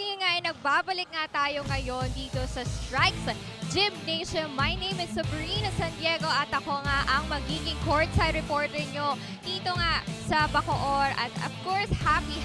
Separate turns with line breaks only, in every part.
yun nga, nagbabalik nga tayo ngayon dito sa Strikes Gymnasium. My name is Sabrina San Diego at ako nga ang magiging courtside reporter nyo dito nga sa Bacoor. At of course, happy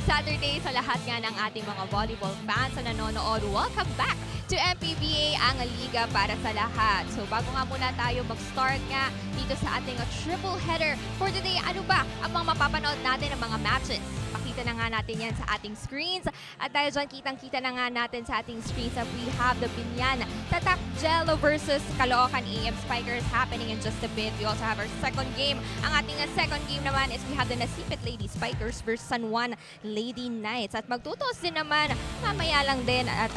Saturday sa lahat nga ng ating mga volleyball fans na nanonood. Welcome back to MPVA, ang liga para sa lahat. So bago nga muna tayo mag-start nga dito sa ating triple header for today, ano ba ang mga mapapanood natin ng mga matches? Pakita na nga natin yan sa ating screens. At dahil dyan, kitang-kita na nga natin sa ating screens that we have the Biñan Tatak Gel versus Caloocan AM Spikers happening in just a bit. We also have our second game. Ang ating second game naman is we have the Nasipit Lady Spikers versus San Juan Lady Knights. At magtutos din naman mamaya lang din at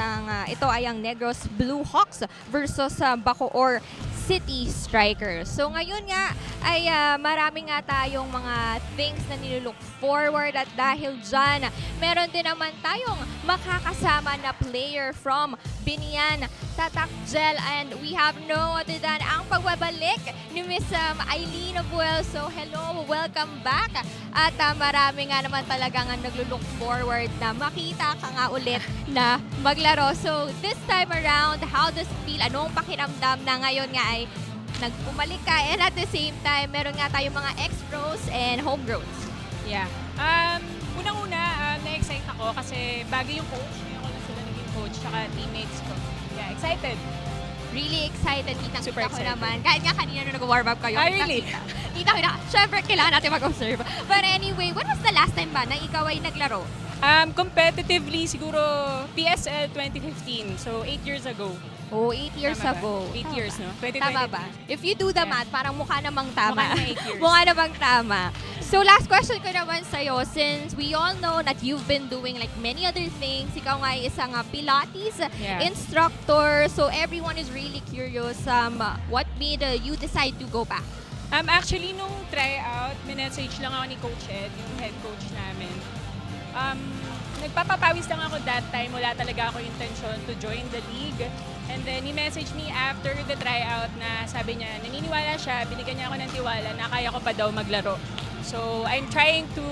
ito ay ang Negros Blue Hawks versus Bacoor City Strikers. So ngayon nga ay marami nga tayong mga things na nilook forward at dahil dyan, meron din naman tayong makakasama na player from Biñan Tatak Gel and we have no other than ang pagbabalik ni Miss Eileen Abuel. So hello, welcome back. At marami nga naman talagang naglulook forward na makita ka nga ulit na maglaro. So this time around, how does it feel? Anong pakiramdam na ngayon nga ay nagpumalik ka and at the same time, meron nga tayong mga ex-pros and homegrowns?
Yeah. Unang-una, na-excite ako kasi bago yung coach. Ngayon ko lang sila naging coach tsaka teammates ko. Yeah, excited.
Really excited.
Super
Kita ko
excited.
naman. Kahit nga kanina nung nag-warm up kayo.
Really?
Kita ko na. Siyempre, kailangan natin mag-observe. But anyway, when was the last time ba na ikaw ay naglaro?
Competitively, siguro PSL 2015. So, 8 years ago.
Oh, 8 years
Tama ba?
ago.
8 years, no? 2020.
Tama ba? If you do the
Yeah.
math, parang mukha namang tama.
Mukha namang 8 years.
Mukha namang tama. So last question ko naman sa'yo, since we all know that you've been doing like many other things, ikaw nga ay isang Pilates
Yeah.
instructor, so everyone is really curious what made you decide to go back?
Actually, nung tryout, minessage lang ako ni Coach Ed, yung head coach namin. Nagpapapawis lang ako that time. Wala talaga ako intention to join the league. And then, he messaged me after the tryout na sabi niya, naniniwala siya, binigyan niya ako ng tiwala na kaya ko pa daw maglaro. So, I'm trying to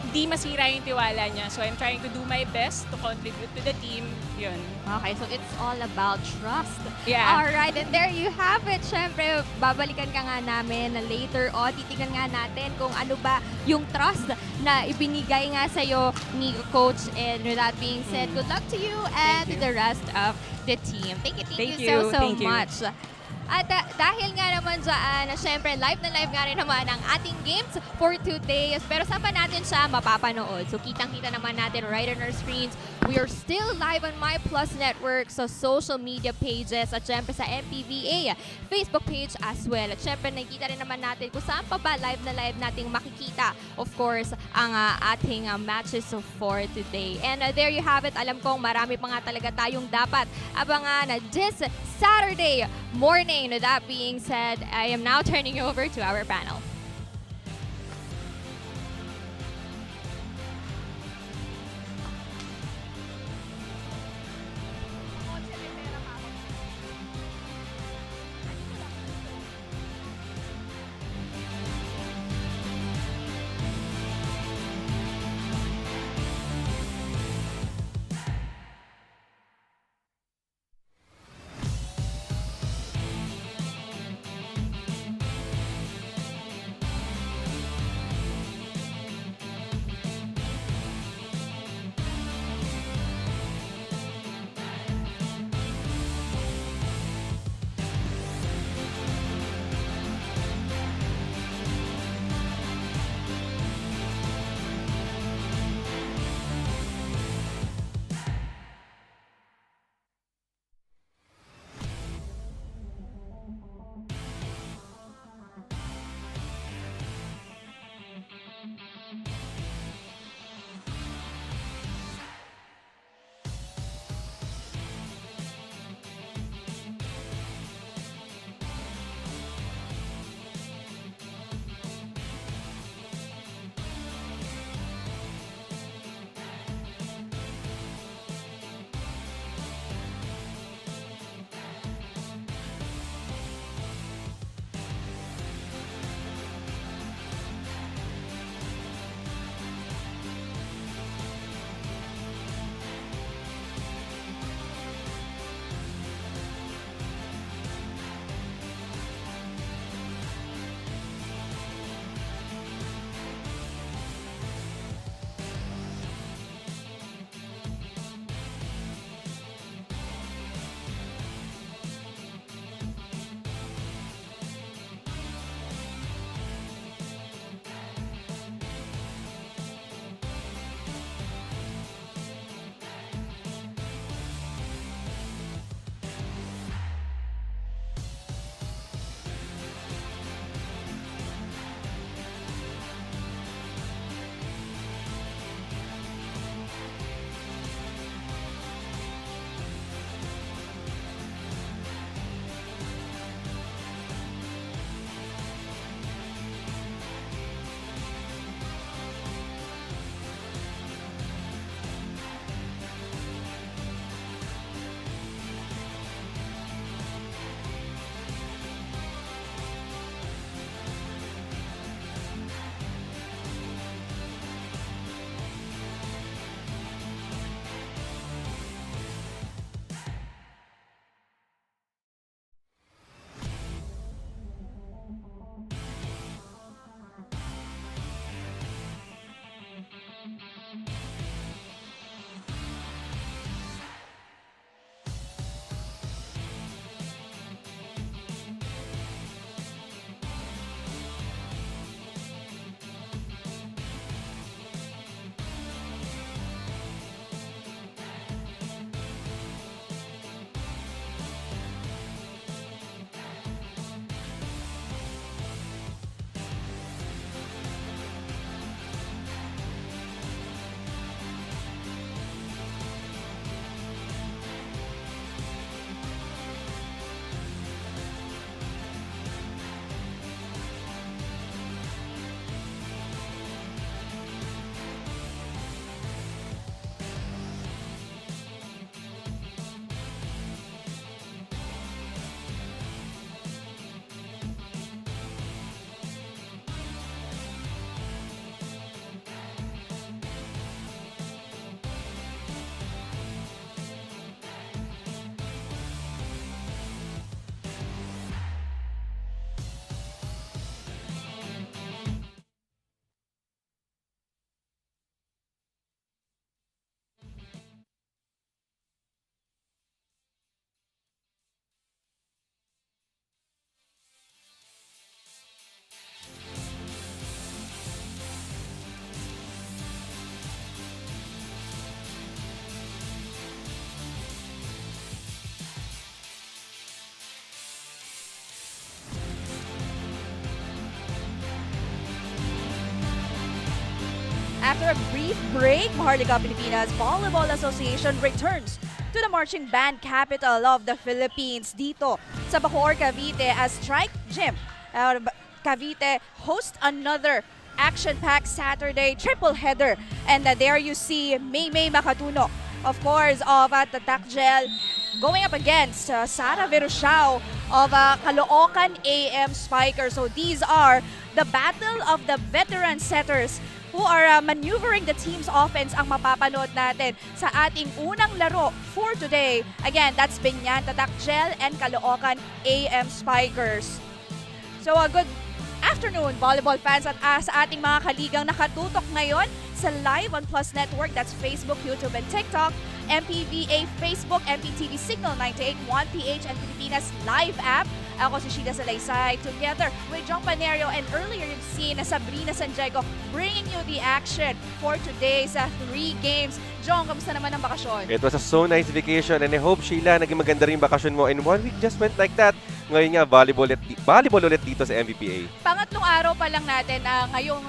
di masira yung tiwala niya. So, I'm trying to do my best to contribute to the team. Yun.
Okay, so it's all about trust.
Yeah.
Alright, and there you have it. Siyempre, babalikan ka nga namin later on. Titignan nga natin kung ano ba yung trust na ibinigay nga sa'yo ni Coach. And with that being said, good luck to you and to the rest of the team. Thank you so
Thank you.
much. At dahil nga naman dyan, syempre live na live nga rin naman ang ating games for today. Pero saan pa natin siya mapapanood? So kitang-kita naman natin right on our screens. We are still live on My Plus Network sa social media pages at syempre sa MPVA Facebook page as well. At syempre nakikita rin naman natin kung saan pa ba live na live nating makikita, of course, ang ating matches for today. And there you have it. Alam kong marami pa nga talaga tayong dapat abangan this Saturday morning. With that being said, I am now turning over to our panel.
after a brief break, Maharlika Pilipinas Volleyball Association returns to the marching band capital of the Philippines dito sa Bacoor, Cavite as Strike Gym. Cavite host another action-packed Saturday triple header. And there you see Maymay Makatuno, of course, of Tatak Gel, going up against Sara Verusiao of Caloocan AM Spikers. So these are the battle of the veteran setters who are maneuvering the team's offense ang mapapanood natin sa ating unang laro for today. Again, that's Biñan Tatak Gel and Caloocan AM Spikers. So a good afternoon, volleyball fans, at sa ating mga kaligang nakatutok ngayon sa live on Plus Network. That's Facebook, YouTube, and TikTok. MPVA, Facebook, MPTV Signal 98.1 PH, and Pilipinas Live app. Ako si Sheila Salaysay, together with John Panerio, and earlier you've seen na Sabrina San Diego bringing you the action for today's 3 games. John, kamusta naman ang bakasyon?
It was a so nice vacation, and I hope, Sheila, naging maganda rin yung bakasyon mo. And 1 week just went like that. Ngayon nga, volleyball ulit dito sa MPVA.
Pangatlong araw pa lang natin ngayong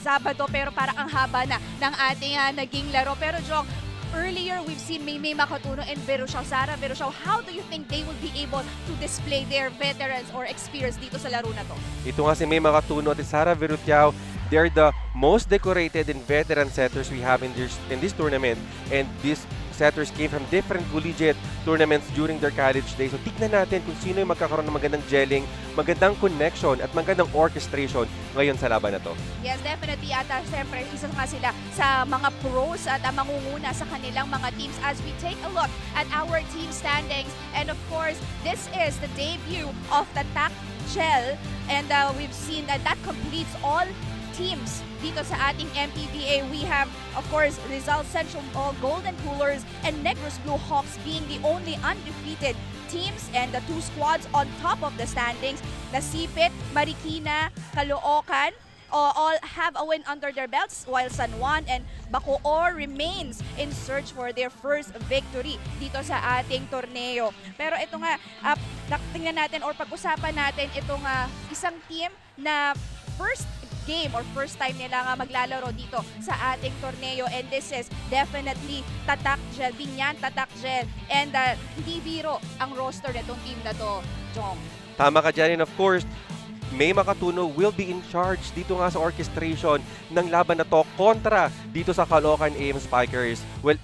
Sabado, pero parang ang haba na ng ating naging laro. Pero Jong, earlier we've seen Maymay Makatuno and Verusiao, Sara Verusiao. How do you think they will be able to display their veterans or experience dito sa laro na to?
Ito nga si May Makatuno at si Sara Verusiao. They're the most decorated and veteran setters we have in this tournament. And these setters came from different collegiate tournaments during their college days. So tignan natin kung sino yung magkakaroon ng magandang gelling, magandang connection at magandang orchestration ngayon sa laban na to.
Yes, definitely. At siyempre, isa nga sila sa mga pros at mangunguna sa kanilang mga teams as we take a look at our team standings. And of course, this is the debut of Tatak Gel. And we've seen that completes all teams dito sa ating MPVA. We have, of course, Rizal Central Golden Coolers and Negros Blue Hawks being the only undefeated teams, and the 2 squads on top of the standings. Nasipit, Marikina, Caloocan all have a win under their belts, while San Juan and Bacoor remains in search for their first victory dito sa ating torneo. Pero ito nga, tingnan natin or pag-usapan natin itong isang team na first game or first time nila nga maglalaro dito sa ating torneo, and this is definitely Tatak Gel, Biñan Tatak Gel, and hindi biro ang roster nitong team na to, Jong.
Tama ka dyan, and of course, May Makatuno will be in charge dito nga sa orchestration ng laban na to kontra dito sa Caloocan AM Spikers. Well,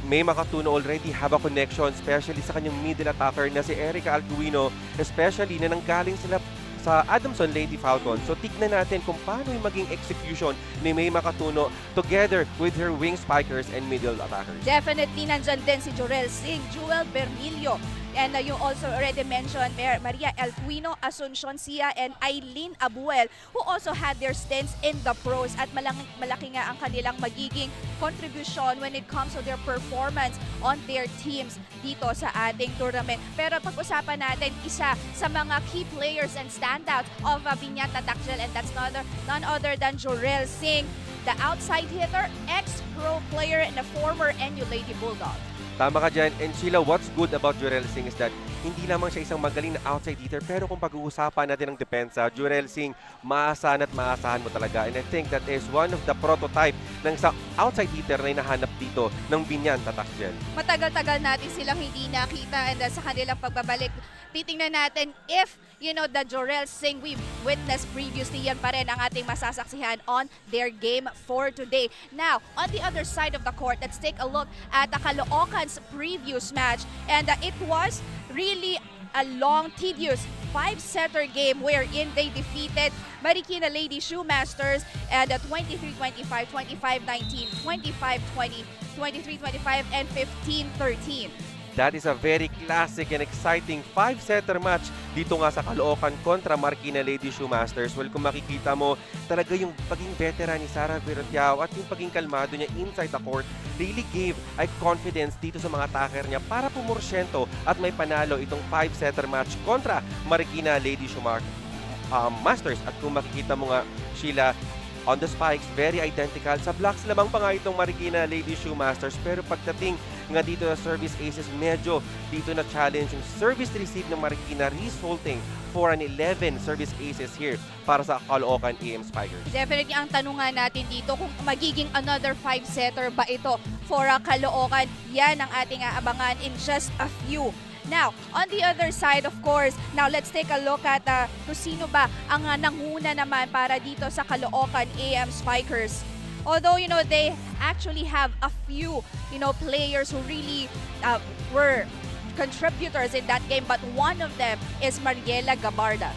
May Makatuno already have a connection, especially sa kanyang middle attacker na si Erica Alguino, especially na nanggaling sila sa Adamson Lady Falcons. So tignan natin kung paano yung maging execution ni May Makatuno together with her wing spikers and middle attackers.
Definitely nandyan din si Jorel Singh, Jewel Bermilio, and you also already mentioned Maria Elquino, Asuncion Sia, and Eileen Abuel, who also had their stints in the pros, at malaki nga ang kanilang magiging contribution when it comes to their performance on their teams dito sa ating tournament. Pero pag-usapan natin isa sa mga key players and standouts of Biñan Tatak Gel, and that's none other than Jorel Singh, the outside hitter, ex-pro player, and a former NU Lady Bulldog.
Tama ka dyan. And Sheila, what's good about Jorel Singh is that hindi lamang siya isang magaling na outside hitter, pero kung pag-uusapan natin ng depensa, Jorel Singh, maasahan at maasahan mo talaga. And I think that is one of the prototype ng sa outside hitter na hinahanap dito ng Biñan Tatak Gel.
Matagal-tagal natin silang hindi nakita, and sa kanilang pagbabalik, titingnan natin if, the Jorel Singh we've witnessed previously, yan pa rin ang ating masasaksihan on their game for today. Now, on the other side of the court, let's take a look at the Caloocan's previous match, and it was really a long, tedious 5-setter game wherein they defeated Marikina Lady Shoemasters and 23-25, 25-19, 25-20, 23-25, and 15-13.
That is a very classic and exciting 5-setter match dito nga sa Caloocan kontra Marikina Lady Shoemasters. Well, kung makikita mo, talaga yung paging veteran ni Sara Verusiao at yung paging kalmado niya inside the court really gave a confidence dito sa mga attacker niya para pumorsyento at may panalo itong 5-setter match kontra Marikina Lady Shoemasters. At kung makikita mo nga, Sheila, On the spikes, very identical. Sa blocks lamang pa nga itong Marikina Lady Shoemasters. Pero pagdating nga dito sa service aces, medyo dito na challenge yung service receive ng Marikina, resulting for an 11 service aces here para sa Caloocan AM Spikers.
Definitely ang tanungan natin dito kung magiging another 5-setter ba ito for Caloocan. Yan ang ating aabangan in just a few. Now, on the other side, of course, now let's take a look at kung sino ba ang nanguna naman para dito sa Caloocan AM Spikers. Although, they actually have a few, players who really were contributors in that game, but one of them is Mariela Gabarda.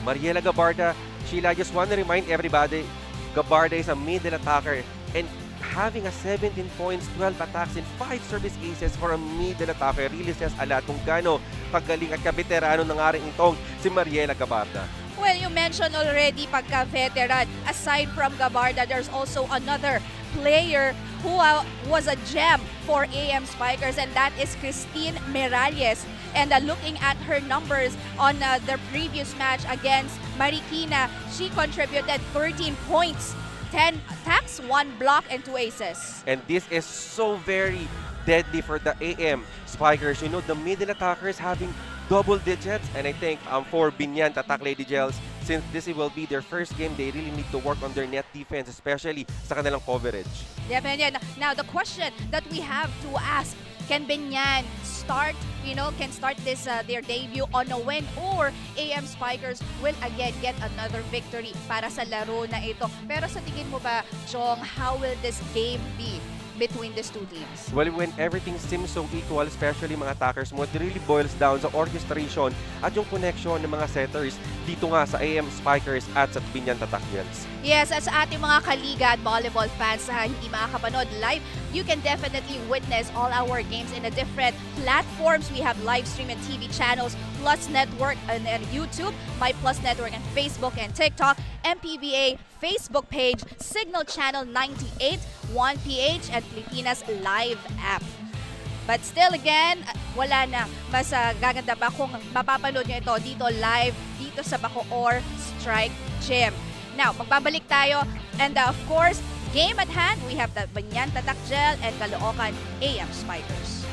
Mariela Gabarda, Sheila, I just want to remind everybody, Gabarda is a middle attacker and having a 17 points, 12 attacks, and 5 service aces for a middle attacker really says a lot kung gaano kagaling at kabiterano ng aring itong si Mariela Gabarda.
Well, you mentioned already pagka-veteran. Aside from Gabarda, there's also another player who was a gem for AM Spikers, and that is Christine Meralles. And looking at her numbers on the previous match against Marikina, she contributed 13 points, 10 attacks, 1 block, and 2 aces.
And this is so very deadly for the AM Spikers. The middle attackers having double digits, and I think for Biñan Tatak Gel, since this will be their first game, they really need to work on their net defense, especially sa kanilang coverage.
Definitely. Now, the question that we have to ask, can Biñan start this their debut on a win, or AM Spikers will again get another victory para sa laro na ito? Pero sa tingin mo ba, Jong, how will this game be between these two teams?
Well, when everything seems so equal, especially mga attackers mo, it really boils down sa orchestration at yung connection ng mga setters dito nga sa AM Spikers at sa Biñan Tatak Gels.
Yes, at sa ating mga kaliga at volleyball fans na hindi makakapanood live, you can definitely witness all our games in the different platforms. We have live stream and TV channels, Plus Network and YouTube, My Plus Network and Facebook and TikTok, MPVA Facebook page, Signal Channel 98, 1PH, and Pilipinas Live app. But still again, wala na. Mas gaganda pa kung mapapanood nyo ito dito live, dito sa Bacoor Strike Gym. Now, magbabalik tayo. And of course, game at hand, we have the Biñan Tatak Gel and Caloocan AM Spikers.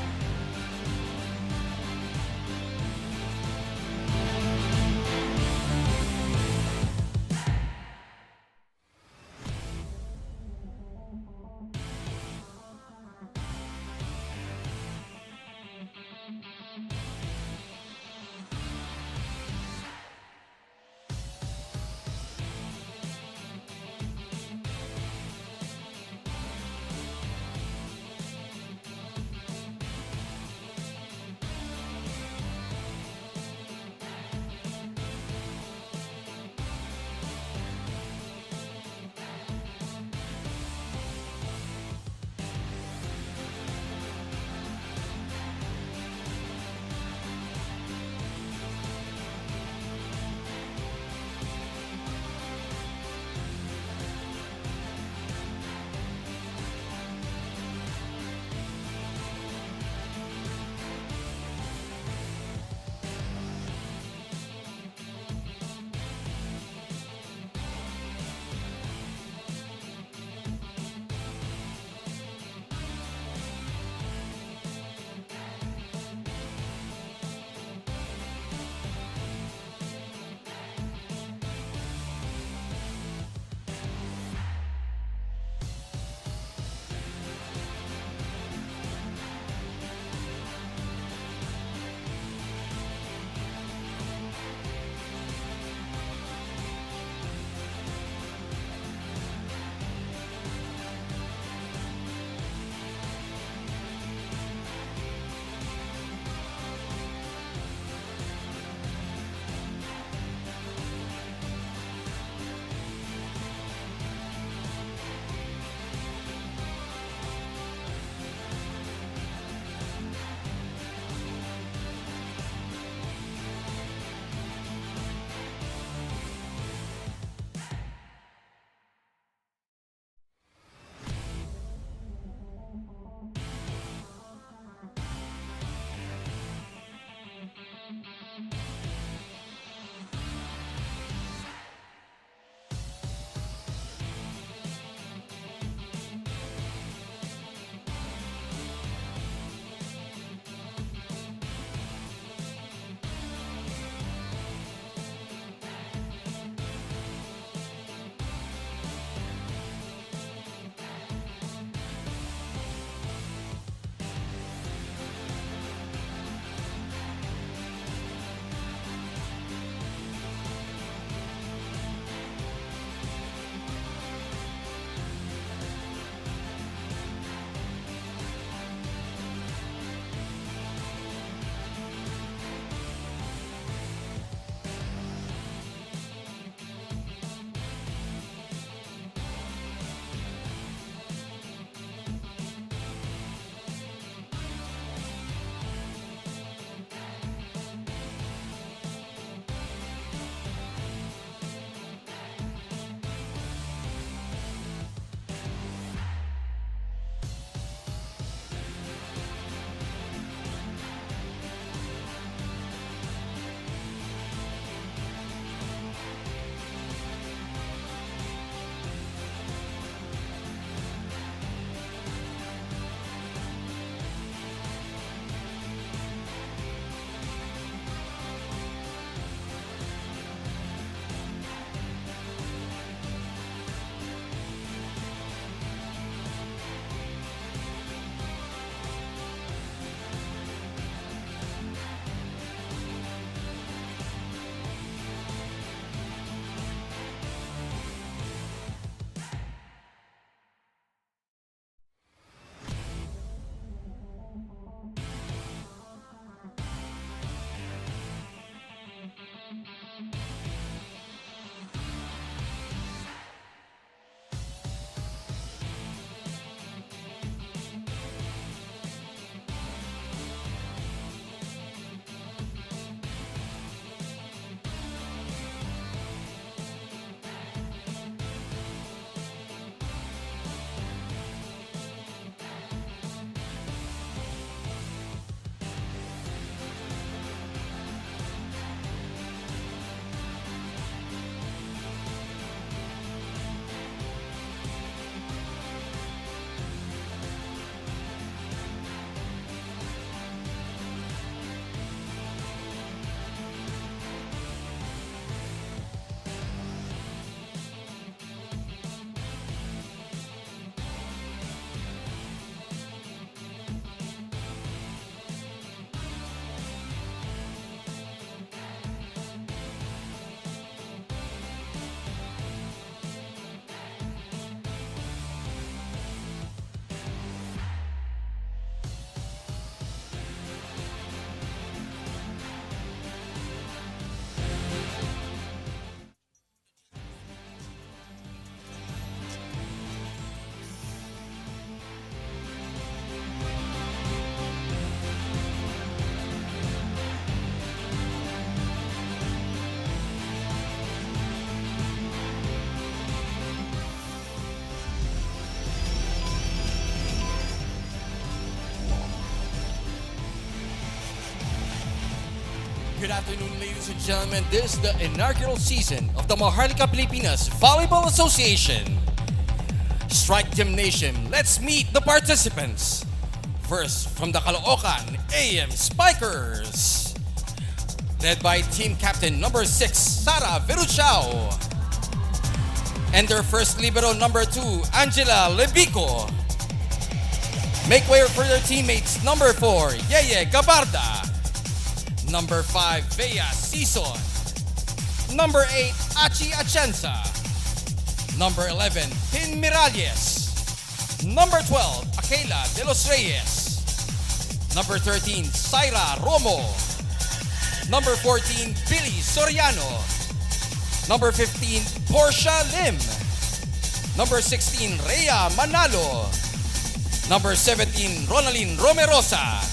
Good afternoon, ladies and gentlemen. This is the inaugural season of the Maharlika Pilipinas Volleyball Association. Strike Gymnasium, let's meet the participants. First, from the Caloocan AM Spikers. Led by team captain number 6, Sara Veruchao. And their first libero number 2, Angela Lebico. Make way for their teammates number 4, Yeye Gabarda. Number 5, Bea Sison. Number 8, Achi Achenza. Number 11, Pin Miralles. Number 12, Akela De Los Reyes. Number 13, Syra Romo. Number 14, Billy Soriano. Number 15, Portia Lim. Number 16, Rhea Manalo. Number 17, Ronaldin Romerosa.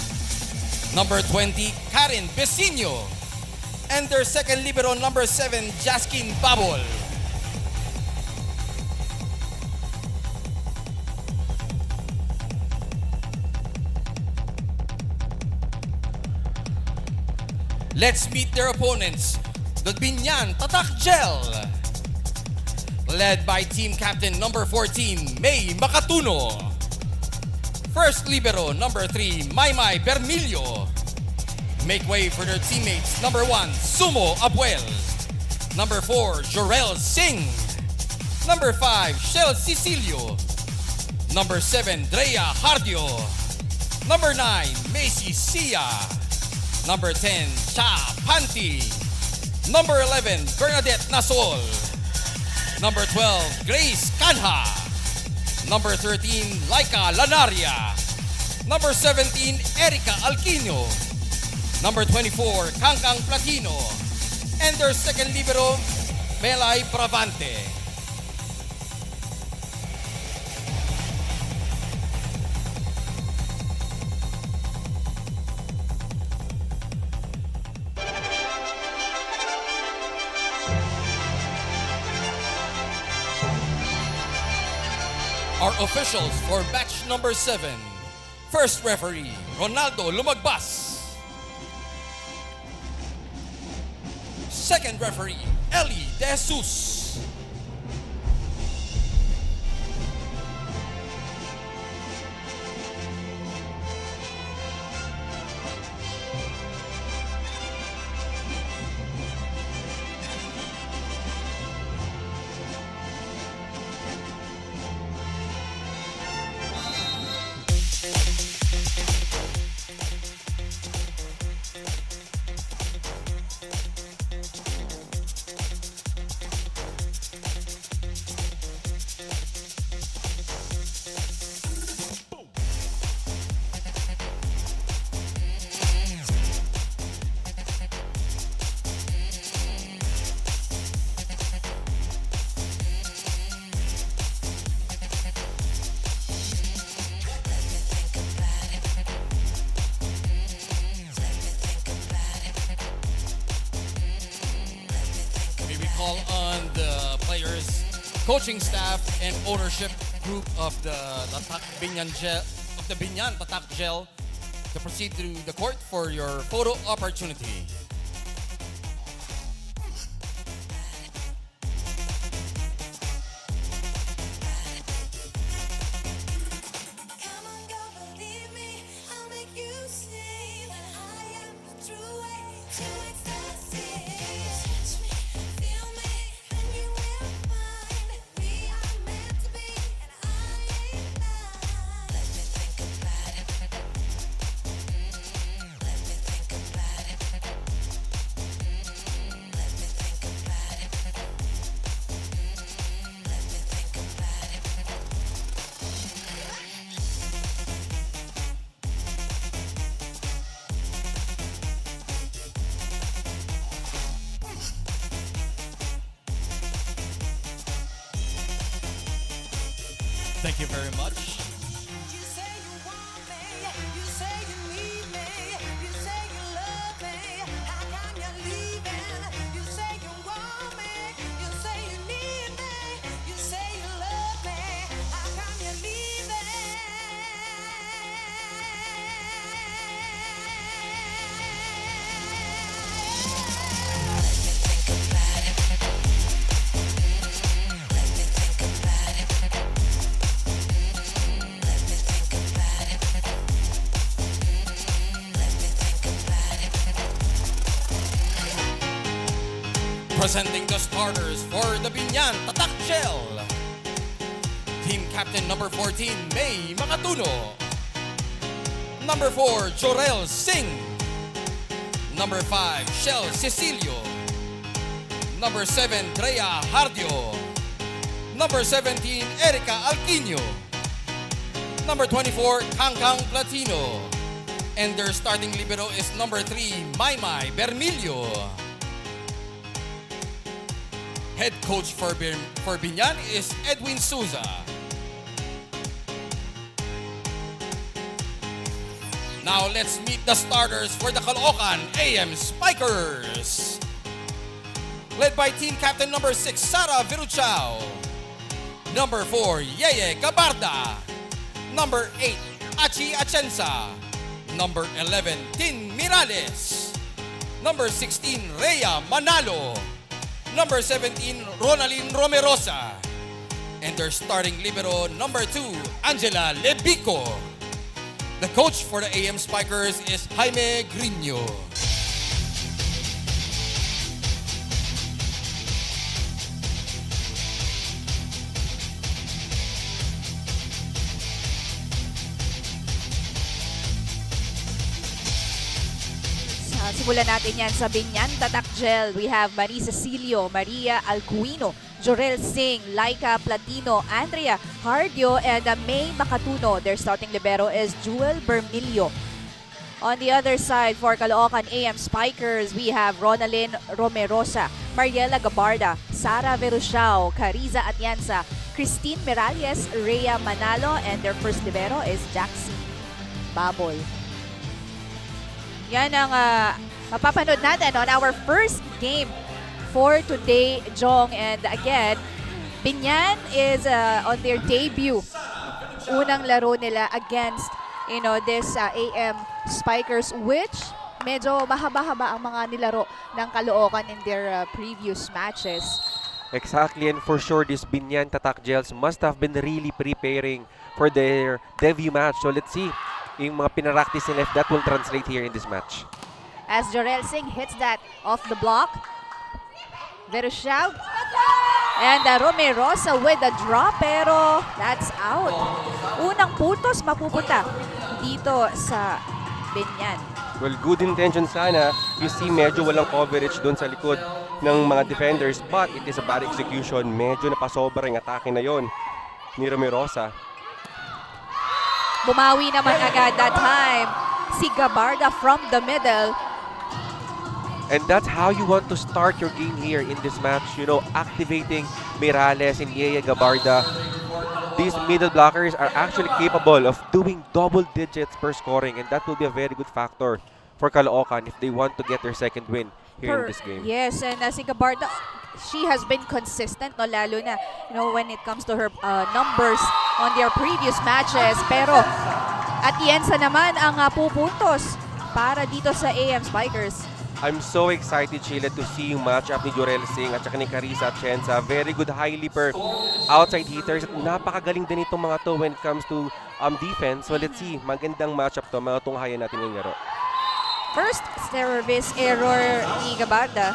Number 20, Karen Besino. And their second libero, number 7, Jaskin Babol. Let's meet their opponents, the Biñan Tatak Gel. Led by team captain number 14, May Macatuno. First libero, number 3, Maymay Bermilio. Make way for their teammates, number 1, Sumo Abuel. Number 4, Jorel Singh. Number 5, Shell Cecilio. Number 7, Drea Hardio. Number 9, Macy Sia. Number 10, Cha Panti. Number 11, Bernadette Nasol. Number 12, Grace Canha. Number 13, Laika Lanaria. Number 17, Erica Alquino. Number 24, Kangkang Platino. And their second libero, Melay Bravante. Our officials for match number 7. First referee, Ronaldo Lumagbas. Second referee, Eli De Jesus. Call on the players, coaching staff, and ownership group of the Biñan Tatak Gel to proceed to the court for your photo opportunity. Thank you very much.
You say you want me, you say you need me, you say you love me, how come you're leaving? You say you want me, you say you need me, you say you love me, how come you're leaving?
Presenting the starters for the Biñan Tatak Gel. Team Captain number 14, May Makatuno. Number 4, Jorel Singh. Number 5, Shell Cecilio. Number 7, Drea Hardio. Number 17, Erica Alquino. Number 24, Kangkang Platino. And their starting libero is number 3, Maymay Bermilio. Head coach for Biñan is Edwin Souza. Now let's meet the starters for the Caloocan AM Spikers. Led by team captain number 6, Sara Viruchao. Number 4, Yeye Gabarda. Number 8, Achi Atienza. Number 11, Tin Mirales. Number 16, Rhea Manalo. Number 17, Ronaldin Romerosa. And their starting libero, number 2, Angela Lebico. The coach for the AM Spikers is Jaime Grino.
Simulan natin yan sa Biñan Tatak Gel. We have Marie Cecilio, Maria Alcuino, Jorel Singh, Laika Platino, Andrea Hardio, and May Makatuno. Their starting libero is Jewel Bermilio. On the other side, for Caloocan AM Spikers, we have Ronaldin Romerosa, Mariela Gabarda, Sara Veruchao, Cariza Atienza, Christine Miralles, Rhea Manalo, and their first libero is Jaxie Baboy. Yan ang mapapanood natin on our first game for today, Jong. And again, Biñan is on their debut. Unang laro nila against, this AM Spikers, which medyo mahaba-haba ang mga nilaro ng Caloocan in their previous matches.
Exactly, and for sure, these Biñan Tatak Gels must have been really preparing for their debut match. So let's see, yung mga pinaraktis nila, if that will translate here in this match.
As Jorel Singh hits that off the block. Veruchao. And Romerosa with a drop, pero that's out. Unang putos mapupunta dito sa Biñan.
Well, good intention sana. You see, medyo walang coverage doon sa likod ng mga defenders, but it is a bad execution. Medyo napasobra yung atake na yon ni Romerosa.
Bumawi naman agad that time si Gabarda from the middle.
And that's how you want to start your game here in this match. Activating Mirales and Yeye Gabarda. These middle blockers are actually capable of doing double digits per scoring, and that will be a very good factor for Caloocan if they want to get their second win here in this game.
Yes, and si Gabarda, she has been consistent, no, lalo na when it comes to her numbers on their previous matches. Pero Atienza naman ang pupuntos para dito sa AM Spikers.
I'm so excited, Sheila, to see yung matchup ni Jorel Singh at saka ni Cariza Atienza. Very good high leaper outside hitters. Napakagaling din itong mga to when it comes to defense. So let's see, magandang matchup to, mga tunghayan natin ngayong laro.
First service error ni Gabarda.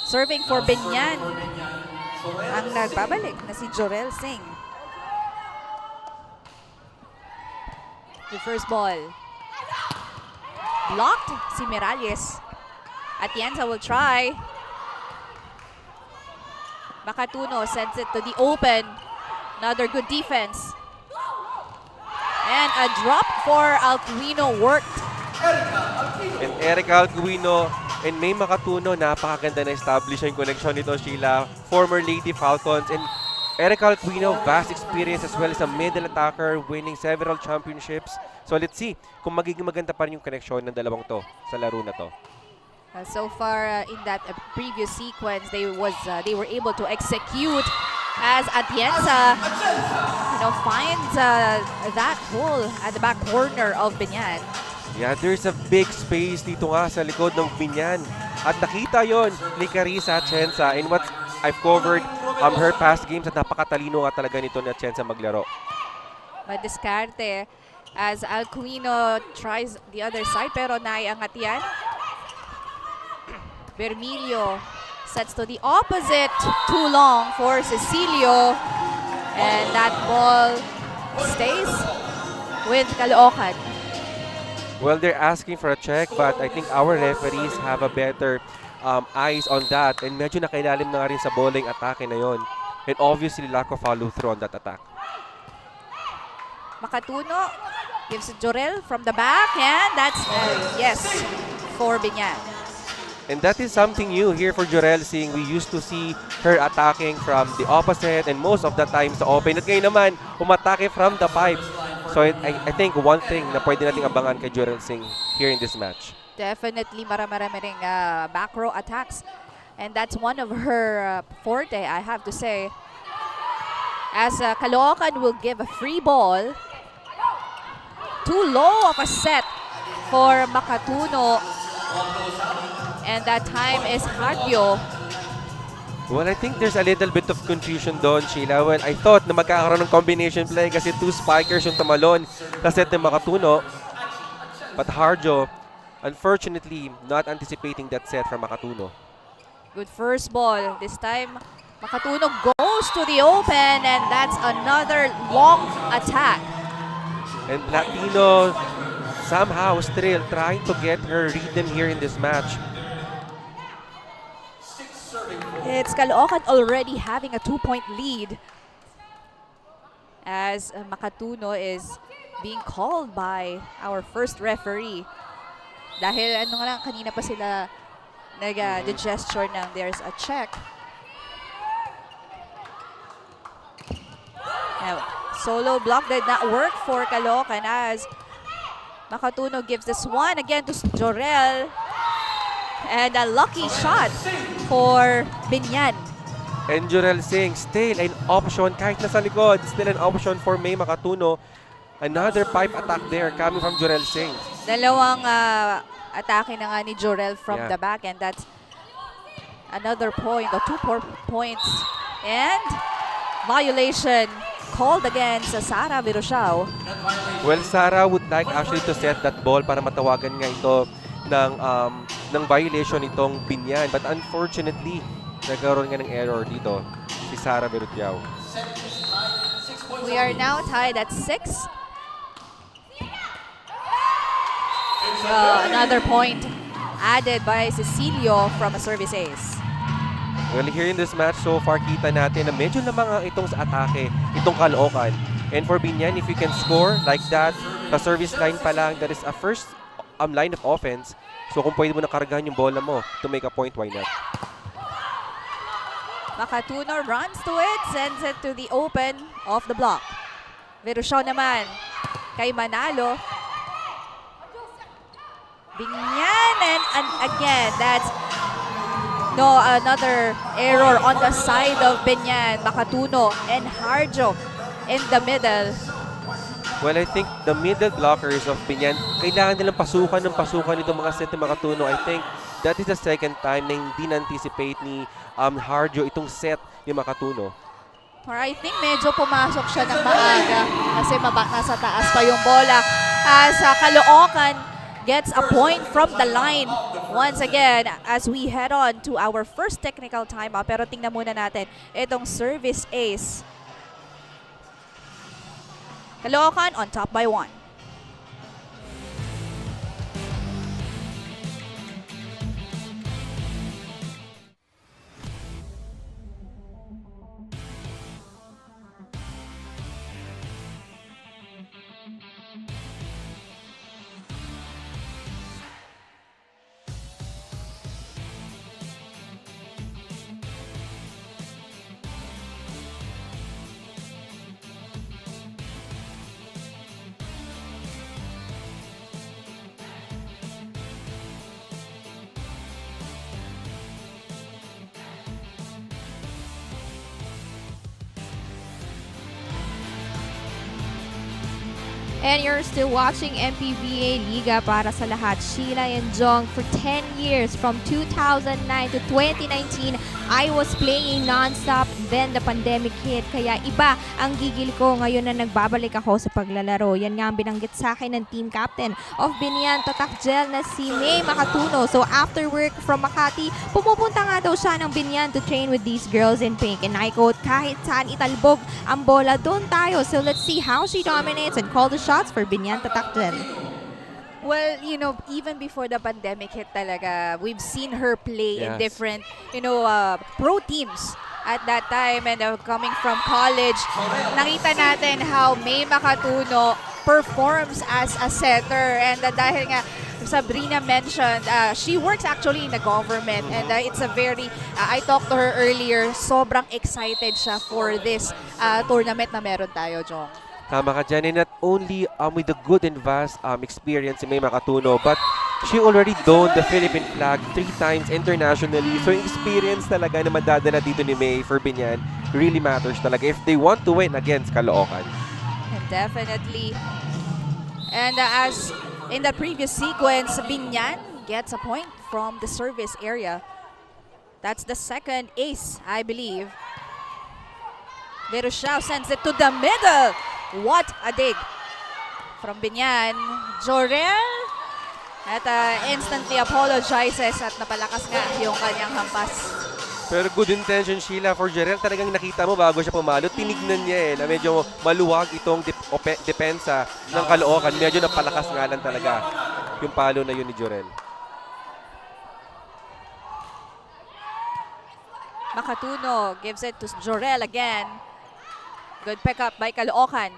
Serving for Biñan. Ang nagbabalik na si Jorel Singh. The first ball. Blocked si Miralles. Atienza will try. Makatuno sends it to the open. Another good defense. And a drop for Alcuino worked.
And Erica Alcuino and May Makatuno, napakaganda na establish yung connection nito, Sheila. Former Lady Falcons and Erica Alcuino, vast experience as well as a middle attacker, winning several championships. So let's see kung magiging maganda pa rin yung connection ng dalawang to sa laro na to.
So far in that previous sequence, they were able to execute as Atienza finds that hole at the back corner of Biñan.
Yeah, there's a big space dito nga sa likod ng Biñan. At nakita yon ni Cariza Atienza. And what I've covered her past games at napakatalino nga talaga nito ni Atienza maglaro.
Madiskarte. as Alcuino tries the other side pero naiangat yan. Bermilio sets to the opposite. Too long for Cecilio. And that ball stays with Caloocan.
Well, they're asking for a check, but I think our referees have a better eyes on that. And medyo nakailalim na nga rin sa bowling atake na yon. And obviously, lack of follow-through on that attack.
Makatuno gives it Jorel from the back, and that's yes for Biñan.
And that is something new here for Jorel, seeing we used to see her attacking from the opposite and most of the time sa open. At ngayon naman, umatake from the pipe. So I think one thing na pwede nating abangan kay Jorel Singh here in this match.
Definitely marami ring back row attacks. And that's one of her forte, I have to say. As Caloocan will give a free ball. Too low of a set for Makatuno. And that time is Hadyo.
Well, I think there's a little bit of confusion doon, Sheila. Well, I thought na magkakaroon ng combination play kasi 2 spikers yung tumalon sa set ng Makatuno. But Harjo, unfortunately, not anticipating that set from Makatuno.
Good first ball. This time, Makatuno goes to the open, and that's another long attack.
And Latino somehow still trying to get her rhythm here in this match.
It's Caloocan already having a 2-point lead as Makatuno is being called by our first referee. Dahil ano nga lang, kanina pa sila nag-gesture ng there's a check. Now, solo block did not work for Caloocan as Makatuno gives this one again to Jorel. And a lucky shot for Biñan.
And Jorel Singh, still an option kahit nasa likod. Still an option for May Makatuno. Another pipe attack there coming from Jorel Singh.
Dalawang atake na nga ni Jorel from
Yeah.
the back, and that's another point or 2 points. And violation called against Sara Virusiao.
Well, Sara would like actually to set that ball para matawagan nga ito ng violation itong Biñan. But unfortunately, nagkaroon nga ng error dito si Sara Virusiao.
We are now tied at 6. Another point added by Cecilio from a service ace.
Well, here in this match so far, kita natin na medyo lamang itong sa atake, itong Caloocan. And for Biñan, if you can score like that, sa service line pa lang, that is a first line of offense. So kung pwede mo nakargahan yung bola mo to make a point, why not?
Makatuno runs to it, sends it to the open of the block. Virusiao naman kay Manalo. Biñan, and again, that's another error on the side of Biñan. Makatuno and Harjo in the middle.
Well, I think the middle blockers of Biñan, kailangan nilang pasukan itong mga set ng Makatuno. I think that is the second time na hindi na-anticipate ni Harjo itong set ni Makatuno.
Or I think medyo pumasok siya ng maaga kasi nasa taas pa yung bola. As Caloocan gets a point from the line once again as we head on to our first technical timeout. Pero tingnan muna natin itong service ace. Caloocan on top by 1.
And you're still watching MPVA Liga para sa lahat. Sheila and Jong, for 10 years, from 2009 to 2019, I was playing non-stop. Then the pandemic hit. Kaya iba ang gigil ko ngayon na nagbabalik ako sa paglalaro. Yan nga ang binanggit sa akin ng team captain of Biñan Tatak Gel na si May Makatuno. So after work from Makati, pumupunta nga daw siya ng Biñan to train with these girls in pink. And I quote, kahit saan italbog ang bola, doon tayo. So let's see how she dominates and call the shots for Biñan Tatak Gel.
Well, you know, even before the pandemic hit talaga, we've seen her play in
Yes.
different, pro teams at that time. And coming from college, nakita natin how May Makatuno performs as a setter. And dahil nga, Sabrina mentioned, she works actually in the government. And it's a very, I talked to her earlier, sobrang excited siya for this tournament na meron tayo, Jong.
Tama ka dyan, and not only with the good and vast experience si May Makatuno, but she already donned the Philippine flag 3 times internationally. So yung experience talaga na madadala dito ni May for Biñan really matters talaga if they want to win against Caloocan.
Definitely. And as in the previous sequence, Biñan gets a point from the service area. That's the second ace, I believe. Verushao sends it to the middle. What a dig from Biñan. Jorel at instantly apologizes at napalakas nga yung kanyang hampas.
Pero good intention, Sheila, for Jarel. Talagang nakita mo bago siya pumalo, tinignan niya na medyo maluwag itong depensa ng Caloocan. Medyo napalakas nga lang talaga yung palo na yun ni Jorel.
Makatuno gives it to Jorel again. Good pick up by Caloocan.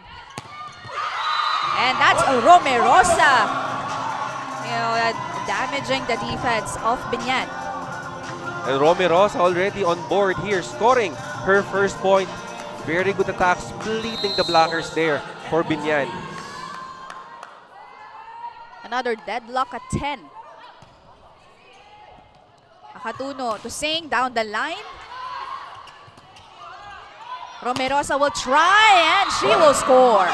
And that's Romerosa. Damaging the defense of Biñan.
And Romerosa already on board here, scoring her first point. Very good attack, splitting the blockers there for Biñan.
Another deadlock at 10. Makatuno to Sing down the line. Romerosa will try and she will score.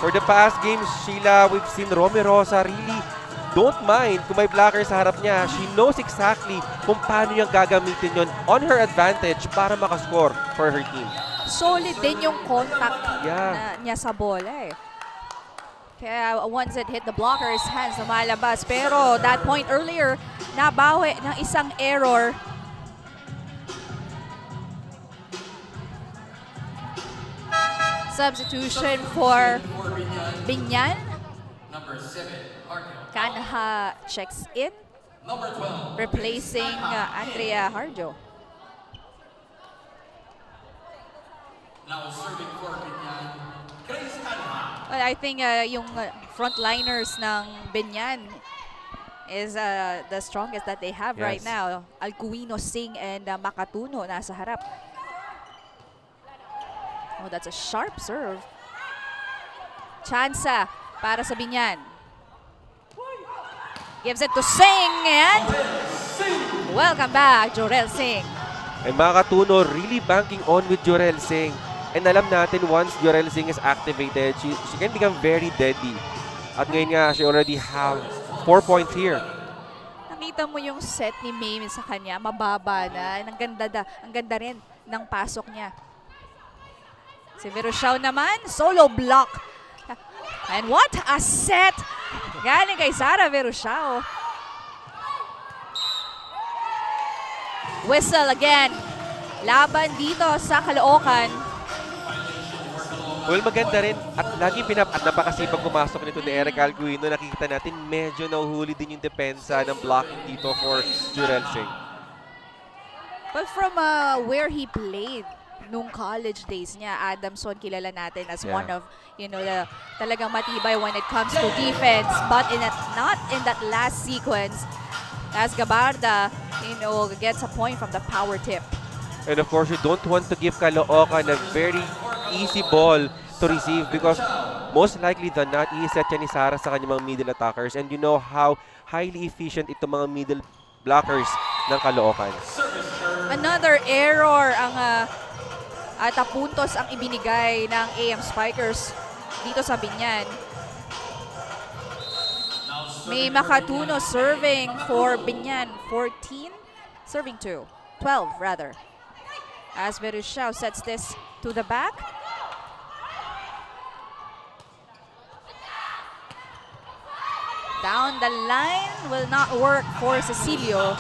For the past games, Sheila, we've seen Romerosa really don't mind kung may blocker sa harap niya. She knows exactly kung paano niyang gagamitin yon on her advantage para makascore for her team.
Solid din yung contact
Yeah.
niya sa bola eh. Kaya once it hit the blocker's hands, lumalabas. Pero that point earlier, nabawi ng isang error. Substitution for Biñan. Kanha checks in, replacing Andrea Harjo. Well, I think yung frontliners ng Biñan is the strongest that they have right
Yes.
now. Alcuino, Sing, and Makatuno nasa harap. Oh, that's a sharp serve. Chansa para sa Biñan. Gives it to Sing and welcome back, Jorel Sing.
And Makatuno really banking on with Jorel Sing. And alam natin, once Jorel Sing is activated, she can become very deadly. At ngayon nga, she already have 4 points here.
Nakita mo yung set ni May sa kanya, mababa na. Ang ganda rin ng pasok niya. Si Verushao naman, solo block. And what a set! Galing kay Sara Verushao. Whistle again. Laban dito sa Caloocan.
Well, maganda rin. At lagi at napakasipag pumasok nito ni Eric Alguino. Nakikita natin medyo nahuhuli din yung depensa ng blocking dito for Jorel Sing.
But from where he played nung college days niya, Adamson kilala natin as one of, the talagang matibay when it comes to defense. But not in that last sequence, as Gabarda, gets a point from the power tip.
And of course, you don't want to give Caloocan a very easy ball to receive because most likely than not, i-set yan ni Sara sa kanyang mga middle attackers. And you know how highly efficient itong mga middle blockers ng Caloocan.
Another error ang tapuntos ang ibinigay ng AM Spikers. dito sa Biñan. May Makatuno serving for Biñan. 14, serving 2. 12 rather. As Verushao sets this to the back. Down the line will not work for Cecilio.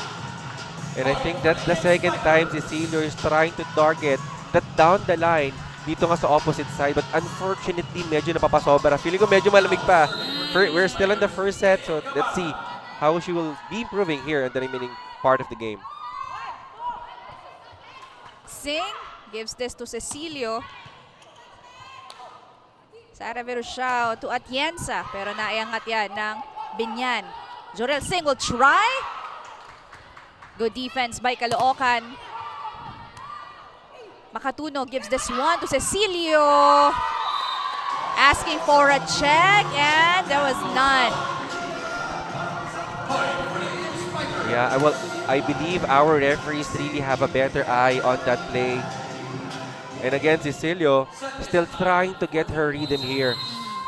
And I think that's the second time Cecilio is trying to target that down the line dito nga sa opposite side. But unfortunately, medyo napapasobra. Feeling ko medyo malamig pa. We're still in the first set, so let's see how she will be improving here in the remaining part of the game.
Singh gives this to Cecilio. Sara Verushao to Atienza, pero naiangat yan ng Biñan. Jorel Singh will try. Good defense by Caloocan. Makatuno gives this one to Cecilio. Asking for a check, and there was none.
Yeah, well, I believe our referees really have a better eye on that play. And again, Cecilio still trying to get her rhythm here.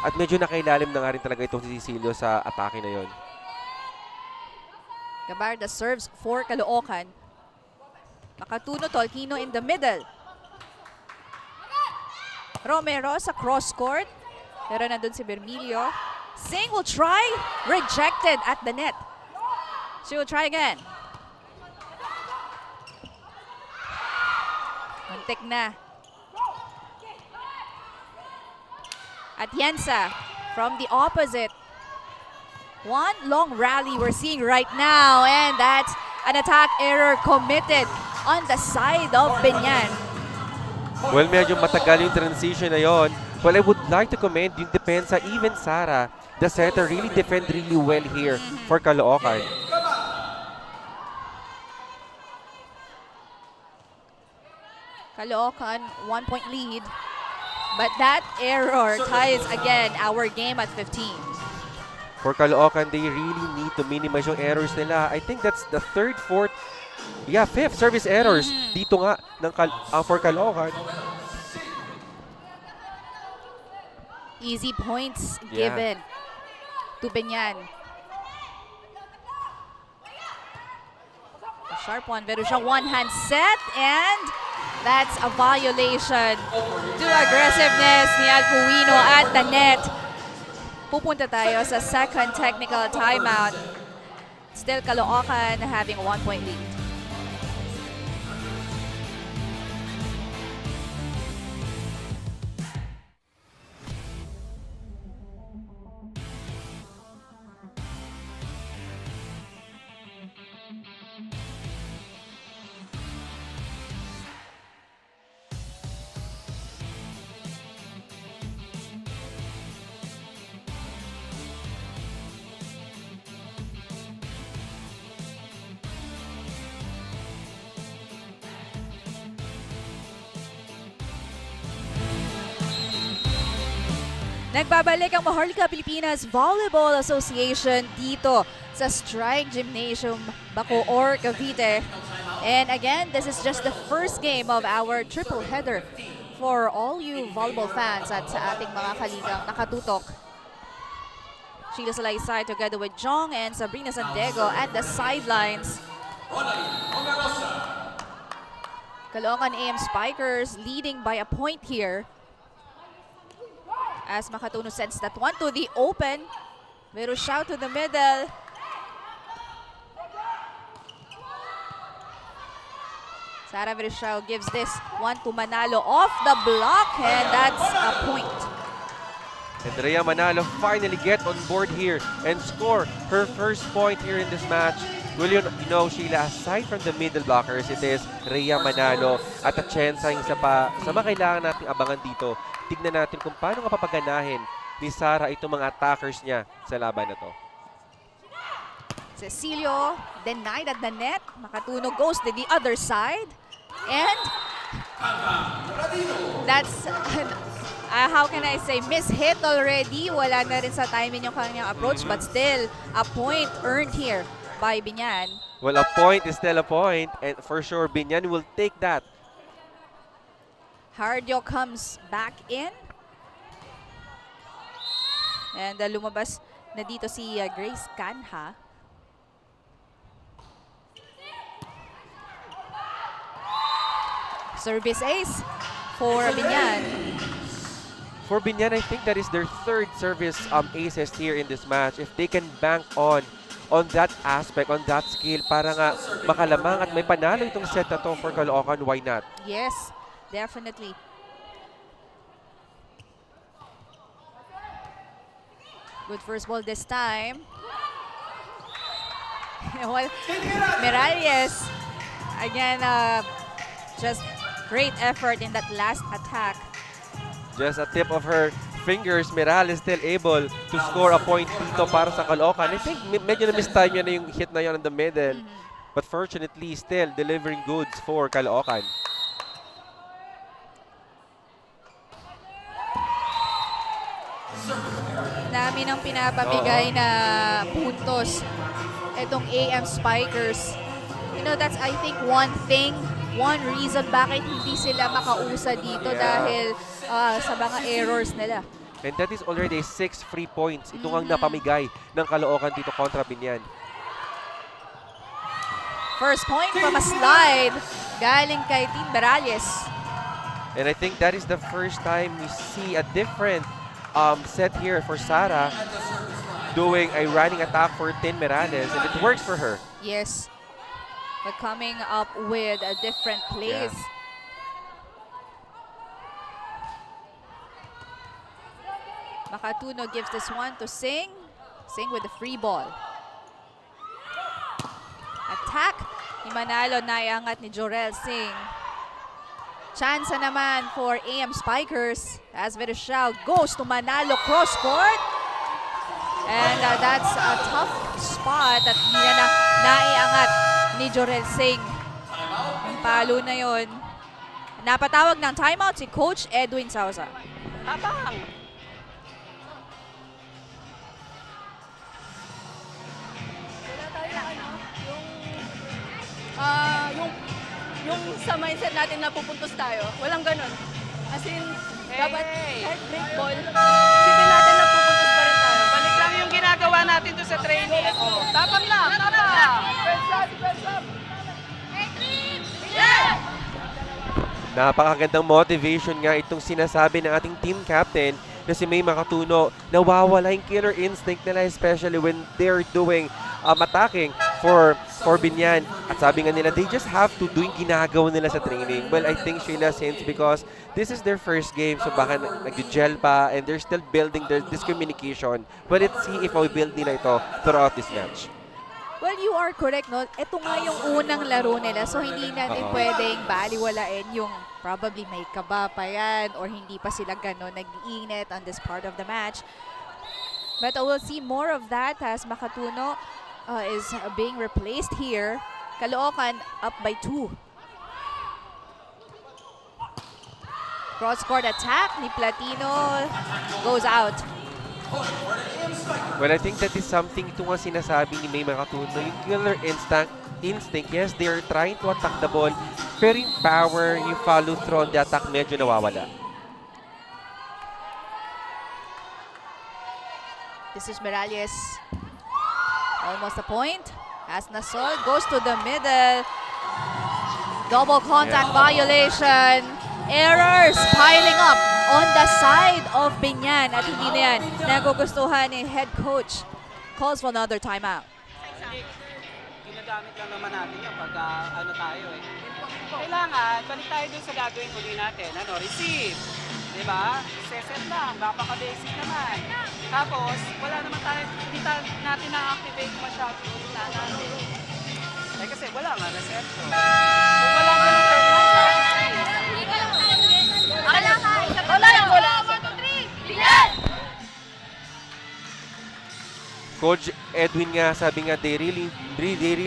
At medyo nakailalim na nga rin talaga itong si Cecilio sa atake na yon.
Gabarda serves for Caloocan. Makatuno, Tolkino in the middle. Romero sa cross court. Pero nandun si Bermilio. Singh will try. Rejected at the net. She will try again. Muntik na. Atienza from the opposite. One long rally we're seeing right now, and that's an attack error committed on the side of Biñan.
Well, medyo matagal yung transition na yon. Well, I would like to commend yung depensa, even Sara, the setter, really defend really well here for Caloocan.
Caloocan, 1-point lead. But that error ties again our game at 15.
For Caloocan, they really need to minimize yung errors nila. I think that's the third, fourth, fifth service errors dito nga ng for Caloocan.
Easy points given to Biñan. A sharp one, Verushao, one-hand set, and that's a violation to aggressiveness ni Alcuino at the net. Pupunta tayo sa second technical timeout. Still Caloocan having a 1-point lead. Nagbabalik ang Maharlika Pilipinas Volleyball Association dito sa Strike Gymnasium, Bacoor, Cavite. And again, this is just the first game of our triple header for all you volleyball fans at sa ating mga kaligang nakatutok. Sheila Salaysay together with Jong and Sabrina Sandego at the sidelines. Caloocan AM Spikers leading by a point here. As Makatuno sends that one to the open. Verushao to the middle. Sara Verushao gives this one to Manalo off the block, and that's a point.
And Rhea Manalo finally get on board here and score her first point here in this match. Well, you know, Sheila, aside from the middle blockers, it is Rhea Manalo at Atienza yung isa pa sa mga kailangan nating abangan dito. Tignan natin kung paano nga papaganahin ni Sara itong mga attackers niya sa laban na to.
Cecilio denied at the net. Makatuno goes to the other side. And that's, how can I say, miss-hit already. Wala na rin sa timing yung kanyang approach, but still, a point earned here by Biñan.
Well, a point is still a point, and for sure, Biñan will take that.
Hardio comes back in. And lumabas na dito si Grace Canha. Service ace for Biñan.
For Biñan, I think that is their third service aces here in this match. If they can bank on that aspect, on that skill, para nga makalamang at may panalo itong set na to for Caloocan, why not?
Yes, definitely. Good first ball this time. Well, Miralles, again, just great effort in that last attack.
Just a tip of her fingers, Meral is still able to score a point dito para sa Caloocan. I think medyo na-miss-time niya na yung hit na yun in the middle. But fortunately, still delivering goods for Caloocan.
Dami ng pinapamigay na puntos itong AM Spikers. You know, that's I think one reason bakit hindi sila makausa dito dahil sa mga errors nila.
And that is already 6 free points. Ito ang napamigay ng Caloocan dito kontra Biñan.
First point from a slide galing kay Team Berales.
And I think that is the first time we see a different set here for Sara doing a running attack for Tin Merales, and it works for her.
Yes. But coming up with a different plays. Makatuno gives this one to Singh. Singh with the free ball. Attack ni Manalo, naiangat ni Jorel Singh. Chance naman for AM Spikers as Verishao goes to Manalo cross court. And that's a tough spot at hindi na naiangat ni Jorel Singh. Ang palo na yon. Napatawag ng timeout si Coach Edwin Sauza.
Abang! Yung sa mindset natin na pupuntos tayo, walang ganun. As in, dapat kahit break ball, sipin natin na pupuntos pa rin tayo.
Balik lang yung ginagawa natin doon sa training. Tapang lang, tapang!
Napakagandang motivation nga itong sinasabi ng ating team captain na si May Makatuno. Nawawala yung killer instinct nila, especially when they're doing attacking for Biñan. At sabi nga nila, they just have to do yung ginagawa nila sa training. Well, I think Sheila since because this is their first game, so baka nag-gel pa and they're still building this communication. But let's see if we build nila ito throughout this match.
Well, you are correct, no? Ito nga yung unang laro nila, so hindi natin pwedeng baliwalain yung probably may kaba pa yan or hindi pa sila gano'n nag-iinit on this part of the match. But we'll see more of that as Makatuno is being replaced here. Caloocan up by 2. Cross-court attack ni Platino goes out.
Well, I think that is something ito nga sinasabi ni May Makatuno. Yung killer instinct, yes, they are trying to attack the ball, pero yung power, yung follow through on the attack, medyo nawawala.
This is Miralles. Almost a point. As Nasol goes to the middle. Double contact violation. Errors piling up on the side of Biñan. At hindi na yan nagugustuhan ni head coach. Calls for another timeout.
Ginagamit lang naman natin yun pag ano tayo eh. Kailangan, balik tayo dun sa gagawin uli natin. Receive. Diba? Set lang. Baka-basic naman. Tapos, wala naman tayo, hindi natin na-activate masyado yung natin. Eh kasi wala nga, reception. Kung wala nga ng
Coach Edwin nga, sabi nga, they really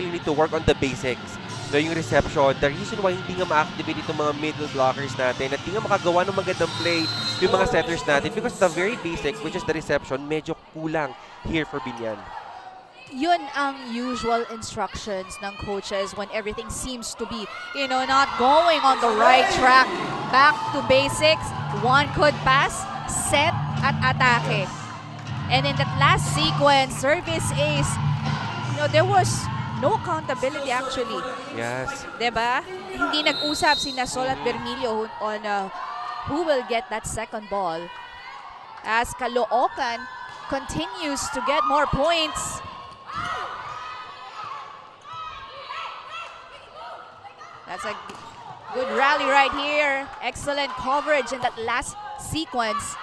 need to work on the basics. No, yung reception, the reason why hindi nga ma-activate itong mga middle blockers natin at hindi nga makagawa ng magandang play yung mga setters natin because the very basic, which is the reception, medyo kulang here for Biñan.
Yun ang usual instructions ng coaches when everything seems to be, not going on the right track. Back to basics, one could pass, set, at atake. And in that last sequence, service ace, there was no accountability actually.
Yes.
Diba? Hindi nag-usap sina Sol at Bermilio on who will get that second ball. As Caloocan continues to get more points. That's a good rally right here. Excellent coverage in that last sequence.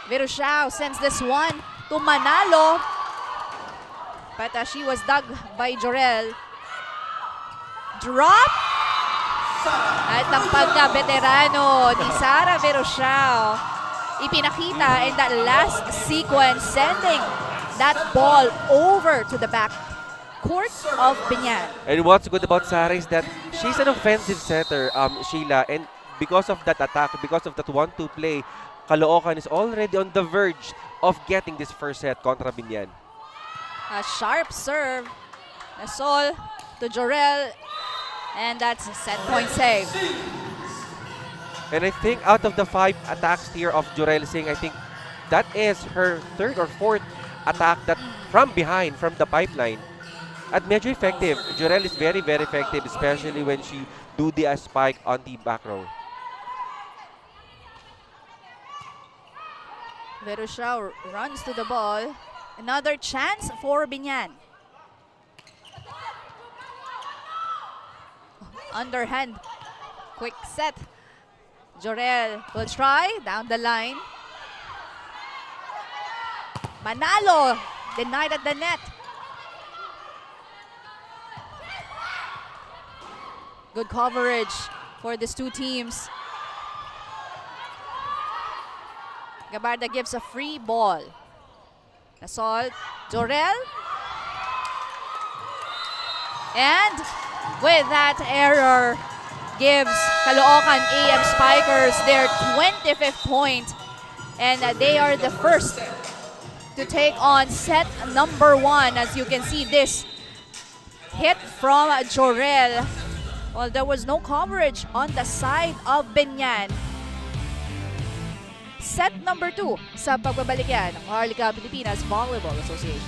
Virushao sends this one to Manalo. But she was dug by Jorel. Drop! At ang pagka-veterano ni Sara Virushao ipinakita in that last sequence, sending that ball over to the back court of Biñan.
And what's good about Sara is that she's an offensive setter, Sheila, and because of that attack, because of that 1-2 play, Caloocan is already on the verge of getting this first set contra Biñan.
A sharp serve. Nasol to Jorel. And that's a set point save.
And I think out of the 5 attacks here of Jorel Singh, I think that is her 3rd or 4th attack that from behind, from the pipeline. At medyo effective. Jorel is very, very effective, especially when she do the spike on the back row.
Virushao runs to the ball. Another chance for Biñan. Underhand. Quick set. Jorel will try down the line. Manalo denied at the net. Good coverage for these two teams. Gabarda gives a free ball. Assault, Jorel. And with that error, gives Caloocan AM Spikers their 25th point. And they are the first to take on set number 1. As you can see, this hit from Jorel. Well, there was no coverage on the side of Biñan. Set number 2 sa pagbabalik yan ng Maharlika Pilipinas Volleyball Association.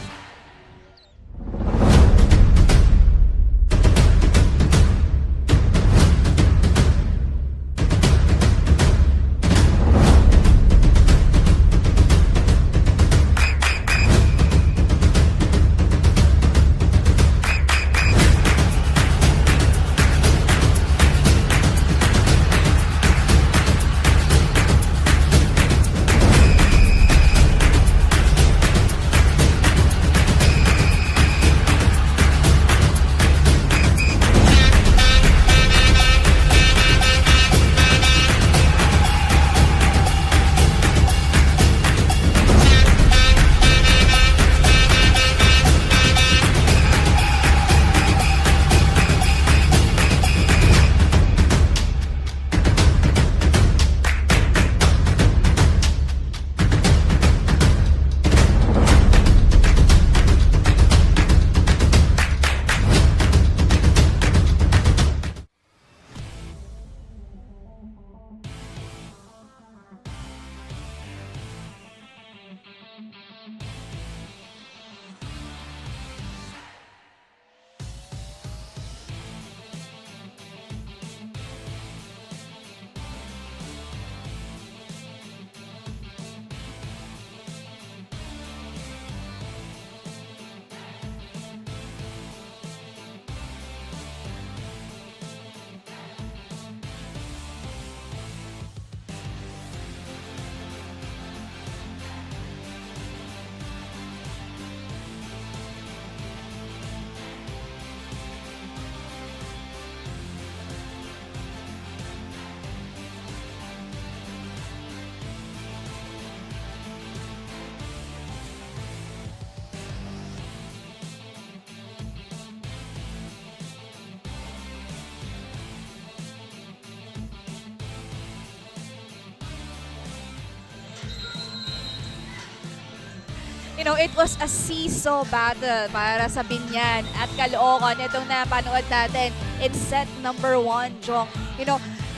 It was a seesaw battle para sa Biñan at Caloocan. Itong napanood natin in set number 1, Jong.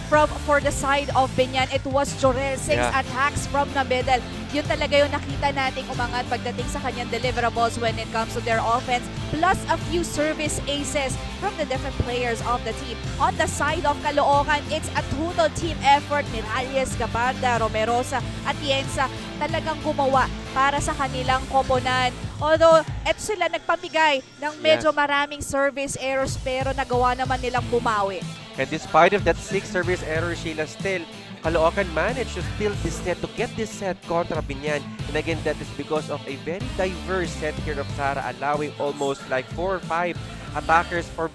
for the side of Biñan, it was Jorel Singh's
Yeah.
attacks from the middle. Yun talaga yung nakita nating umangat pagdating sa kanyang deliverables when it comes to their offense, plus a few service aces from the different players of the team. On the side of Caloocan, it's a total team effort. Miralles, Gabarda, Romerosa, Atienza talagang gumawa para sa kanilang koponan. Although, eto sila nagpamigay ng medyo
Yes.
maraming service errors pero nagawa naman nilang bumawi.
And despite of that 6 service error, Sheila, still, Caloocan managed to steal this set, to get this set kontra Biñan. And again, that is because of a very diverse set here of Sara, allowing almost like 4 or 5 attackers for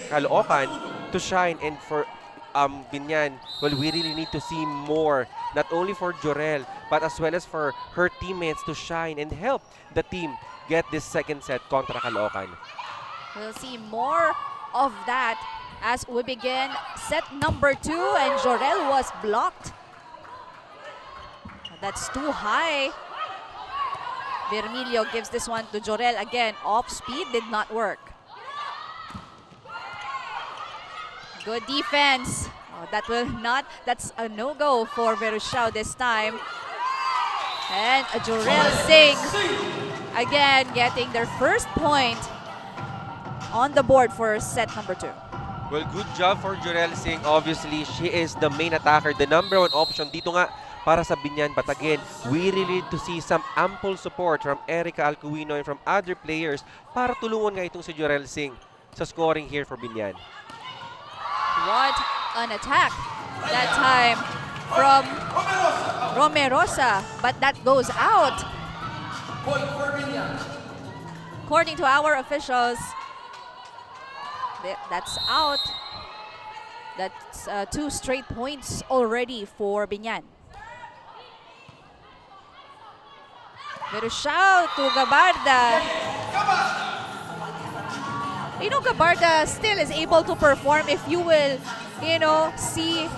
Caloocan to shine. And for Biñan, well, we really need to see more, not only for Jorel, but as well as for her teammates to shine and help the team get this second set kontra Caloocan.
We'll see more of that as we begin set number 2, and Jorel was blocked. That's too high. Vermilio gives this one to Jorel again. Off speed did not work. Good defense. Oh, that's a no-go for Verushao this time. And Jorel Singh again getting their first point on the board for set number 2.
Well, good job for Jorel Singh. Obviously, she is the main attacker, the number 1 option dito nga para sa Biñan. But again, we really need to see some ample support from Erica Alcuino and from other players para tulungan nga itong si Jorel Singh sa scoring here for Biñan.
What an attack that time from Romerosa, but that goes out. According to our officials, that's out. That's 2 straight points already for Biñan. Verushao to Gabarda. You know, Gabarda still is able to perform if you will, see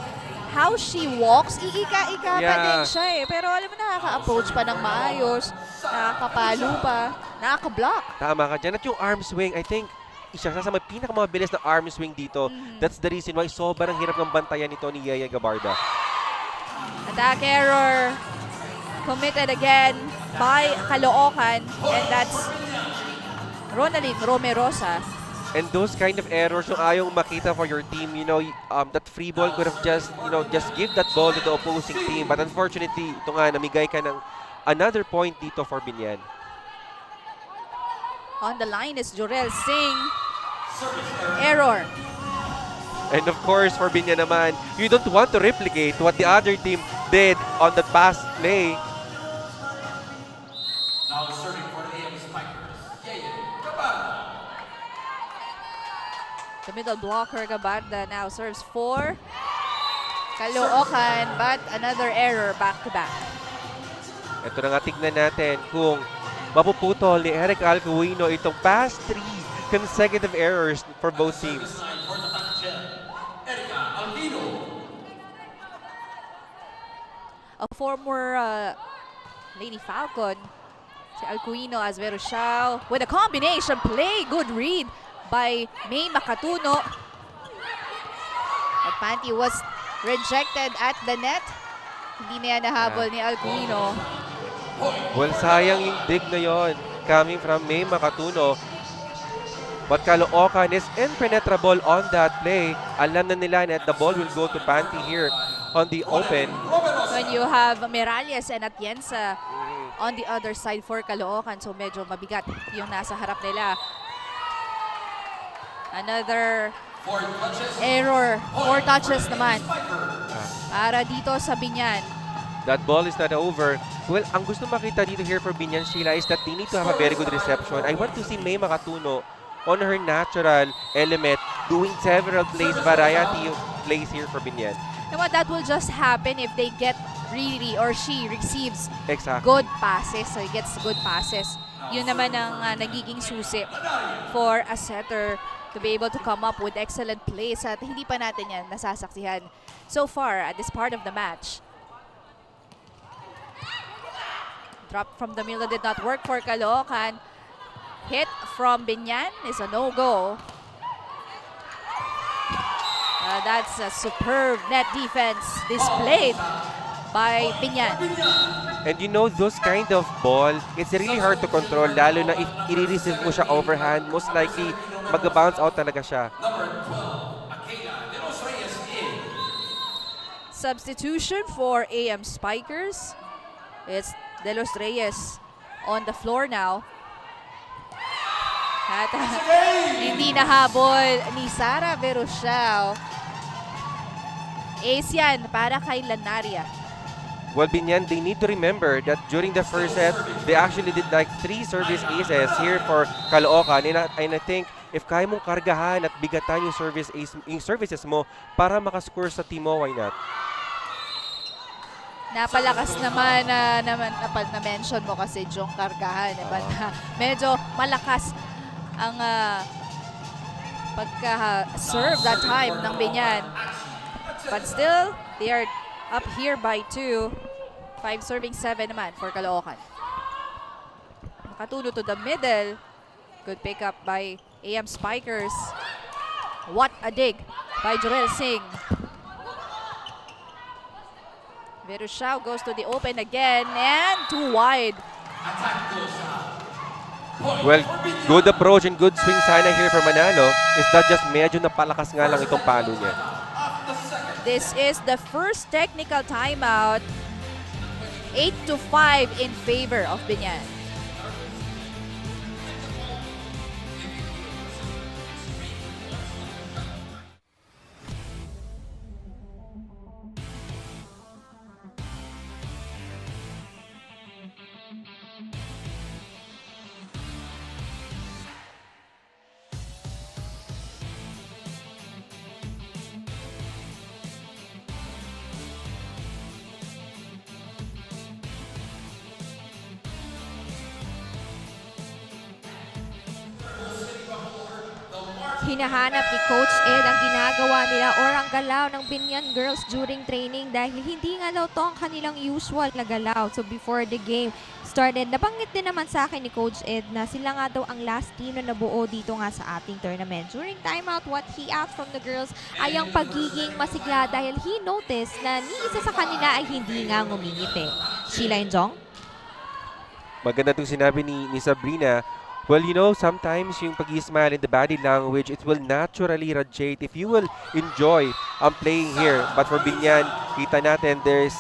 how she walks. Iika-ika pa din siya eh. Pero alam mo, nakaka-approach pa ng maayos, nakakapalo pa, nakaka-block.
Tama ka dyan. At yung arm swing, I think, isa sa may pinakamabilis na arm swing dito. That's the reason why sobrang hirap ng bantayan nito ni Yaya Gabarda.
Attack error committed again by Caloocan, and that's Ronaldin Romerosa.
And those kind of errors yung ayong makita for your team, that free ball could have just give that ball to the opposing team. But unfortunately, ito nga, namigay ka ng another point dito for Biñan.
On the line is Jorel Singh. Error.
And of course, for Biñan naman, you don't want to replicate what the other team did on the past play.
Now serving for the AM Spikers.
The middle blocker, Gabarda, now serves for Caloocan, but another error back-to-back.
Ito na nga, tignan natin kung mapuputol ni Eric Alcuino itong past 3 consecutive errors for both teams. A
former Lady Falcon, si Alcuino as Verushao with a combination play. Good read by May Makatuno. At panty was rejected at the net. Hindi na yan nahabol ni Alcuino.
Well, sayang yung dig na yon coming from May Makatuno. But Caloocan is impenetrable on that play. Alam na nila na the ball will go to panty here on the open.
When you have Miralles and Atienza on the other side for Caloocan, so medyo mabigat yung nasa harap nila. Another error. 4 touches naman para dito sa Biñan.
That ball is not over. Well, ang gusto makita dito here for Biñan, Sheila, is that they need to have a very good reception. I want to see May Makatuno on her natural element doing several plays, variety of plays here for Biñan.
You know what, that will just happen if they get really, or she receives
Exactly.
good passes. So he gets good passes. Yun naman ang nagiging susi for a setter to be able to come up with excellent plays, at hindi pa natin yan nasasaksihan so far at this part of the match. Drop from the middle did not work for Caloocan. Hit from Biñan is a no-go. That's a superb net defense displayed by Biñan.
And you know, those kind of ball, it's really hard to control, lalo na if i-receive mo siya overhand, most likely mag-bounce out talaga siya.
Substitution for AM Spikers. It's De Los Reyes on the floor now. At hindi nahabol ni Sara Verusiao. Ace yan para kay Lanaria.
Well, Biñan, they need to remember that during the first set, they actually did like 3 service aces here for Caloocan. And I think if kaya mong kargahan at bigatan yung services mo para makascore sa team mo, why not?
Napalakas naman na mention mo kasi yung kargahan. Diba? Na medyo malakas ang pagka-serve that time ng Biñan. But still, they are up here by 2. 5 serving 7 naman for Caloocan. Nakatulo to the middle. Good pick up by AM Spikers. What a dig by Jorel Singh. Verusiao goes to the open again and too wide.
Well, good approach and good swing sana here for Manalo. Is that just medyo napalakas nga lang itong palo niya.
This is the first technical timeout. 8-5 in favor of Biñan.
Hinahanap ni Coach Ed ang ginagawa nila or ang galaw ng Biñan girls during training dahil hindi nga daw to ang kanilang usual na galaw. So before the game started, nabanggit din naman sa akin ni Coach Ed na sila nga daw ang last team na nabuo dito nga sa ating tournament. During timeout, what he asked from the girls ay ang pagiging masigla dahil he noticed na ni isa sa kanila ay hindi nga ngumingiti. Sheila Injong?
Maganda itong sinabi ni Sabrina. Well, you know, sometimes yung pag-smile in the body language, it will naturally radiate if you will enjoy playing here. But for Biñan, kita natin there's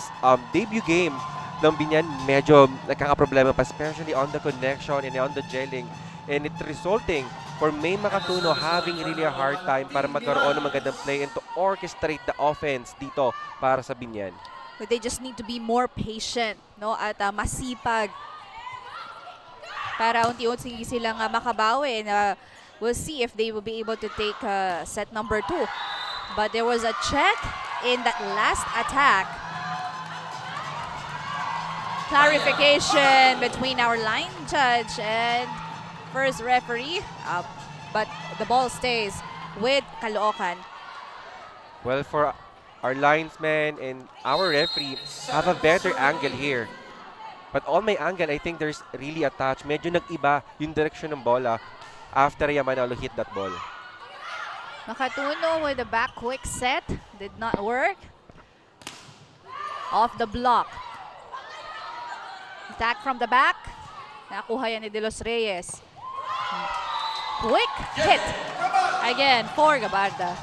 debut game ng Biñan, medyo nagkakaproblema pa, especially on the connection and on the gelling. And it's resulting for May Makatuno having really a hard time para magkaroon ng magandang play and to orchestrate the offense dito para sa Biñan.
But they just need to be more patient, no? At masipag para unti-unti silang makabawi. And we'll see if they will be able to take set number 2. But there was a check in that last attack. Clarification between our line judge and first referee. But the ball stays with Caloocan.
Well, for our linesman and our referee have a better angle here. But on my angle, I think there's really a touch. Medyo nag-iba yung direction ng bola after Manalo hit that ball.
Makatuno with a back quick set. Did not work. Off the block. Attack from the back. Nakuha yan ni De Los Reyes. Quick hit. Again, for Gabarda.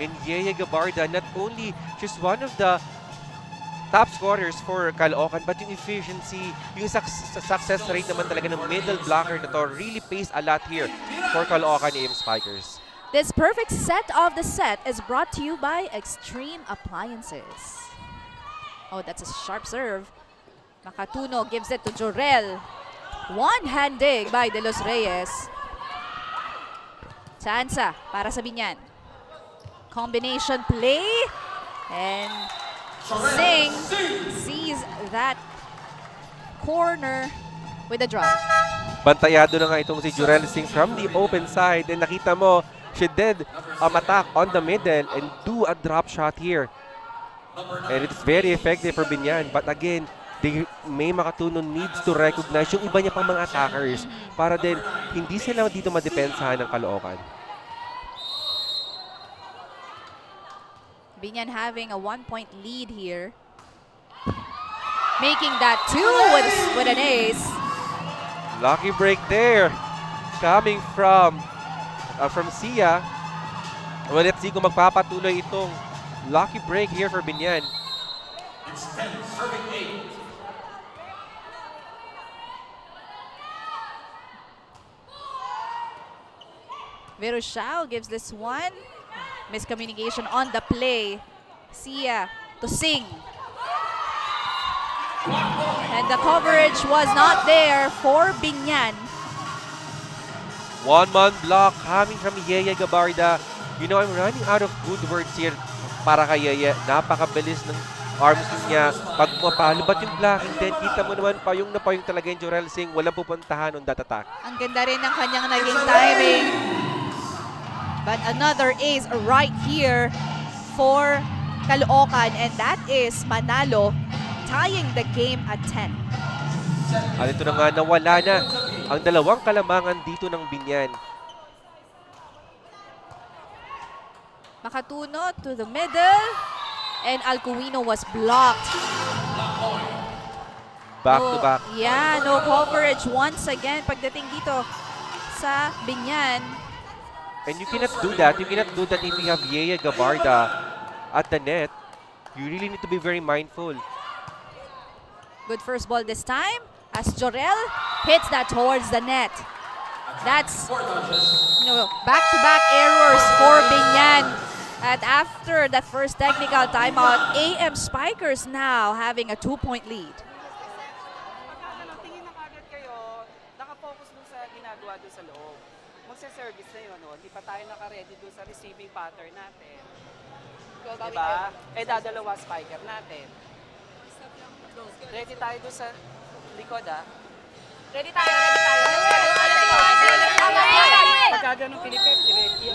And Yeye Gabarda, not only she's one of the top scorers for Caloocan, but yung efficiency, yung success rate naman talaga ng middle blocker na to really pays a lot here for Caloocan AM Spikers.
This perfect set of the set is brought to you by Extreme Appliances. Oh, that's a sharp serve. Makatuno gives it to Jorel. One-hand dig by De Los Reyes. Chansa para sa Biñan. Combination play. And Singh sees that corner with a drop.
Bantayado na nga itong si Jorel Singh from the open side. And nakita mo, she did attack on the middle and do a drop shot here. And it's very effective for Biñan. But again, May Makatuno needs to recognize yung iba niya pang mga attackers para din hindi sila dito madepensahan ng Caloocan.
Biñan having a 1-point lead here. Making that 2 with an ace.
Lucky break there. Coming from Sia. Well, let's see kung magpapatuloy itong lucky break here for Biñan.
It's 10, serving 8.
Verushao gives this one. Miscommunication on the play. Sia to Sing. And the coverage was not there for Biñan.
One-man block coming from Yeye Gabarda. You know, I'm running out of good words here para kay Yeye. Napakabilis ng arms niya. Pag mapalubat yung blocking, then kita mo naman payong na payong talaga yung Jorel Singh. Walang pupuntahan on that attack.
Ang ganda rin ng kanyang naging timing. But another ace right here for Caloocan, and that is Manalo tying the game at 10.
At ito na nga, nawala na ang dalawang kalamangan dito ng Biñan.
Makatuno to the middle, and Alcuino was blocked.
Back to back.
Yeah, no coverage once again pagdating dito sa Biñan.
And you cannot do that. You cannot do that if you have Yeye Gabarda at the net. You really need to be very mindful.
Good first ball this time as Jorel hits that towards the net. That's back-to-back errors for Biñan. And after that first technical timeout, AM Spikers now having a 2-point lead.
Tingin na kagad kayo, nakafocus dun sa ginagawa dun sa loob. Magsa-service na yun, no? Di pa tayo naka-ready dun sa receiving pattern natin. Diba? Dadalawa spiker natin. Ready tayo doon sa likod, ah.
Ready tayo.
Pagka ganun Pilipin, ready.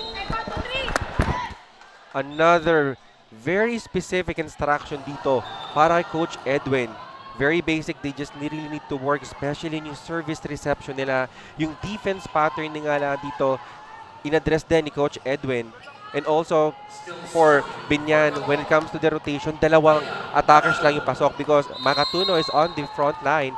Another very specific instruction dito para kay Coach Edwin. Very basic, they just really need to work, especially in yung service reception nila. Yung defense pattern nga lang dito, in-address din ni Coach Edwin. And also, for Biñan, when it comes to the rotation, dalawang attackers lang yung pasok because Makatuno is on the front line.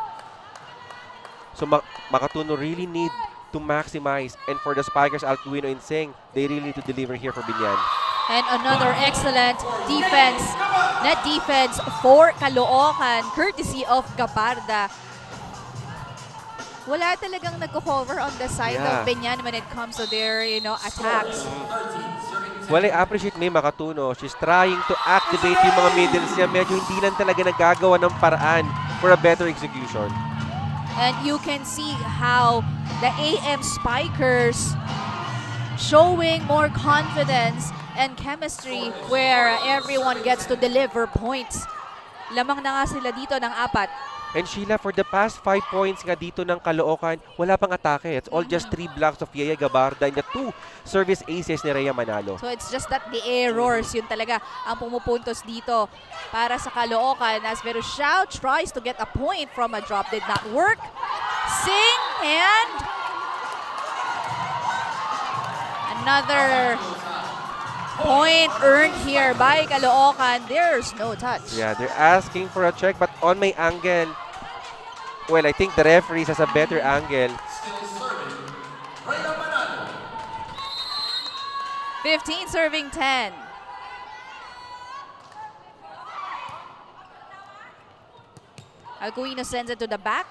So Makatuno really need to maximize. And for the Spikers, Alcuino and Singh, they really need to deliver here for Biñan.
And another excellent defense, net defense for Caloocan, courtesy of Gabarda. Wala talagang nagko-cover on the side of Biñan when it comes to their, attacks.
Well, I appreciate May Makatuno. She's trying to activate yung mga middles niya. Medyo hindi lang talaga nagagawa ng paraan for a better execution.
And you can see how the AM Spikers showing more confidence and chemistry where everyone gets to deliver points. Lamang na nga sila dito ng 4.
And Sheila, for the past 5 points nga dito ng Caloocan, wala pang atake. It's all just 3 blocks of Yeye Gabarda and the 2 service aces ni Rhea Manalo.
So it's just that the errors, yun talaga ang pumupuntos dito para sa Caloocan as Verushao tries to get a point from a drop. Did not work. Sing and another point earned here by Caloocan. There's no touch.
Yeah, they're asking for a check, but on my angle, well, I think the referee has a better angle.
15 serving 10. Alcuino sends it to the back.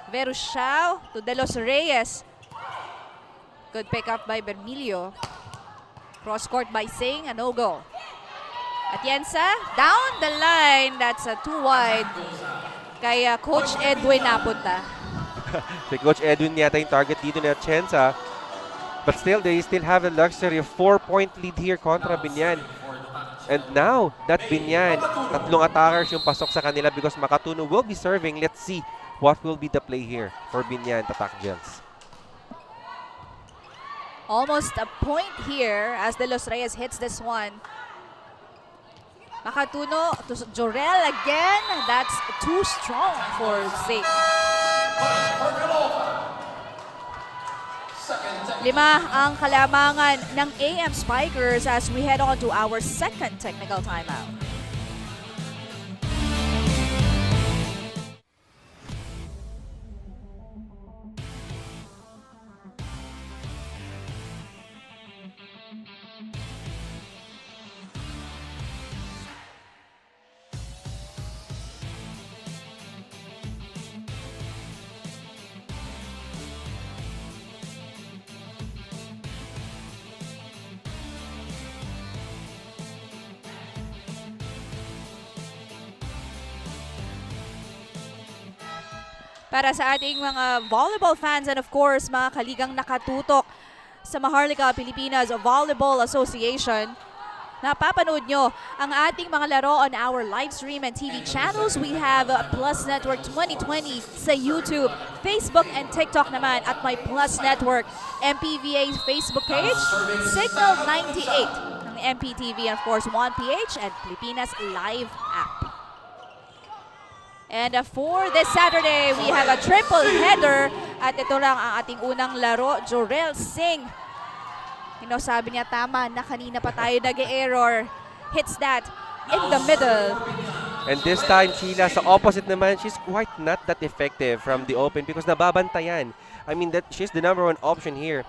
Verushao to De Los Reyes. Good pick up by Bermilio. Cross court by Singh, a no-go. Atienza, down the line. That's a too wide. Kaya Coach Edwin napunta.
Si Coach Edwin yata yung target dito ni Atienza. But still, they still have the luxury of 4-point lead here kontra Biñan. And now, that Biñan, tatlong attackers yung pasok sa kanila because Makatuno will be serving. Let's see what will be the play here for Biñan Tatak Gels.
Almost a point here as De Los Reyes hits this one. Makatuno to Jorel again. That's too strong for Zeke. 5 ang kalamangan ng AM Spikers as we head on to our second technical timeout. Para sa ating mga volleyball fans and of course mga kaligang nakatutok sa Maharlika, Pilipinas Volleyball Association, napapanood nyo ang ating mga laro on our live stream and TV channels. We have Plus Network 2020 sa YouTube, Facebook and TikTok naman at my Plus Network MPVA Facebook page, Signal 98 ng MPTV and of course 1PH and Pilipinas Live app. And for this Saturday, we have a triple header. At ito lang ang ating unang laro, Jorel Singh. Sabi niya tama na kanina pa tayo nag-error. Hits that in the middle.
And this time, Sheila, sa opposite naman, she's quite not that effective from the open because nababantayan. I mean, that she's the number 1 option here.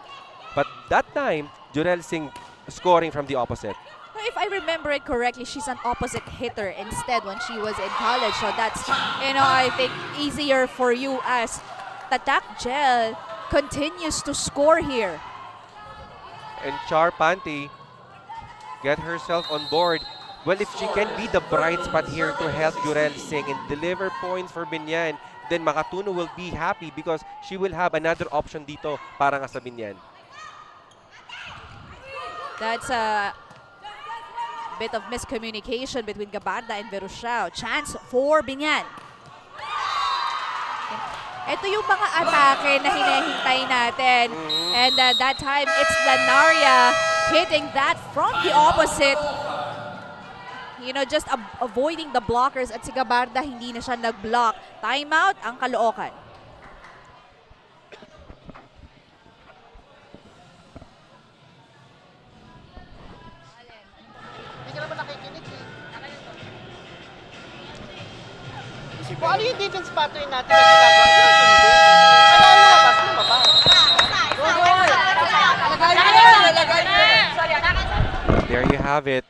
But that time, Jorel Singh scoring from the opposite.
If I remember it correctly, she's an opposite hitter instead when she was in college. So that's, I think easier for you as Tatak Gel continues to score here.
And Char Panty get herself on board. Well, if she can be the bright spot here to help Jorel Singh and deliver points for Biñan, then Makatuno will be happy because she will have another option dito para nga sa Biñan.
That's a bit of miscommunication between Gabarda and Verusiao. Chance for Biñan. Ito yung mga atake na hinihintay natin. And that time, it's Lanaria hitting that from the opposite. Just avoiding the blockers at si Gabarda hindi na siya nag-block. Timeout ang Caloocan.
Kung ano yung defense pattern natin na ginagawa, kailangan lumabas.
There you have it.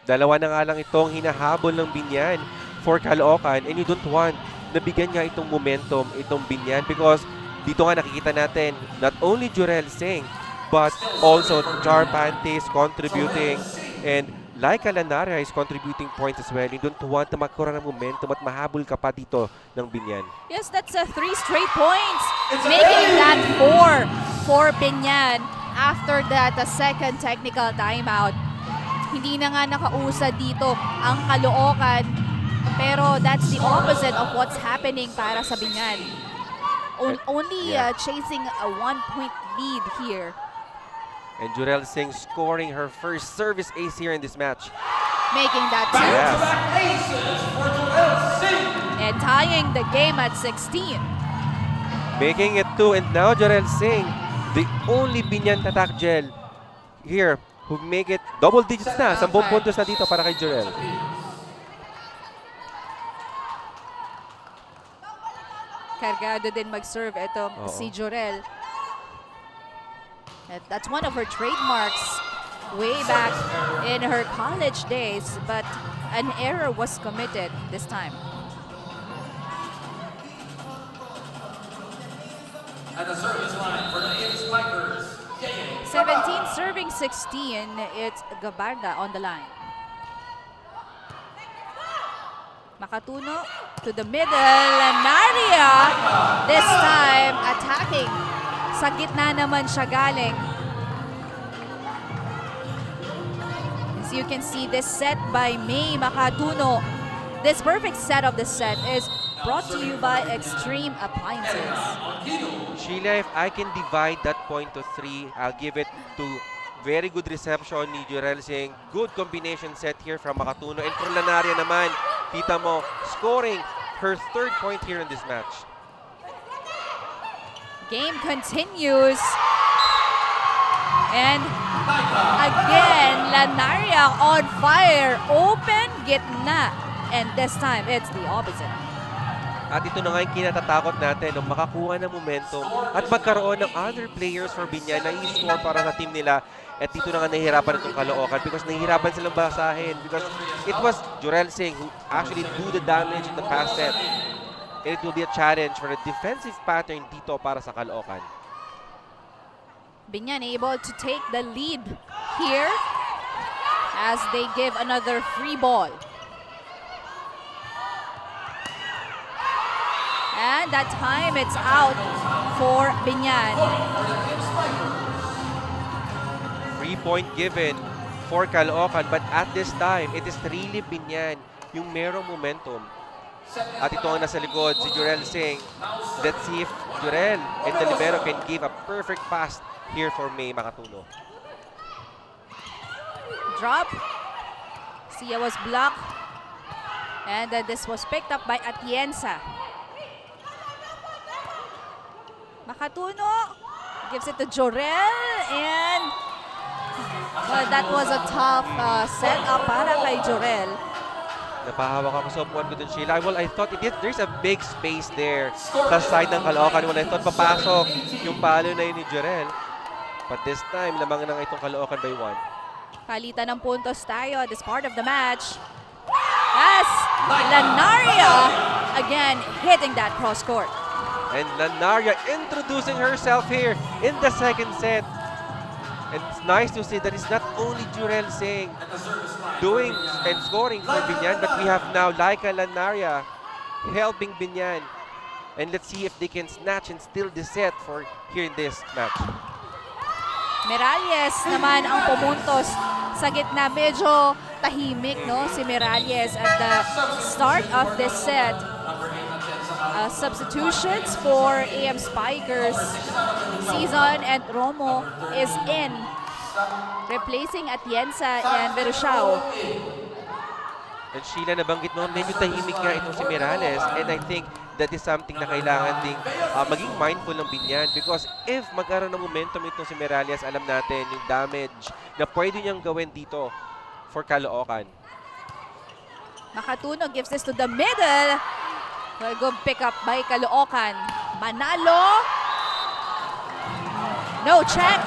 Dalawa na nga lang itong hinahabol ng Biñan for Caloocan and you don't want na bigyan nga itong momentum, itong Biñan because dito nga nakikita natin not only Jorel Singh but also Char Pantes contributing and Laika Lanaria is contributing points as well. You don't want na magkaroon ng momentum at mahabol ka pa dito ng Biñan.
Yes, that's 3 straight points. Making that 4 for Biñan after that second technical timeout. Hindi na nga nakausa dito ang Caloocan. Pero that's the opposite of what's happening para sa Biñan. Only chasing a 1-point lead here.
And Jorel Singh scoring her first service ace here in this match.
Making that 2.
Yes.
And tying the game at 16.
Making it 2 and now Jorel Singh, the only Biñan Tatak Gel here who make it double digits na. 10 puntos na dito para kay Jorel.
Kargado din mag-serve itong si Jorel. That's one of her trademarks way back in her college days, but an error was committed this time.
At the service line for the AM Spikers,
17 serving 16, it's Gabarda on the line. Makatuno to the middle, Naria this time attacking. Sa gitna naman siya galing. As you can see, this set by May Makatuno. This perfect set of the set is brought to you by Extreme Appliances.
Sheila, if I can divide that point to 3, I'll give it to very good reception ni Jorel Singh. Good combination set here from Makatuno. And for Lanaria naman, kita mo, scoring her 3rd point here in this match.
Game continues. And again, Lanaria on fire. Open, gitna. And this time, it's the opposite.
At ito na nga yung kinatatakot natin, no? Makakuha ng momentum at magkaroon ng other players for Biñan na i-score para sa team nila. At dito na nga nahihirapan itong Caloocan because nahihirapan silang basahin because it was Jurel Singh who actually do the damage in the past set. And it will be a challenge for a defensive pattern dito para sa Caloocan.
Biñan able to take the lead here as they give another free ball. And that time it's out for Biñan.
3-point given for Caloocan, but at this time, it is really Biñan yung merong momentum. At ito ang nasa likod, si Jurel Singh. Let's see if Jurel and the libero can give a perfect pass here for May Makatuno.
Drop. Sia was blocked. And this was picked up by Atienza. Makatuno gives it to Jorel, and well, that was a tough setup para kay Jorel.
Napahawak ako sa upuan ko dun, Sheila. Well, I thought there's a big space there sa side ng Caloocan. Well, I thought papasok yung palo na yun ni Jorel. But this time, lamang na itong Caloocan by 1.
Palitan ng puntos tayo at this part of the match. As Lanaria again hitting that cross court.
And Lanaria introducing herself here in the second set. And it's nice to see that it's not only Jurel Singh doing and scoring for Biñan, but we have now Laika Lanaria helping Biñan. And let's see if they can snatch and steal the set for here in this match.
Miralles naman ang pumuntos sa gitna. Medyo tahimik, no, si Miralles at the start of this set. Substitutions for AM Spikers. Season and Romo is in, replacing Atienza and Verushao.
And Sheila, nabanggit mo, medyo tahimik nga itong si Miralles. And I think that is something na kailangan ding maging mindful ng Biñan because if magkaroon ng momentum itong si Miralles, alam natin yung damage na pwede niyang gawin dito for Caloocan.
Makatuno gives this to the middle. Well, good pick up by Caloocan. Manalo. No check.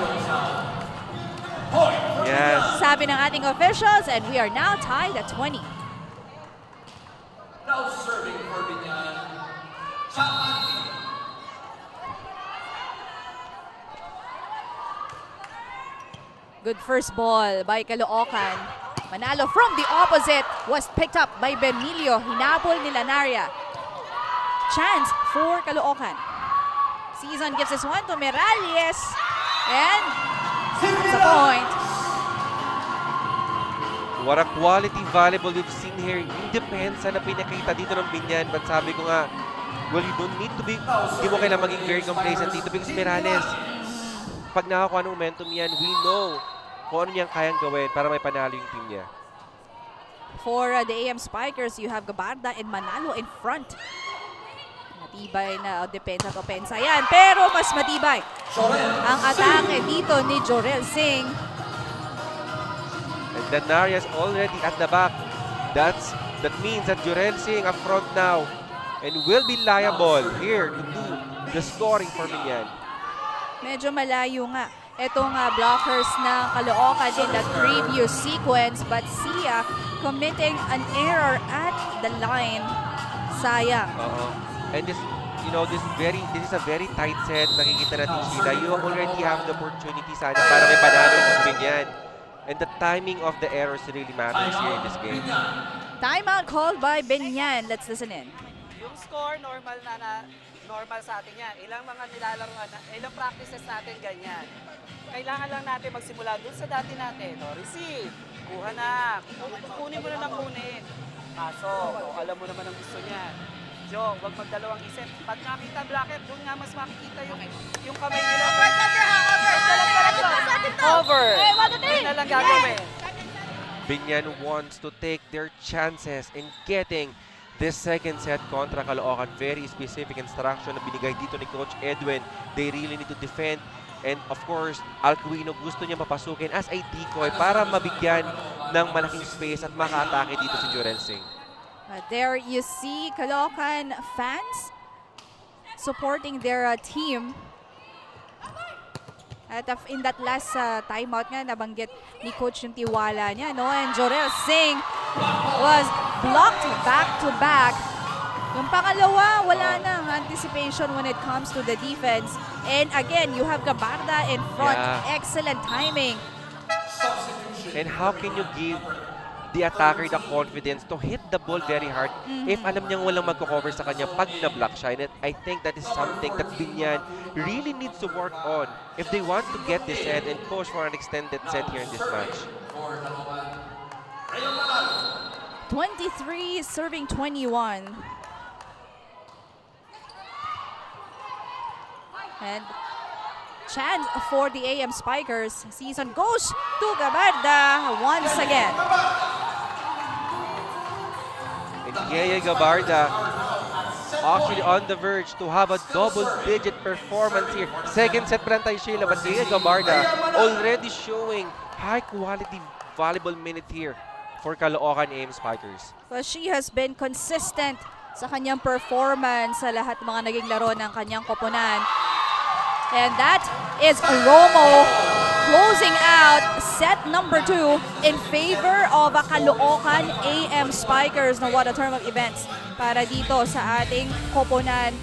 Yes.
Sabi ng ating officials, and we are now tied at 20.
Now serving for Biñan,
Good first ball by Caloocan. Manalo from the opposite was picked up by Benilio. Hinabol ni Lanaria. Chance for Caloocan. Season gives this one to Miralles. And that's a point.
What a quality volleyball we've seen here. Yung depensa na pinakita dito ng Biñan. But sabi ko nga, well, you don't need to be, hindi mo kailangan maging very complacent dito because Miralles, pag nakakuha ng momentum yan, we know kung ano niyang kayang gawin para may panalo yung team niya.
For the AM Spikers, you have Gabarda and Manalo in front. Matibay na depensa yan. Pero mas matibay ang atake dito ni Jorel Singh.
And Lanaria is already at the back. That means that Jurel Singh up front now and will be liable here to do the scoring for Biñan.
Medyo malayo nga itong blockers ng Caloocan in the previous sequence, but Sia committing an error at the line. Sayang.
And this, you know, this is a very tight set. Nakikita natin sila. You already have the opportunity sana para may panalo ng Biñan. And the timing of the errors really matters here in this game.
Timeout called by Biñan. Let's listen in.
Yung score, normal normal sa atin yan. Ilang mga nilalaruan, ilang practices natin ganyan. Kailangan lang natin magsimula dun sa dati natin. No? Receive, kuha na, kunin mo na ng kunin. Pasok, alam mo naman ang gusto niya. Joe, huwag magdalawang isip. Pag nakita bracket, doon nga mas makikita yung kamay nila. Over! Yun na lang gagawin.
Biñan wants to take their chances in getting this second set kontra Caloocan. Very specific instruction na binigay dito ni Coach Edwin. They really need to defend And of course, Alcuino gusto niya mapasukin as a decoy para mabigyan ng malaking space at maka-atake dito si Jurel Singh.
There you see Caloocan fans supporting their team. At in that last timeout nga, nabanggit ni Coach yung tiwala niya, no? And Jurel Singh was blocked back-to-back. Yung pangalawa, wala nang anticipation when it comes to the defense. And again, you have Gabarda in front.
Yeah.
Excellent timing.
And how can you give the attacker the confidence to hit the ball very hard if alam niyang walang magko-cover sa kanya pag na-block siya? And I think that is something that Biñan really needs to work on if they want to get this set and push for an extended set here in this match.
23 serving 21. And chance for the AM Spikers. Season goes to Gabarda once again.
And Yaya Gabarda actually on the verge to have a double-digit performance here. Second set pa lang tayo, Sheila, but Yaya Gabarda already showing high-quality volleyball minutes here for Caloocan AM Spikers.
Well, she has been consistent sa kanyang performance sa lahat mga naging laro ng kanyang koponan. And that is Romo closing out set number 2 in favor of Caloocan AM Spikers. Now, what a term of events para dito sa ating koponan.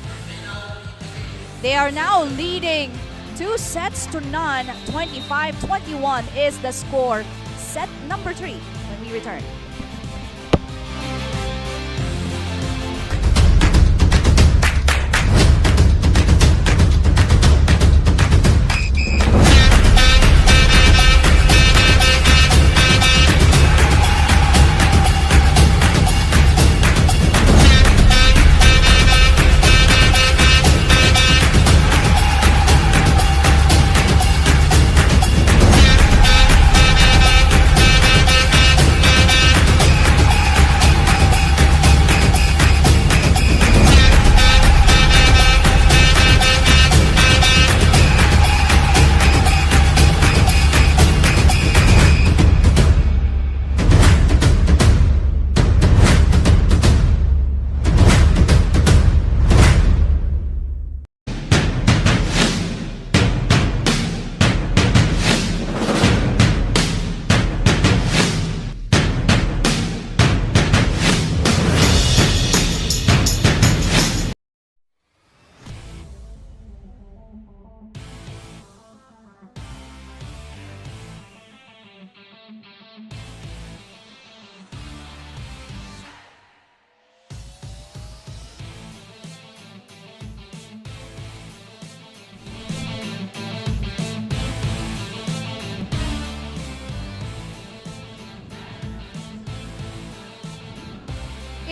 They are now leading 2 sets to none. 25-21 is the score. Set number 3 when we return.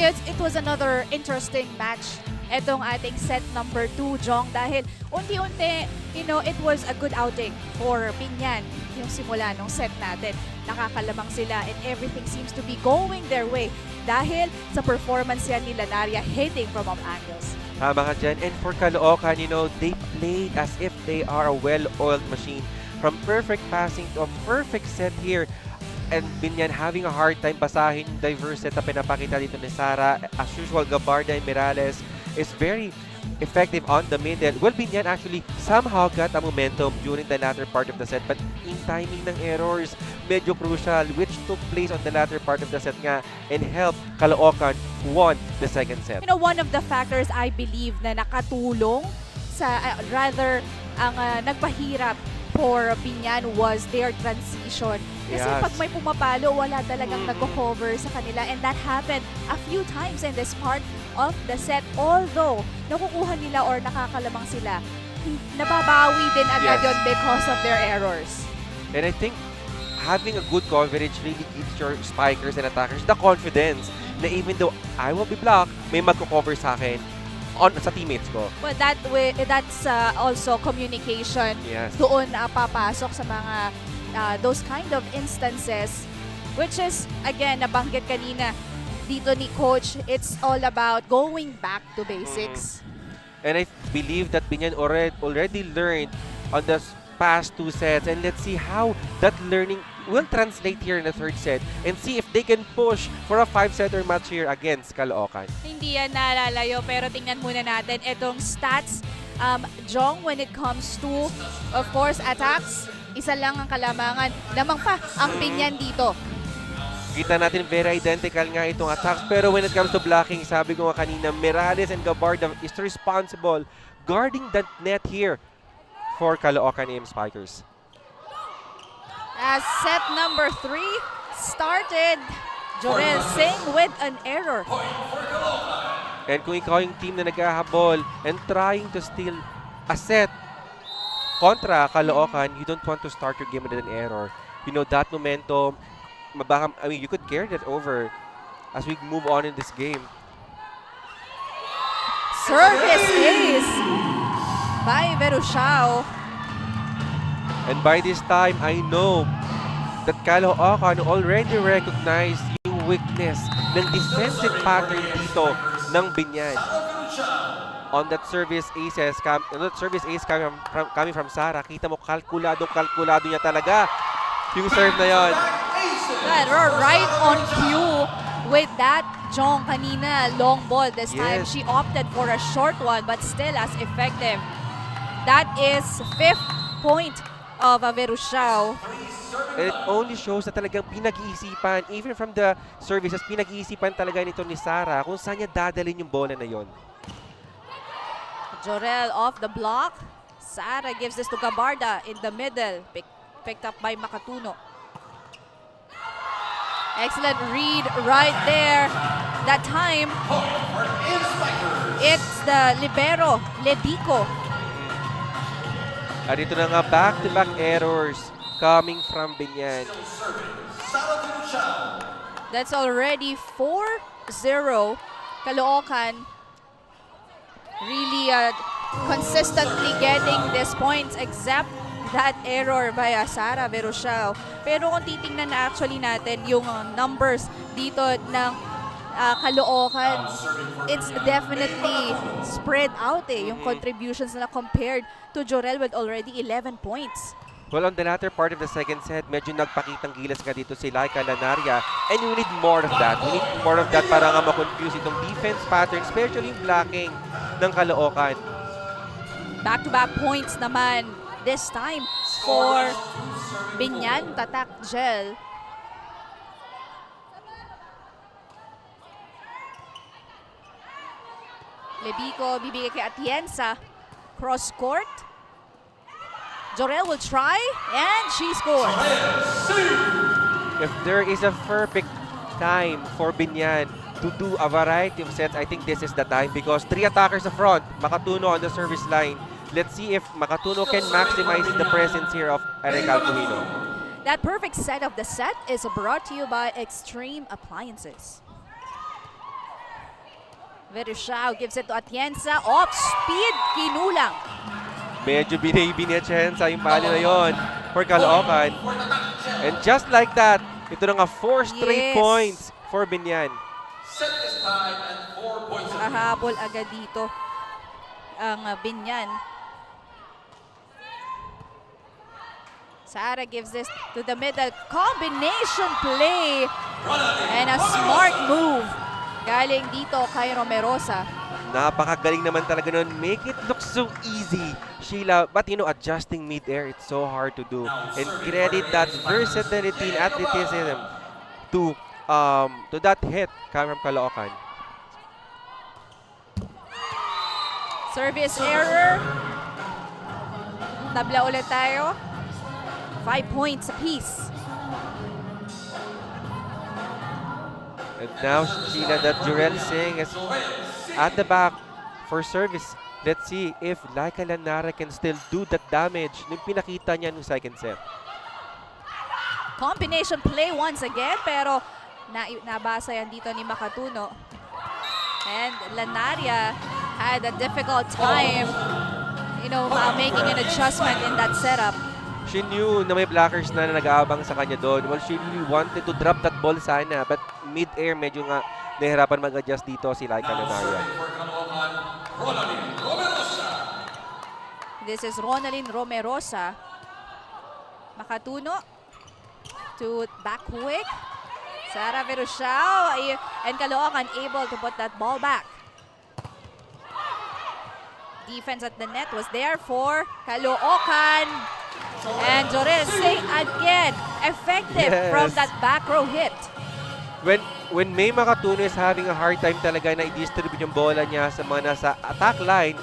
It was another interesting match. Itong ating set number 2, Jong, dahil unti-unti, it was a good outing for Biñan. Yung simula nung set natin, nakakalamang sila and everything seems to be going their way dahil sa performance yan nila Naria hitting from all angles.
Tama ka dyan. And for Caloocan, they played as if they are a well-oiled machine. From perfect passing to a perfect set here. And Biñan having a hard time basahin yung diverse set na pinapakita dito ni Sara. As usual, Gabarda and Mirales is very effective on the middle. Well, Biñan actually somehow got a momentum during the latter part of the set, but in timing ng errors, medyo crucial, which took place on the latter part of the set nga and helped Caloocan won the second set.
One of the factors I believe na nakatulong sa, ang nagpahirap for Biñan was their transition. Kasi
Yes.
pag may pumapalo, wala talagang nagko-cover sa kanila. And that happened a few times in this part of the set. Although, nakukuha nila or nakakalamang sila, nababawi din agad
Yes.
yun because of their errors.
And I think having a good coverage really gives your spikers and attackers the confidence na even though I will be blocked, may magko-cover sa akin sa teammates ko.
Well, that's also communication.
Yes.
Doon papasok sa mga those kind of instances, which is, again, nabanggit kanina dito ni Coach, it's all about going back to basics.
And I believe that Biñan already learned on the past 2 sets. And let's see how that learning will translate here in the third set and see if they can push for a 5-setter match here against Caloocan.
Hindi yan nalalayo, pero tingnan muna natin itong stats. Jong, when it comes to, of course, attacks, isa lang ang kalamangan. Lamang pa ang Biñan dito.
Kita natin very identical nga itong attacks, pero when it comes to blocking, sabi ko nga kanina, Merales and Gabarda is responsible guarding that net here for Caloocan AM Spikers.
As set number 3 started, Jorel Singh with an error.
And kung ikaw yung team na naghahabol and trying to steal a set kontra Caloocan, you don't want to start your game with an error. You know, that momentum, you could carry that over as we move on in this game.
Service ace by Verushao.
And by this time, I know that Caloocan already recognized yung weakness ng defensive pattern dito ng Biñan. On that service ace coming from Sara, kita mo kalkulado niya talaga yung serve na yon.
Right on cue with that Jong kanina, long ball. This time
Yes.
she opted for a short one but still as effective. That is 5th point of Verushao.
And it only shows na talagang pinag-iisipan, even from the services, pinag-iisipan talaga nito ni Sara kung saan niya dadalhin yung bola na yon.
Jorel off the block. Sara gives this to Gabarda in the middle. Picked up by Makatuno. Excellent read right there. That time, it's the libero, Ledico.
At ito na nga, back-to-back errors coming from Biñan.
That's already 4-0. Caloocan really consistently getting these points except that error by Sara Verushao. Pero kung titingnan na actually natin yung numbers dito ng Caloocan, it's definitely spread out yung contributions na compared to Jorel with already 11 points.
Well, on the latter part of the second set, medyo nagpakitang gilas ka dito si Laika Lanaria. And we need more of that. We need more of that para nga makonfuse itong defense pattern, especially yung blocking ng Caloocan.
Back-to-back points naman this time for Biñan Tatak Gel. Lebico bibigay kay Atienza. Cross court. Jorel will try and she scores.
If there is a perfect time for Biñan to do a variety of sets, I think this is the time because 3 attackers up front, Makatuno on the service line. Let's see if Makatuno can maximize the presence here of Erical Puhino.
That perfect set of the set is brought to you by Extreme Appliances. Verushao gives it to Atienza. Off speed, kinulang.
Medyo binibinetsensa yung pali na yon for Caloocan. And just like that, ito na nga 4 straight
Yes.
points for Biñan.
Nakahabol agad dito ang Biñan. Sara gives this to the middle. Combination play. And a smart move. Galing dito kay Romerosa.
Napakagaling naman talaga nun. Make it look so easy, Sheila. But you know, adjusting mid-air, it's so hard to do. And credit that versatility and athleticism to that hit coming from Caloocan.
Service error. Tabla ulit tayo. 5 points apiece.
And now, Sheila, that Jorel Singh is at the back for service. Let's see if Laika Lanara can still do that damage nung pinakita niya nung second set.
Combination play once again, pero nabasa yan dito ni Makatuno. And Lanaria had a difficult time, making an adjustment in that setup.
She knew na may blockers na nag-aabang sa kanya doon. Well, she really wanted to drop that ball sana, but mid-air medyo nga nahihirapan mag-adjust dito si Laika Lanaria.
This is Ronaldin Romerosa. Makatuno to back quick. Sara Verusiao and Caloocan able to put that ball back. Defense at the net was there for Caloocan. And Jorel Singh again effective from that back row hit.
When May Makatuno is having a hard time talaga na i-distribute yung bola niya sa mga nasa attack line,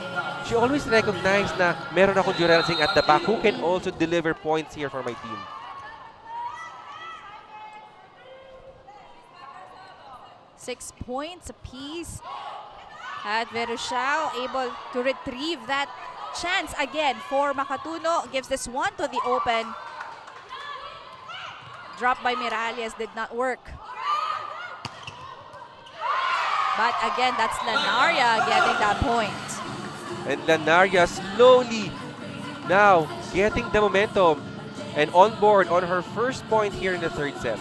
she always recognized na meron akong Jorel Singh at the back who can also deliver points here for my team.
6 points apiece. At Verusiao able to retrieve that chance again for Makatuno. Gives this one to the open. Drop by Miralles did not work. But again, that's Lanaria getting that point.
And Lanaria slowly now getting the momentum and on board on her first point here in the third set.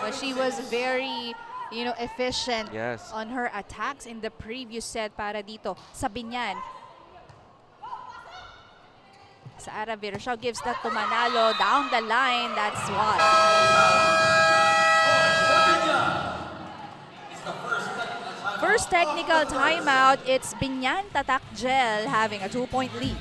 But she was very, efficient
Yes.
on her attacks in the previous set para dito sa Biñan. Sara Verusiao gives that to Manalo down the line. That's what. First technical timeout. It's Biñan Tatak Gel having a 2-point lead.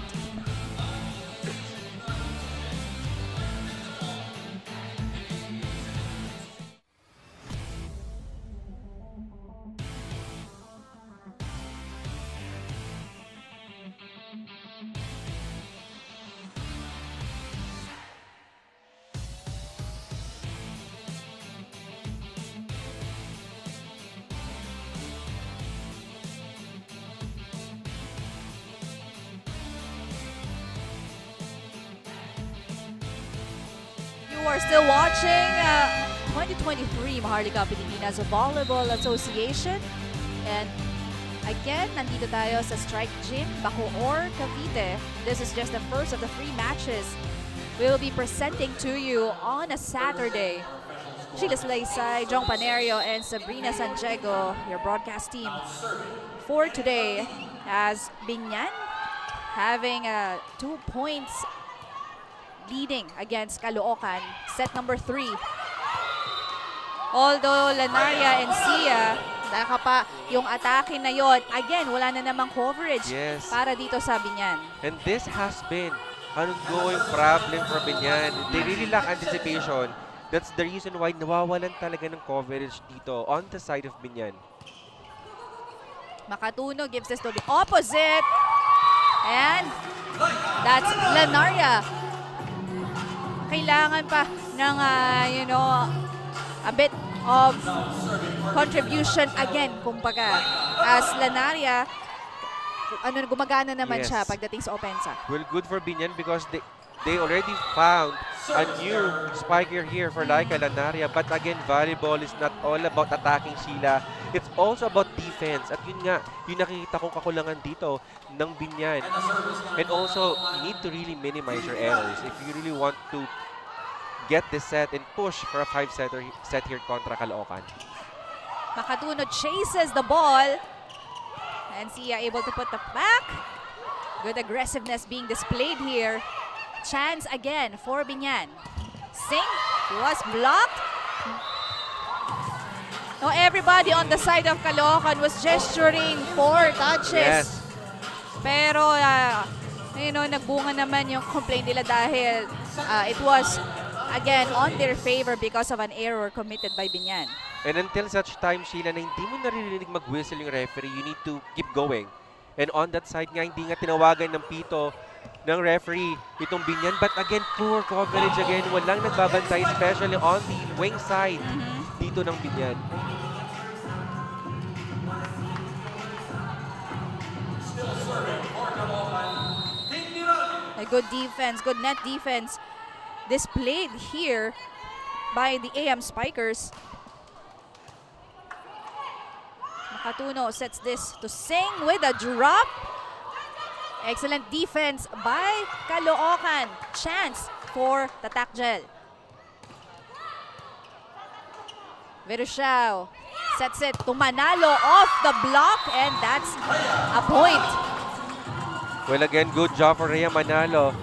You are still watching 2023 Maharlika Pilipinas Volleyball Association. And again, nandito tayo sa Strike Gym, Bacoor, Cavite. This is just the first of the 3 matches we'll be presenting to you on a Saturday. Sheila Slaysay, Jong Panerio, and Sabrina Santiago, your broadcast team for today, as Biñan having 2 points leading against Caloocan, set number 3. Although Lanaria and Sia, nakapa yung atake na yon, again, wala na namang coverage
Yes.
para dito sa Biñan.
And this has been an ongoing problem for Biñan. They really lack anticipation. That's the reason why nawawalan talaga ng coverage dito on the side of Biñan.
Makatuno gives this to the opposite. And that's Lanaria. Kailangan pa ng, a bit of contribution again, kumbaga. As Lanaria, gumagana naman
Yes.
siya pagdating sa opensa.
Well, good for Biñan because they already found a new spiker here for Laika Lanaria. But again, volleyball is not all about attacking, Sheila. It's also about defense. At yun nga, yung nakikita kong kakulangan dito ng Biñan. And also, you need to really minimize your errors if you really want to get this set and push for a 5-set set here contra Caloocan.
Makatuno chases the ball. And Sia able to put the back. Good aggressiveness being displayed here. Chance again for Biñan. Singh was blocked. No, everybody on the side of Caloocan was gesturing for touches.
Yes.
Pero, nagbunga naman yung complaint nila dahil it was, again, on their favor because of an error committed by Biñan.
And until such time, Sheila, na hindi mo naririnig mag-whistle yung referee, you need to keep going. And on that side nga, hindi nga tinawagan ng pito ng referee itong Biñan. But again, poor coverage again. Walang nagbabantay, especially on the wing side dito ng Biñan.
A good defense, good net defense displayed here by the AM Spikers. Makatuno sets this to Singh with a drop. Excellent defense by Caloocan. Chance for Tatak Gel. Verusiao sets it to Manalo off the block, and that's a point.
Well, again, good job for Rhea Manalo.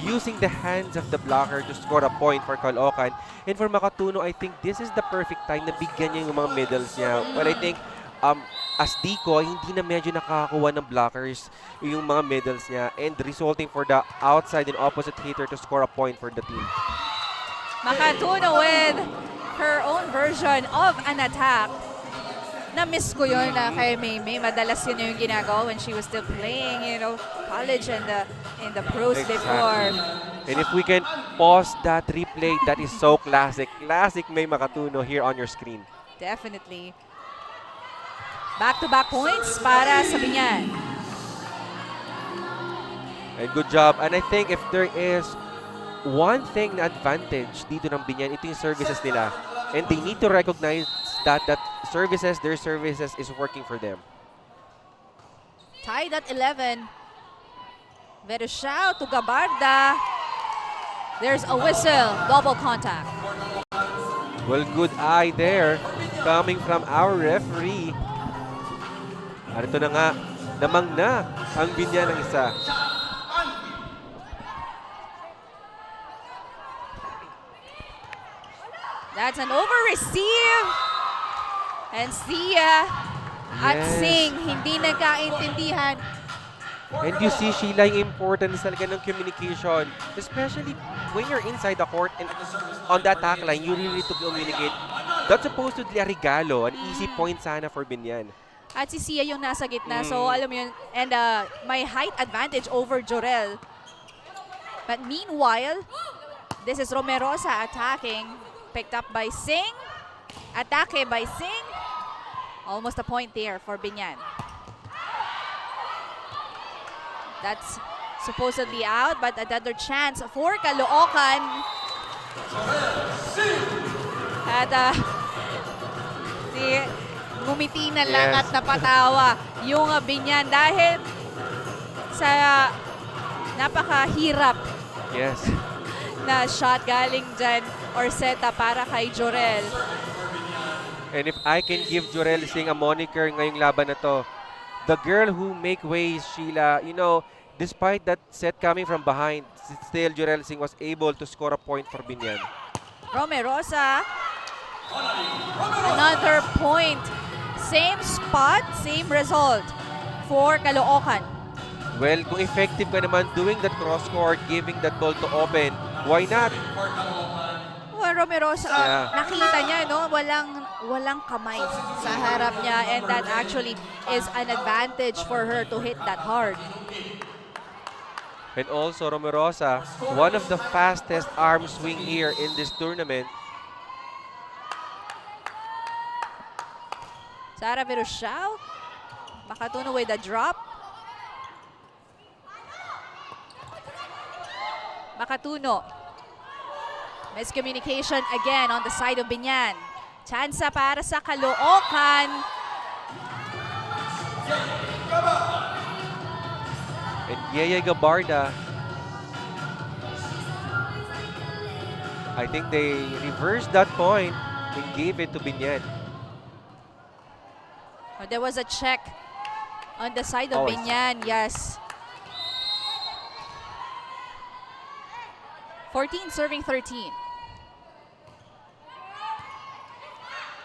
Using the hands of the blocker to score a point for Caloocan. And for Makatuno, I think this is the perfect time na bigyan niya yung mga medals niya. Well, I think as Dico, hindi na medyo nakakakuha ng blockers yung mga medals niya and resulting for the outside and opposite hitter to score a point for the team.
Makatuno with her own version of an attack. Na-miss ko yun na kay Maymay. Madalas yun yung ginagawa when she was still playing, college and the pros before.
And if we can pause that replay, that is so classic. Classic May Makatuno here on your screen.
Definitely. Back-to-back points para sa Biñan.
And good job. And I think if there is one thing na advantage dito ng Biñan, ito yung services nila. And they need to recognize that their services is working for them.
Tied at 11. Verusao to Gabarda. There's a whistle. Double contact.
Well, good eye there coming from our referee. At ito na nga, namang na ang Biñan ng isa.
That's an over-receive. And Sia at
Yes.
Singh, hindi nagkaintindihan.
And you see, Sheila, yung importance talaga ng communication. Especially when you're inside the court and on the attack line, you really need to communicate. That's supposed to be a regalo, an easy point sana for Biñan.
At si Sia yung nasa gitna. So, alam mo yun. And may height advantage over Jorel. But meanwhile, this is Romerosa attacking. Picked up by Singh. Atake by Singh. Almost a point there for Biñan. That's supposedly out, but another chance for Caloocan. At ngumiti na lang
Yes.
at napatawa yung Biñan dahil sa napakahirap
Yes.
na shot galing dyan or seta para kay Jorel.
And if I can give Jorel Singh a moniker ngayong laban na to, the girl who make ways, Sheila, despite that set coming from behind, still Jorel Singh was able to score a point for Biñan.
Romerosa. Another point. Same spot, same result for Caloocan.
Well, kung effective ka naman doing that cross-court, giving that ball to open, why not?
Well, Romerosa,
Yeah.
nakita niya, walang kamay sa harap niya, and that actually is an advantage for her to hit that hard.
And also, Romerosa, one of the fastest arm swing here in this tournament.
Sara Verusao, Makatuno with a drop. Makatuno. Miscommunication again on the side of Biñan. Chansa para sa Caloocan.
And Yeye Gabarda, I think they reversed that point and gave it to Biñan.
There was a check on the side of
Oh,
Biñan, yes. 14 serving 13.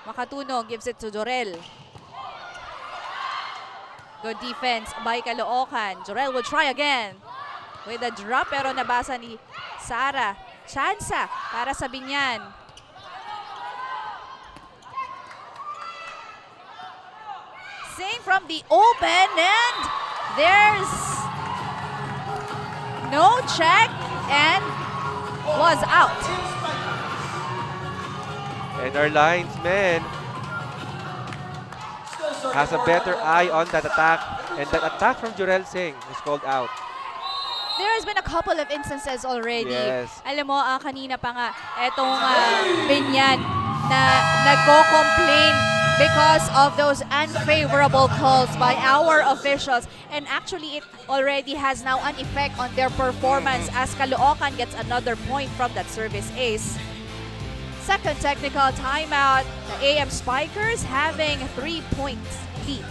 Makatuno gives it to Jorel. Good defense by Caloocan. Jorel will try again with a drop pero nabasa ni Sara. Chansa para sa Biñan. Sing from the open and there's no check and was out.
And our linesman has a better eye on that attack. And that attack from Jorel Singh is called out.
There has been a couple of instances already.
Yes.
Alam mo, kanina pa nga, etong Biñan na nagko-complain because of those unfavorable calls by our officials. And actually, it already has now an effect on their performance as Caloocan gets another point from that service ace. Second technical timeout, the AM Spikers having 3 points lead.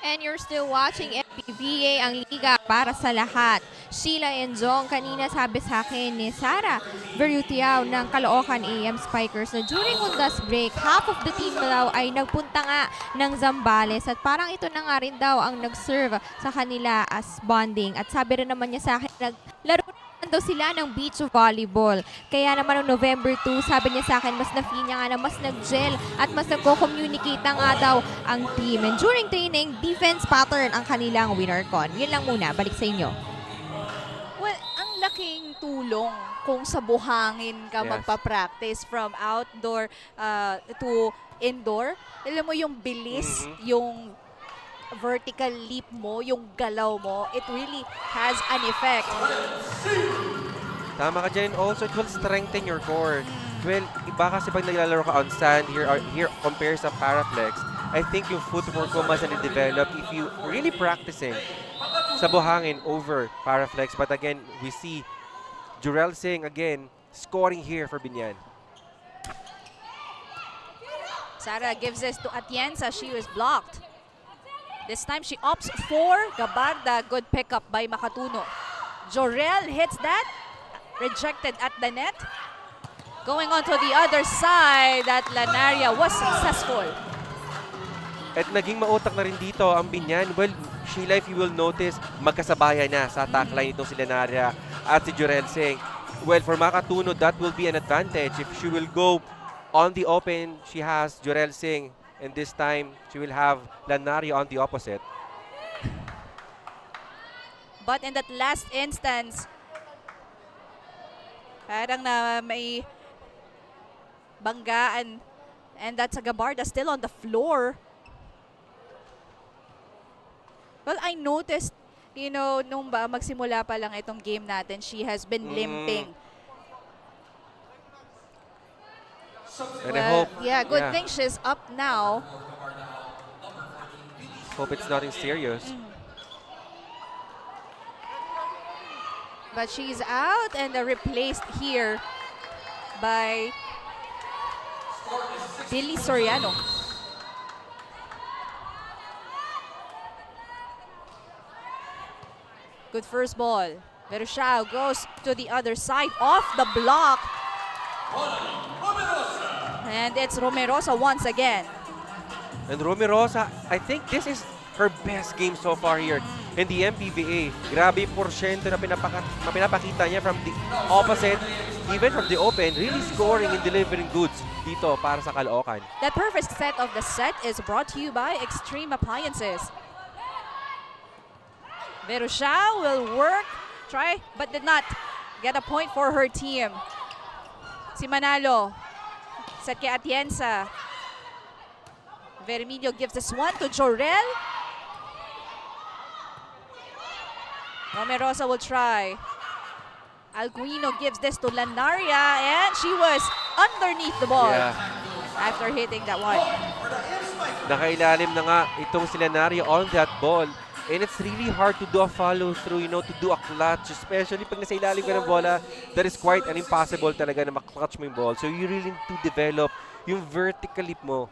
And you're still watching MPVA, ang liga para sa lahat. Sheila and Jong, kanina sabi sa akin ni Sara Berutiao ng Caloocan AM Spikers na during Honda's break, half of the team daw ay nagpunta nga ng Zambales at parang ito na nga rin daw ang nag-serve sa kanila as bonding. At sabi rin naman niya sa akin, naglaro daw sila ng beach volleyball. Kaya naman noong November 2, sabi niya sa akin, mas na-feel niya nga na mas nag-gel at mas nagko-communicate na nga daw ang team. And during training, defense pattern ang kanilang winner con. Yun lang muna, balik sa inyo.
Well, ang laking tulong kung sa buhangin ka
Yes.
magpa-practice from outdoor to indoor. Alam mo yung bilis, yung vertical leap mo, yung galaw mo, it really has an effect.
Tama ka dyan. Also, it will strengthen your core. Well, iba kasi pag naglalaro ka on sand here compared sa Paraflex, I think yung footwork mo mas na-develop if you really practicing sa buhangin over Paraflex. But again, we see Jurel Singh again scoring here for Biñan.
Sara gives this to Atienza. She was blocked. This time she opts for Gabarda. Good pickup by Makatuno. Jorel hits that. Rejected at the net. Going on to the other side, that Lanaria was successful.
At naging mautak na rin dito ang Biñan. Well, Sheila, if you will notice, magkasabayan na sa attack line itong si Lanaria at si Jurel Singh. Well, for Makatuno, that will be an advantage. If she will go on the open, she has Jurel Singh. And this time, she will have Lanaria on the opposite.
But in that last instance, parang na may banggaan. And that's a Gabarda still on the floor. Well, I noticed, you know, nung magsimula pa lang itong game natin, she has been limping.
And I hope,
yeah, good thing she's up now.
hope it's nothing serious.
But she's out and replaced here by Billy Soriano. Good first ball. Verushao goes to the other side off the block. And it's Romerosa once again.
And Romerosa, I think this is her best game so far here in the MPVA. Grabe yung porsyento na pinapakita niya from the opposite, even from the open, really scoring and delivering goods dito para sa Caloocan.
That perfect set of the set is brought to you by Extreme Appliances. Verushao will work, try, but did not get a point for her team. Si Manalo, set kay Atienza. Vermilio gives this one to Jorel. Romerosa will try. Alguino gives this to Lanaria, and she was underneath the ball after hitting that one.
Nakailalim na nga itong si Lanaria on that ball. And it's really hard to do a follow-through, you know, to do a clutch. Especially pag nasa ilalim ka ng bola, that is quite an impossible talaga na makclutch mo yung ball. So you really need to develop yung vertical leap mo.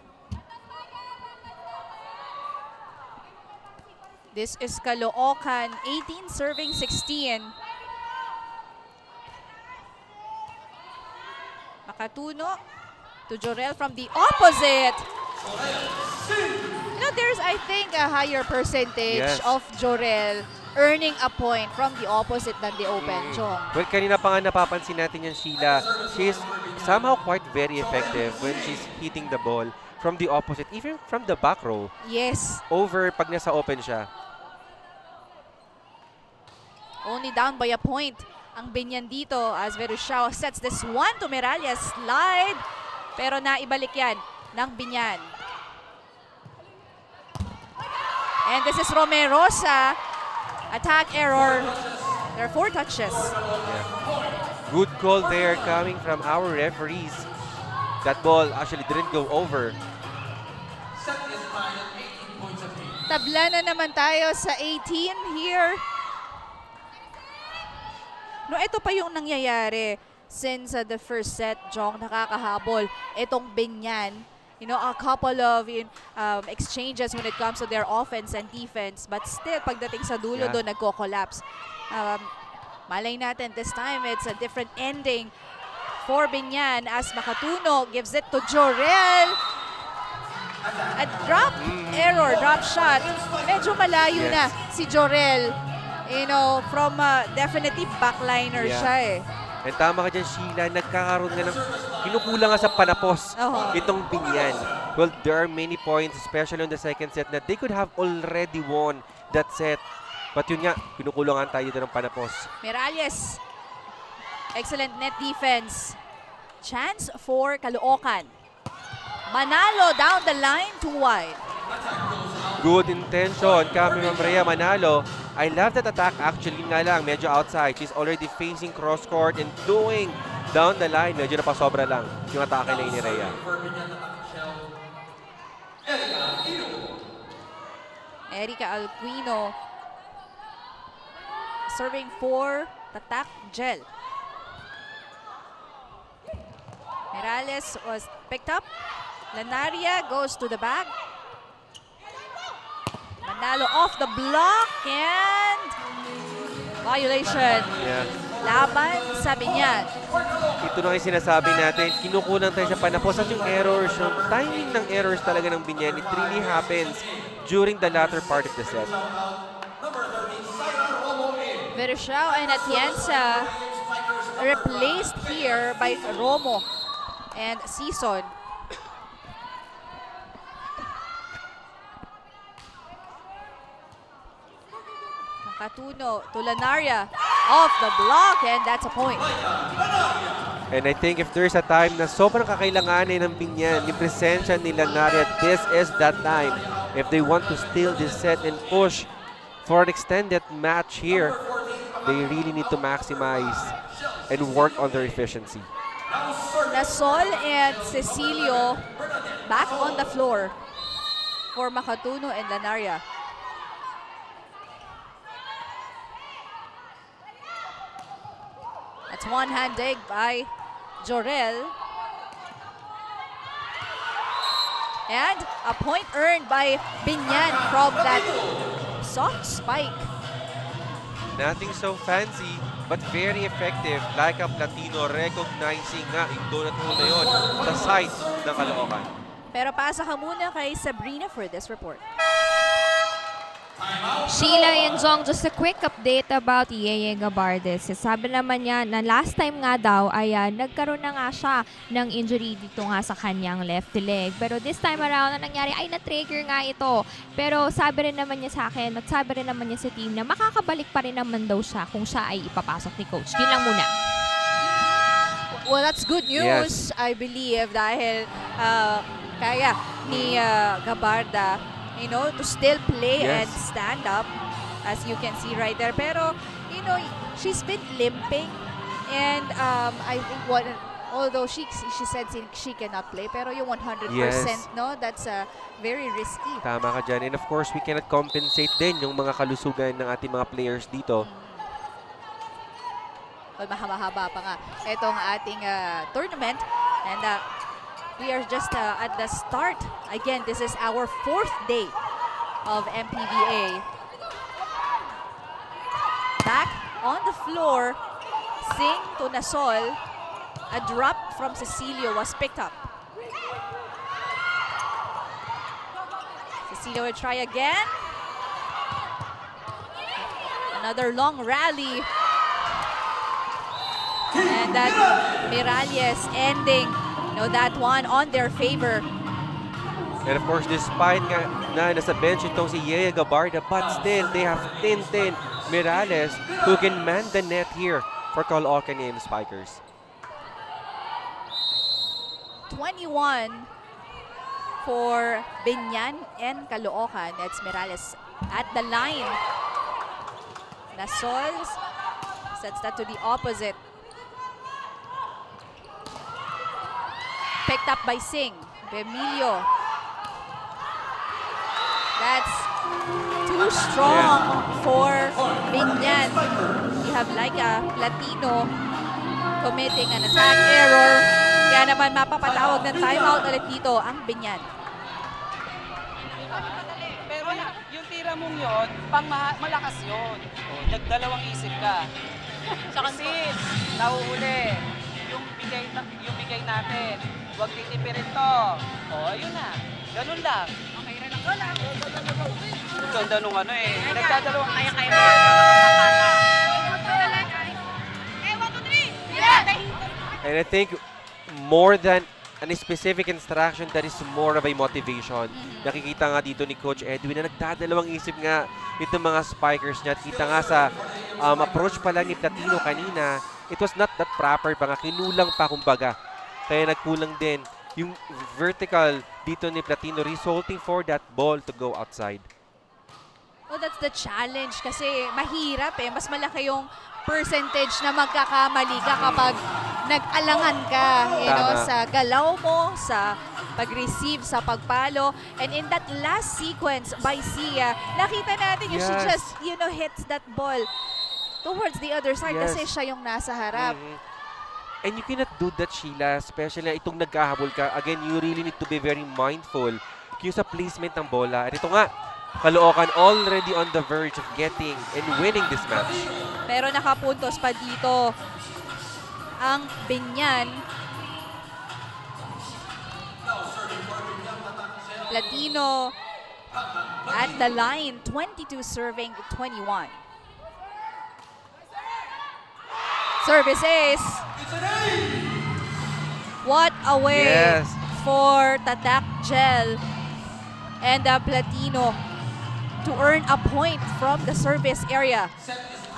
This is Caloocan, 18 serving 16. Makatuno to Jorel from the opposite. You know, there's, I think, a higher percentage of Jorel earning a point from the opposite than the open, Jong.
Well, kanina pa nga napapansin natin yan, Sheila. She's somehow quite very effective when she's hitting the ball from the opposite, even from the back row.
Yes.
Over pag nasa open siya.
Only down by a point ang Biñan dito as Verushao sets this one to Meralia's slide. Pero naibalik yan ng Biñan. And this is Romerosa. Attack error. There are 4 touches.
Good call there coming from our referees. That ball actually didn't go over.
Tabla na naman tayo sa 18 here. No, ito pa yung nangyayari since the first set, Jong, nakakahabol. Itong Biñan a couple of exchanges when it comes to their offense and defense. But still, pagdating sa dulo
Yeah.
doon, nagko-collapse. Malay natin, this time it's a different ending for Biñan as Makatuno gives it to Jorel. A drop error, drop shot. Medyo malayo
Yes.
na si Jorel. From definitely backliner
Yeah.
siya eh.
And tama ka dyan, Sheila, nagkakaroon nga ng kinukulang nga sa panapos
Oho.
itong Biñan. Well, there are many points, especially on the second set, that they could have already won that set. But yun nga, kinukulangan tayo dito ng panapos.
Miralles. Excellent net defense. Chance for Caloocan. Manalo down the line, too wide.
Good intention, kami Ma'am Rhea Manalo. I love that attack actually nga lang, medyo outside. She's already facing cross court and doing down the line. Medyo napasobra lang yung atake na ni Rhea.
Erica Alquino serving for Tatak Gel. Miralles was picked up. Lanaria goes to the back. Manalo off the block and violation.
Yeah.
Laban sa Biñan.
Ito na yung sinasabi natin, kinukulang tayo sa panapos at yung errors, yung timing ng errors talaga ng Biñan, it really happens during the latter part of the set.
Vershao and Atienza replaced here by Romo and Season. Makatuno to Lanaria off the block and that's a point.
And I think if there's a time na sobrang kakailanganin ng Biñan, yung presensya ni Lanaria, this is that time. If they want to steal this set and push for an extended match here, they really need to maximize and work on their efficiency.
Lasol and Cecilio back on the floor for Makatuno and Lanaria. That's one-hand dig by Jorel. And a point earned by Biñan from that soft spike.
Nothing so fancy, but very effective. Like a Platino, recognizing nga yung donut hole na yun sa side ng Caloocan.
Pero pasa ka muna kay Sabrina for this report.
Sheila and Jong, just a quick update about Yeye Gabardes. Sabi naman niya na last time nga daw ay nagkaroon na nga siya ng injury dito nga sa kanyang left leg. Pero this time around, na nangyari ay na-trigger nga ito. Pero sabi rin naman niya sa akin at sabi rin naman niya sa team na makakabalik pa rin naman daw siya kung siya ay ipapasok ni coach. Yun lang muna.
Well, that's good news,
Yes.
I believe, dahil kaya ni Gabarda to still play
Yes.
and stand up, as you can see right there. Pero, she's been limping, and I think although she said she cannot play, pero yung 100%,
Yes.
no, that's very risky.
Tama ka dyan. And of course, we cannot compensate din yung mga kalusugan ng ating mga players dito.
Well, mahaba-haba pa nga itong ating tournament, and we are just at the start. Again, this is our 4th day of MPVA. Back on the floor, Sing to Nasol. A drop from Cecilio was picked up. Cecilio will try again. Another long rally. And that Miralles ending that one on their favor.
And of course, despite nga na nasa bench itong si Yeye Gabarda, but still, they have Tintin Miralles who can man the net here for Caloocan AM Spikers.
21 for Biñan and Caloocan. That's Miralles at the line. Nasol sets that to the opposite. Picked up by Sing. Remilio. That's too strong for Biñan. We have like a Latino committing an attack error. Kaya naman mapapatawag ng timeout ulit dito ang Biñan.
Pero yung tira mong yun, malakas yun. O, nagdalawang isip ka. Kasi, nahuhuli. Yung bigay natin. Huwag titipirin to. O, ayun na. Ganun lang. Okay rin ako lang. Ganda nung ano eh. Nagdadalawang isip ka.
And I think more than a specific instruction, that is more of a motivation. Nakikita nga dito ni Coach Edwin na nagdadalawang isip nga itong mga spikers niya. At kita nga sa approach pa lang ni Platino kanina, it was not that proper pa nga. Kinulang pa kumbaga. Kaya nagkulang din yung vertical dito ni Platino, resulting for that ball to go outside.
Well, that's the challenge kasi mahirap eh. Mas malaki yung percentage na magkakamali ka kapag nag-alangan ka, you know,
Tama.
sa galaw mo, sa pag-receive, sa pagpalo. And in that last sequence by Sia, nakita natin yung she
Yes.
just, you know, hits that ball towards the other side
Yes.
kasi siya yung nasa harap.
And you cannot do that, Sheila, especially itong nagkahabol ka. Again, you really need to be very mindful yung sa placement ng bola. At ito nga, Caloocan already on the verge of getting and winning this match.
Pero nakapuntos pa dito ang Biñan. Platino at the line, 22 serving 21. Services. What a way
Yes.
for Tatak Gel and Platino to earn a point from the service area.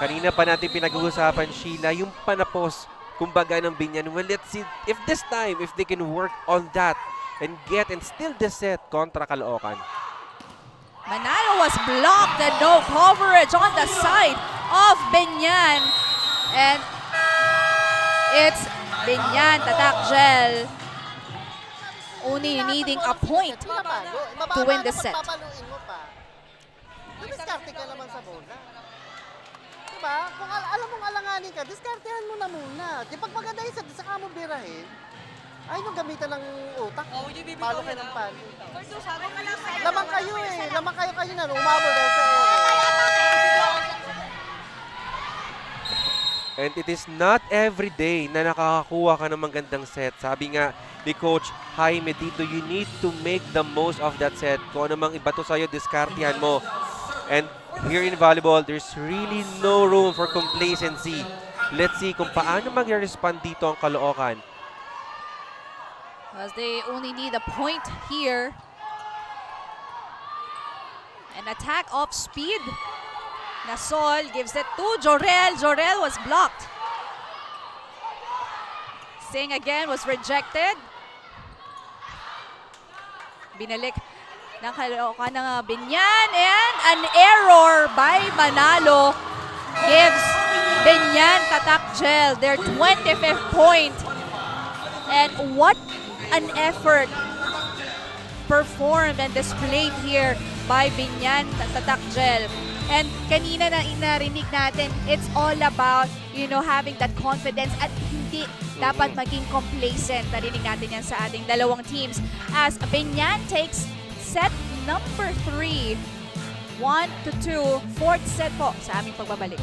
Kanina pa natin pinag-uusapan, Sheila, yung panapos, kumbaga ng Biñan. Well, let's see if this time, if they can work on that and get and steal the set kontra Caloocan.
Manalo was blocked and no coverage on the side of Biñan. And it's Biñan Tatak Gel only needing a point to win the set.
Papaluin mo pa. Diskarte ka naman sa bola. Diba? Kung alam mong alanganin ka, diskartehan mo na muna. Di pag maganda yung set, saka mo birahin. Ay, nung gamitan ng utak. Palo ka ng palo. Lamang kayo eh. Lamang kayo na. Umabol dahil sa
And it is not every day na nakakakuha ka ng magandang set. Sabi nga ni Coach Jaime dito, you need to make the most of that set. Kung ano mang iba to sa'yo, diskartihan mo. And here in volleyball, there's really no room for complacency. Let's see kung paano mag-respond dito ang Caloocan.
As they only need a point here. An attack off speed. Nasol gives it to Jorel. Jorel was blocked. Sing again was rejected. Binalik ng Caloocan ng Biñan, and an error by Manalo gives Biñan Tatak Gel their 25th point. And what an effort performed and displayed here by Biñan Tatak Gel. And kanina na narinig natin, it's all about, you know, having that confidence at hindi dapat maging complacent. Narinig natin yan sa ating dalawang teams as Biñan takes set number 3, 1-2, fourth set po sa aming pagbabalik.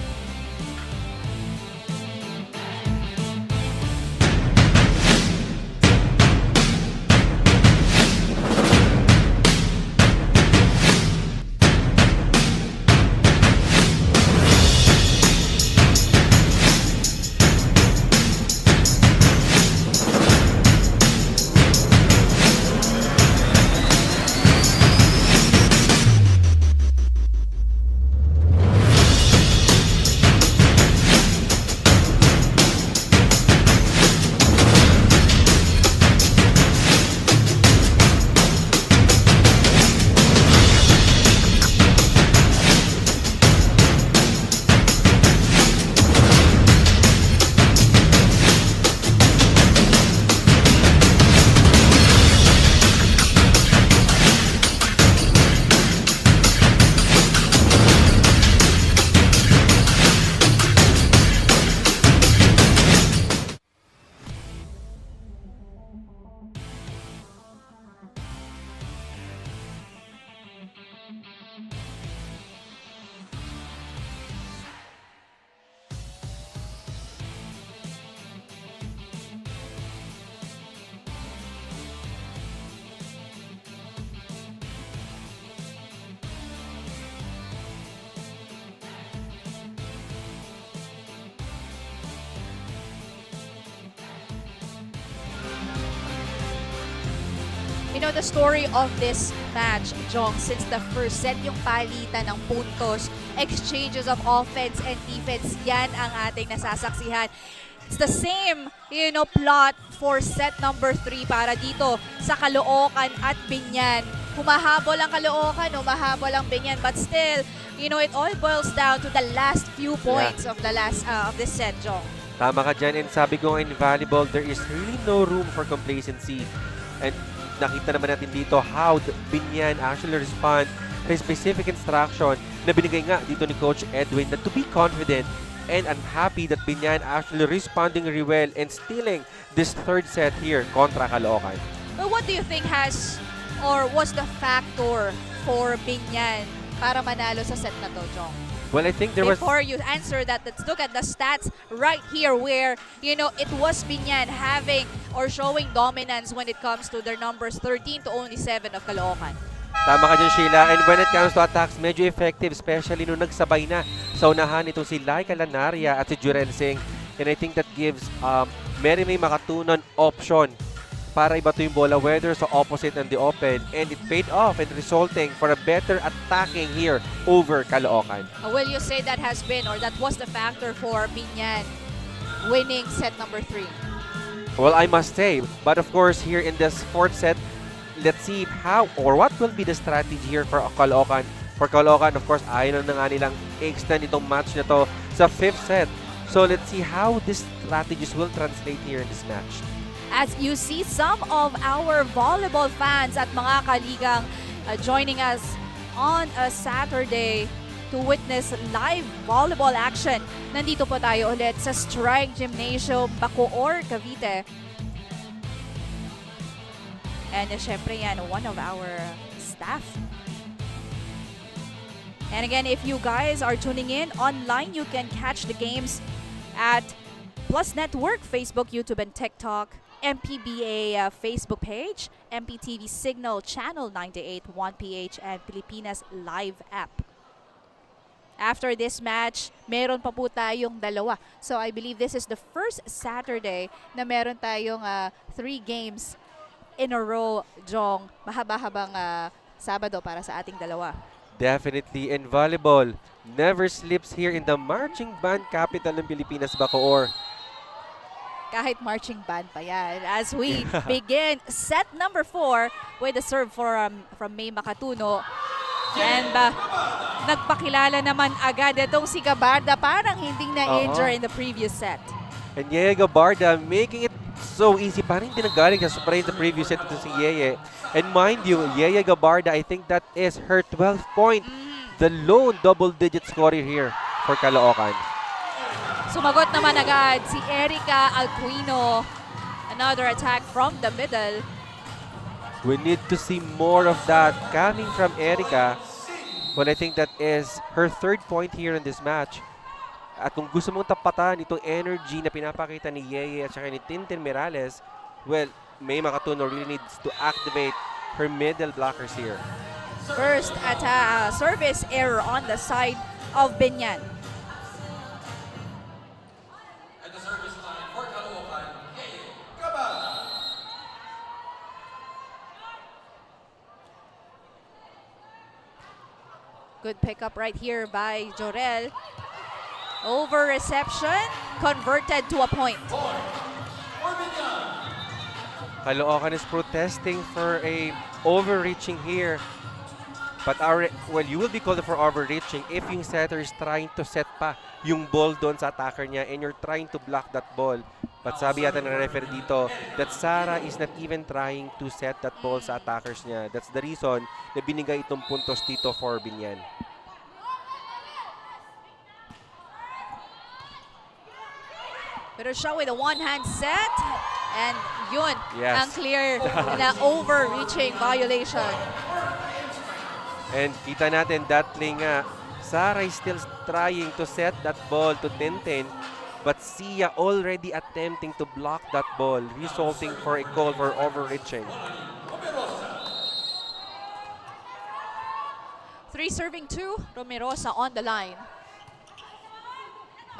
You know, the story of this match, Jong, since the first set, yung palitan ng puntos, exchanges of offense and defense, yan ang ating nasasaksihan. It's the same, you know, plot for set number 3 para dito sa Caloocan at Biñan. Humahabol ang Caloocan, humahabol ang Biñan, but still, you know, it all boils down to the last few points of the last of this set, Jong.
Tama ka dyan, and sabi ko in volleyball, there is really no room for complacency. And nakita naman natin dito how Biñan actually respond to specific instruction na binigay nga dito ni Coach Edwin na to be confident. And I'm happy that Biñan actually responding really well and stealing this third set here kontra Caloocan.
But what do you think has or was the factor for Biñan para manalo sa set na to, Jong?
Well, I think there was...
Before you answer that, let's look at the stats right here where, you know, it was Biñan having or showing dominance when it comes to their numbers 13 to only 7 of Caloocan.
Tama ka dyan, Sheila. And when it comes to attacks, medyo effective, especially nung nagsabay na sa unahan itong si Laika Lanaria at si Jurel Singh. And I think that gives Mary May Makatunon option para ibato yung bola, whether sa opposite and the open. And it paid off and resulting for a better attacking here over Caloocan.
Will you say that has been or that was the factor for Biñan winning set number 3?
Well, I must say, but of course, here in this fourth set, let's see how or what will be the strategy here for Caloocan. For Caloocan, of course, ayaw na nga nilang extend itong match na to sa fifth set. So let's see how these strategies will translate here in this match.
As you see some of our volleyball fans at mga kaligang joining us on a Saturday to witness live volleyball action. Nandito po tayo ulit sa Strike Gymnasium, Bacoor, Cavite. And syempre yan, one of our staff. And again, if you guys are tuning in online, you can catch the games at Plus Network, Facebook, YouTube, and TikTok, MPVA Facebook page, MPTV Signal Channel 98, 1PH, and Pilipinas Live app. After this match, meron pa po tayong dalawa. So I believe this is the first Saturday na meron tayong 3 games in a row, Jong. Mahaba-habang Sabado para sa ating dalawa.
Definitely. And volleyball never slips here in the marching band capital ng Pilipinas, Bacoor.
Kahit marching band pa yan. As we begin set number 4 with a serve from May Makatuno. And nagpakilala naman agad itong si Gabarda, parang hindi na-injure in the previous set.
And Yeye Gabarda making it so easy. Parang hindi nagaling sa spray the previous set ito si Yeye. And mind you, Yeye Gabarda, I think that is her 12th point. The lone double-digit scorer here for Caloocan.
Sumagot naman agad si Erica Alquino. Another attack from the middle.
We need to see more of that coming from Erica. But I think that is her 3rd point here in this match. At kung gusto mong tapatan itong energy na pinapakita ni Yeye at saka ni Tintin Mirales, well, May Makatuno really needs to activate her middle blockers here.
First service error on the side of Biñan.
At the service line for Caloocan, Gabal.
Good pickup right here by Jorel. Over reception, converted to a point.
Caloocan is protesting for a overreaching here. But you will be called for overreaching if yung setter is trying to set pa yung ball doon sa attacker niya and you're trying to block that ball. But sabi yata ng referee dito that Sara is not even trying to set that ball sa attackers niya. That's the reason na binigay itong puntos dito for Biñan.
Pero siya with a one-hand set. And yun,
Yes.
ang clear na overreaching violation.
And kita natin that play nga, Sara is still trying to set that ball to Tintin, but Sia already attempting to block that ball, resulting for a call for overreaching.
3 serving 2, Romerosa on the line.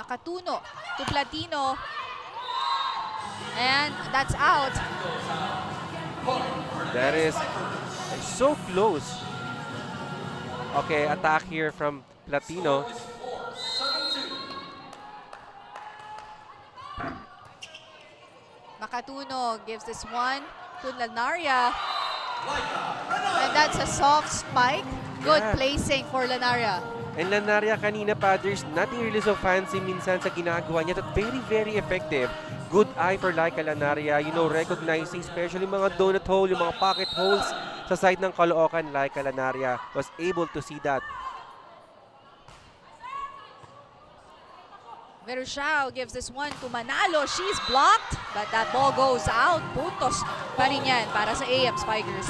Makatuno to Platino. And that's out.
That is so close. Okay, attack here from Platino.
Makatuno gives this one to Lanaria. And that's a soft spike. Good
Yeah.
placing for Lanaria.
And Lanaria kanina pa, there's nothing really so fancy minsan sa ginagawa niya. But very, very effective. Good eye for Laika Lanaria. You know, recognizing especially mga donut hole, yung mga pocket holes sa side ng Caloocan. Laika Lanaria was able to see that.
Verushao gives this one to Manalo. She's blocked, but that ball goes out. Puntos pa rin yan para sa AM Spikers.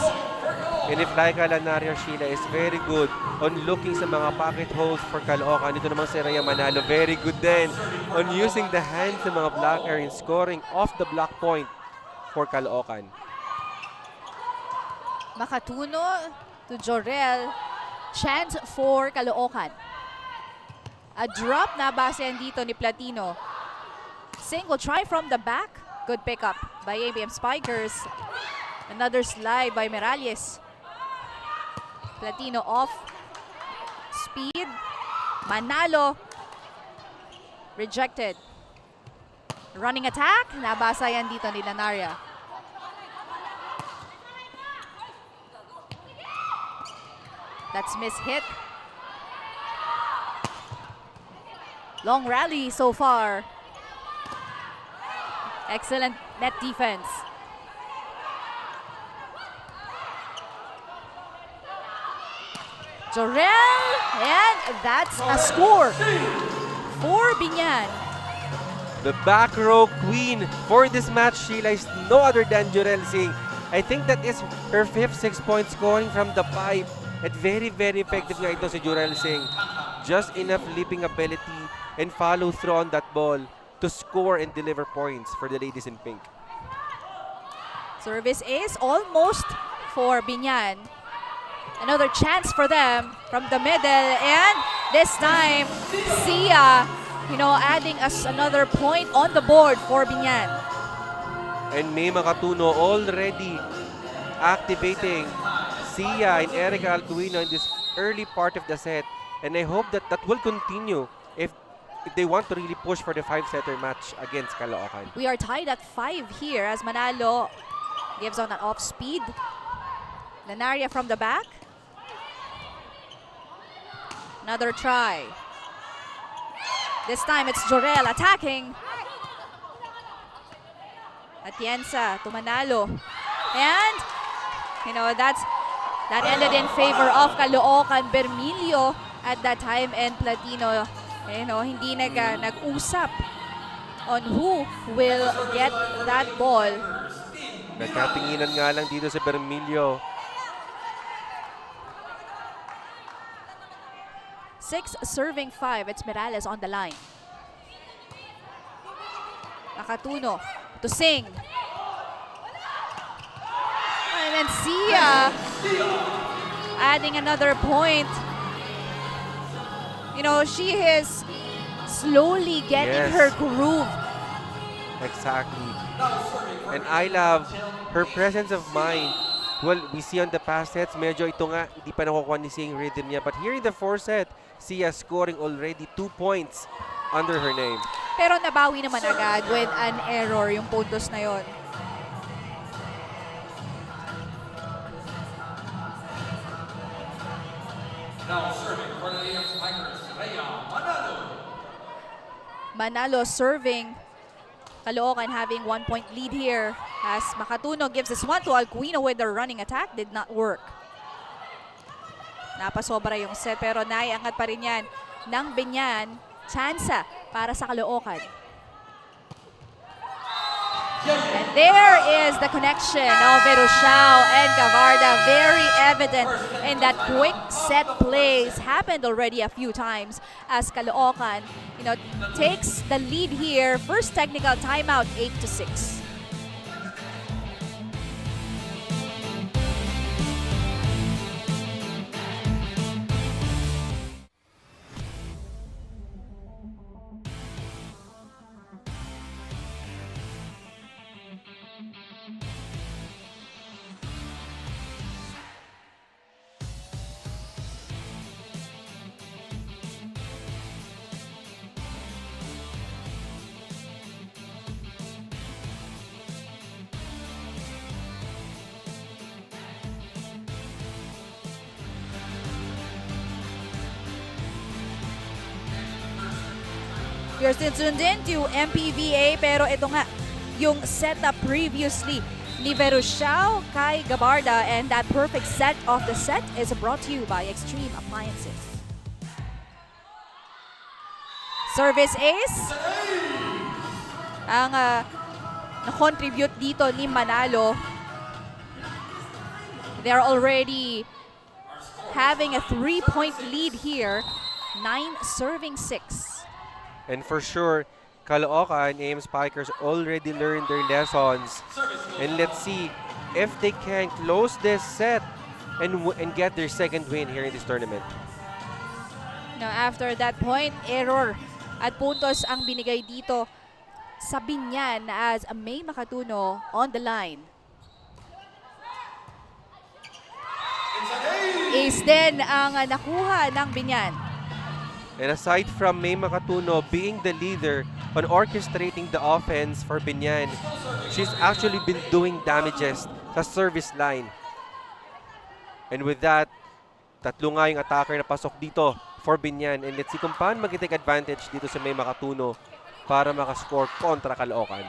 And if Laika Lanaria, Sheila, is very good on looking sa mga pocket holes for Caloocan. Ito namang si Rhea Manalo, very good din on using the hands ng mga blocker in scoring off the block point for Caloocan.
Makatuno to Jorel. Chance for Caloocan. A drop na basehan dito ni Platino. Single try from the back. Good pickup by ABM Spikers. Another slide by Merales. Platino off. Speed. Manalo. Rejected. Running attack. Nabasa yan dito ni Lanaria. That's miss-hit. Long rally so far. Excellent net defense. Jorel, and that's a score for Biñan.
The back row queen for this match, Sheila, is no other than Jorel Singh. I think that is her 5th 6-point scoring from the pipe. At very, very effective nga ito si Jorel Singh. Just enough leaping ability and follow through on that ball to score and deliver points for the ladies in pink.
Service is almost for Biñan. Another chance for them from the middle, and this time Sia, adding us another point on the board for Biñan.
And May Makatuno already activating Sia and Erica Alguino in this early part of the set. And I hope that that will continue if they want to really push for the 5-setter match against Caloocan.
We are tied at 5 here as Manalo gives on an off speed. Lanaria from the back. Another try. This time it's Jorel attacking. Atienza to Manalo. And, that ended in favor of Caloocan. Bermilio at that time and Platino, hindi nag-usap on who will get that ball.
Nagkatinginan nga lang dito sa Bermilio.
6 serving 5. It's Merales on the line. Makatuno to Singh. And then Sia adding another point. She is slowly getting
Yes.
her groove.
Exactly. And I love her presence of mind. Well, we see on the past sets, medyo ito nga, hindi pa nakukuha ni Singh rhythm niya. But here in the 4th set, Sia scoring already 2 points under her name.
Pero nabawi naman agad with an error yung puntos na yon.
Now serving for the AM Spikers, Rhea Manalo.
Manalo serving. Caloocan having 1-point lead here as Makatuno gives this one to Alguino with the running attack. Did not work. Napasobra yung set pero naiangat pa rin yan ng Biñan. Tsansa para sa Caloocan. And there is the connection of Verushao and Gavarda. Very evident in that quick set plays. Happened already a few times as Caloocan, takes the lead here. First technical timeout, 8-6. You're still tuned in to MPVA, pero ito nga, yung setup previously ni Verushao kay Gabarda, and that perfect set of the set is brought to you by Extreme Appliances. Service ace. Ang na-contribute dito ni Manalo. They're already having a 3-point lead here. 9 serving 6.
And for sure, Caloocan AM Spikers already learned their lessons. And let's see if they can close this set and get their second win here in this tournament.
Now, after that point, error at puntos ang binigay dito sa Biñan as May Makatuno on the line. Ace din ang nakuha ng Biñan.
And aside from May Makatuno being the leader on orchestrating the offense for Biñan, she's actually been doing damages sa service line. And with that, tatlo nga yung attacker na pasok dito for Biñan. And let's see kung paano mag-take advantage dito sa May Makatuno para makascore kontra Caloocan.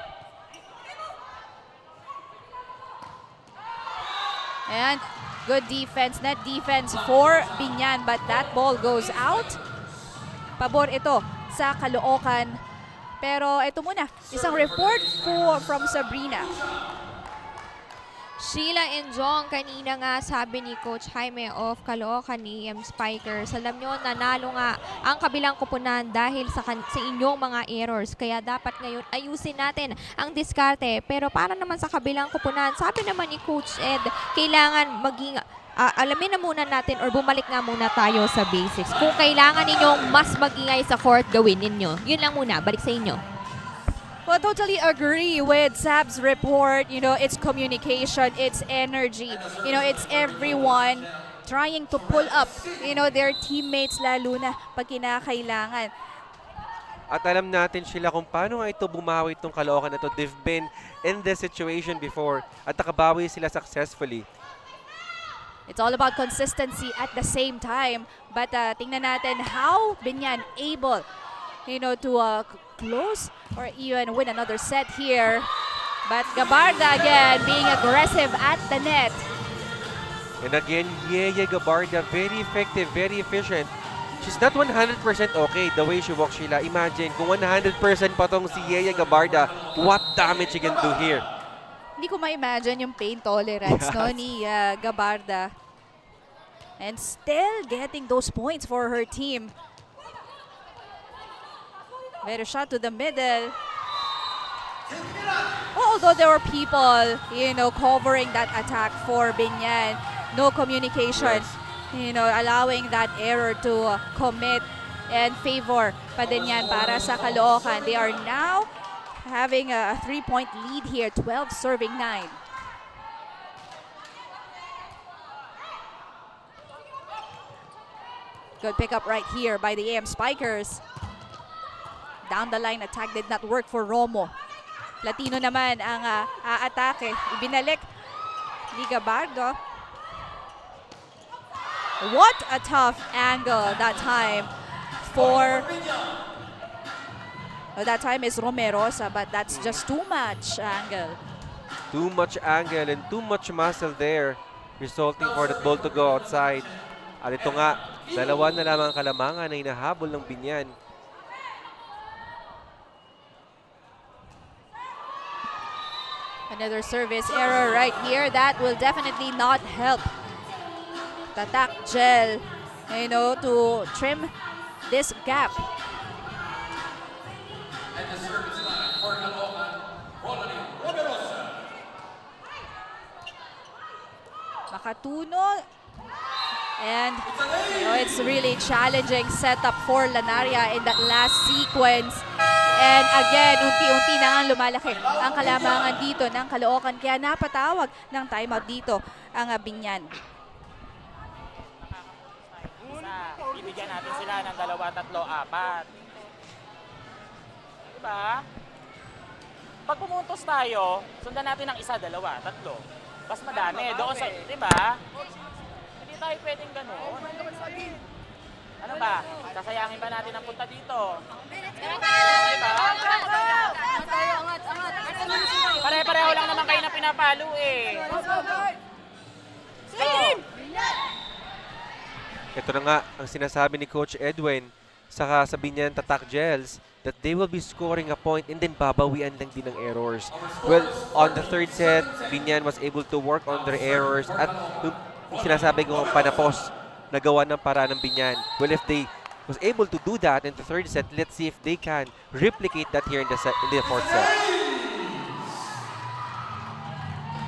And good defense, net defense for Biñan, but that ball goes out. Pabor ito sa Caloocan. Pero ito muna, isang report from Sabrina.
Sheila and Jong, kanina nga sabi ni Coach Jaime of Caloocan AM Spikers, alam nyo, nanalo nga ang kabilang kupunan dahil sa inyong mga errors. Kaya dapat ngayon ayusin natin ang diskarte. Pero para naman sa kabilang kupunan, sabi naman ni Coach Ed, kailangan maging alamin na muna natin or bumalik nga muna tayo sa basics. Kung kailangan ninyong mas magingay sa court, gawin ninyo. Yun lang muna, balik sa inyo.
Well, I totally agree with Sab's report. You know, it's communication, it's energy. You know, it's everyone trying to pull up, you know, their teammates lalo na pag kinakailangan.
At alam natin sila kung paano nga ito bumawi itong Caloocan na ito. They've been in this situation before at nakabawi sila successfully.
It's all about consistency at the same time. But tingnan natin how Biñan able, you know, to close or even win another set here. But Gabarda again being aggressive at the net.
And again, Yeye Gabarda, very effective, very efficient. She's not 100% okay the way she walks, Sheila. Imagine kung 100% pa tong si Yeye Gabarda, what damage she can do here.
Hindi ko ma-imagine yung pain tolerance,
Yes.
no, ni Gabarda. And still getting those points for her team. Better shot to the middle. Although there were people, you know, covering that attack for Biñan, no communication, you know, allowing that error to commit and favor pa din yan para sa Caloocan. They are now having a 3-point lead here, 12 serving 9. Good pickup right here by the AM Spikers. Down the line attack did not work for Romo. Latino naman ang aatake. Ibinalik ni Gabardo. What a tough angle that time for... Oh, that time is Romerosa, but that's just too much angle.
Too much angle and too much muscle there, resulting for that ball to go outside. At ito nga, dalawa na lamang kalamangan na hinahabol ng Biñan.
Another service error right here. That will definitely not help Tatak Gel, you know, to trim this gap. Makatuno. And you know, it's really challenging setup for Lanaria in that last sequence. And again, unti-unti na nga lumalaki ang kalamangan dito ng Caloocan. Kaya napatawag ng timeout dito ang Biñan.
Bibigyan natin sila ng 2, 3, 4. Diba? Pag pumuntos tayo, sundan natin ng 1, 2, 3. Mas madami. Doon sa, diba? Hindi tayo pwedeng gano'n. Ano ba? Sasayangin ba natin ang punta dito? Pare-pareho lang naman kayo na pinapalo eh.
Ito na nga ang sinasabi ni Coach Edwin saka sa Biñan Tatak Gels that they will be scoring a point and then babawian lang din ng errors. Well, on the third set, Biñan was able to work on their errors at yung sinasabi ko panapos nagawa ng paraan ng Biñan. Well, if they was able to do that in the third set, let's see if they can replicate that here in the fourth set.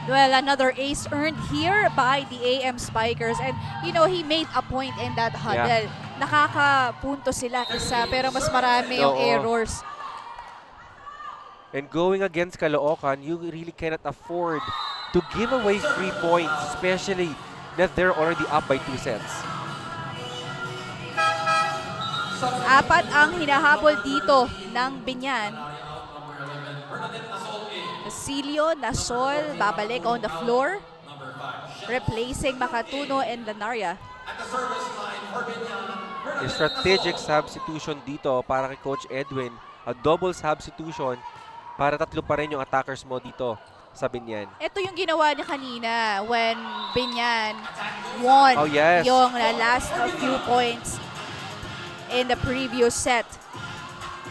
Well, another ace earned here by the AM Spikers. And, you know, he made a point in that huddle. Nakakapunto sila isa, pero mas marami yung
Oo.
errors.
And going against Caloocan, you really cannot afford to give away 3 points, especially that they're already up by 2 sets.
Apat ang hinahabol dito ng Biñan. Silio, Nasol, babalik on the floor. Replacing Makatuno and Lanaria.
A strategic substitution dito para kay Coach Edwin. A double substitution para 3 pa rin yung attackers mo dito sa Biñan.
Ito yung ginawa niya kanina when Biñan won
Oh, yes.
yung last few points in the previous set.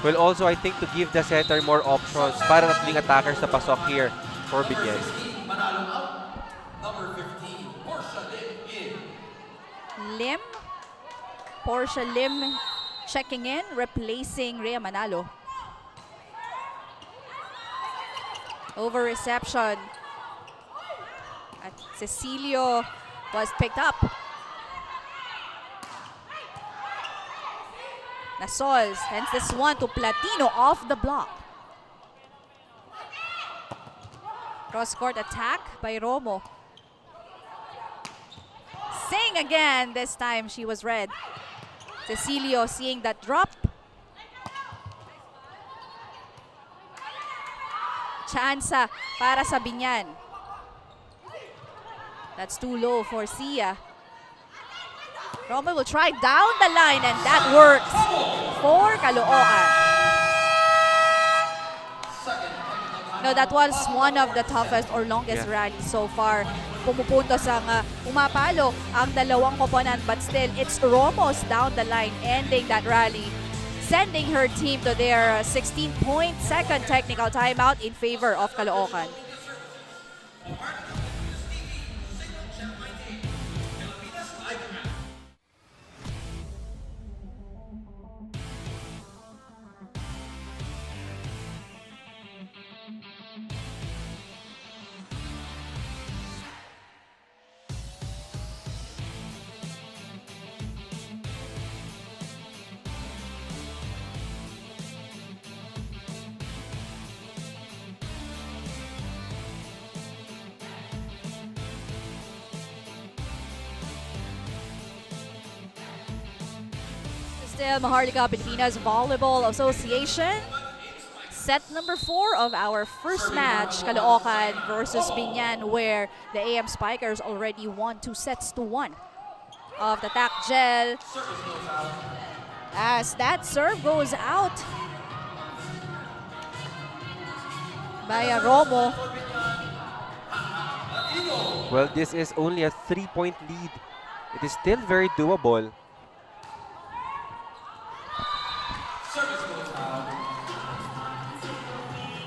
Well, also, I think to give the center more options para tatling attackers na pasok here for Biñan.
Lim, Portia Lim checking in, replacing Rhea Manalo. Over reception. At Cecilio was picked up. Nasol sends this one to Platino off the block. Cross-court attack by Romo. Sing again. This time she was red. Cecilio seeing that drop. Chansa para sa Biñan. That's too low for Sia. Romo will try down the line and that works for Caloocan. No, that was one of the toughest or longest rallies so far. Pumupuntos ang umapalo ang dalawang koponan, but still it's Romo's down the line ending that rally, sending her team to their 16-point second technical timeout in favor of Caloocan. Still Maharlika Pilipinas Volleyball Association. Set number 4 of our first match, Caloocan versus Biñan, where the AM Spikers already won 2-1 of the Tatak Gel. As that serve goes out by Romo.
Well, this is only a 3-point lead. It is still very doable.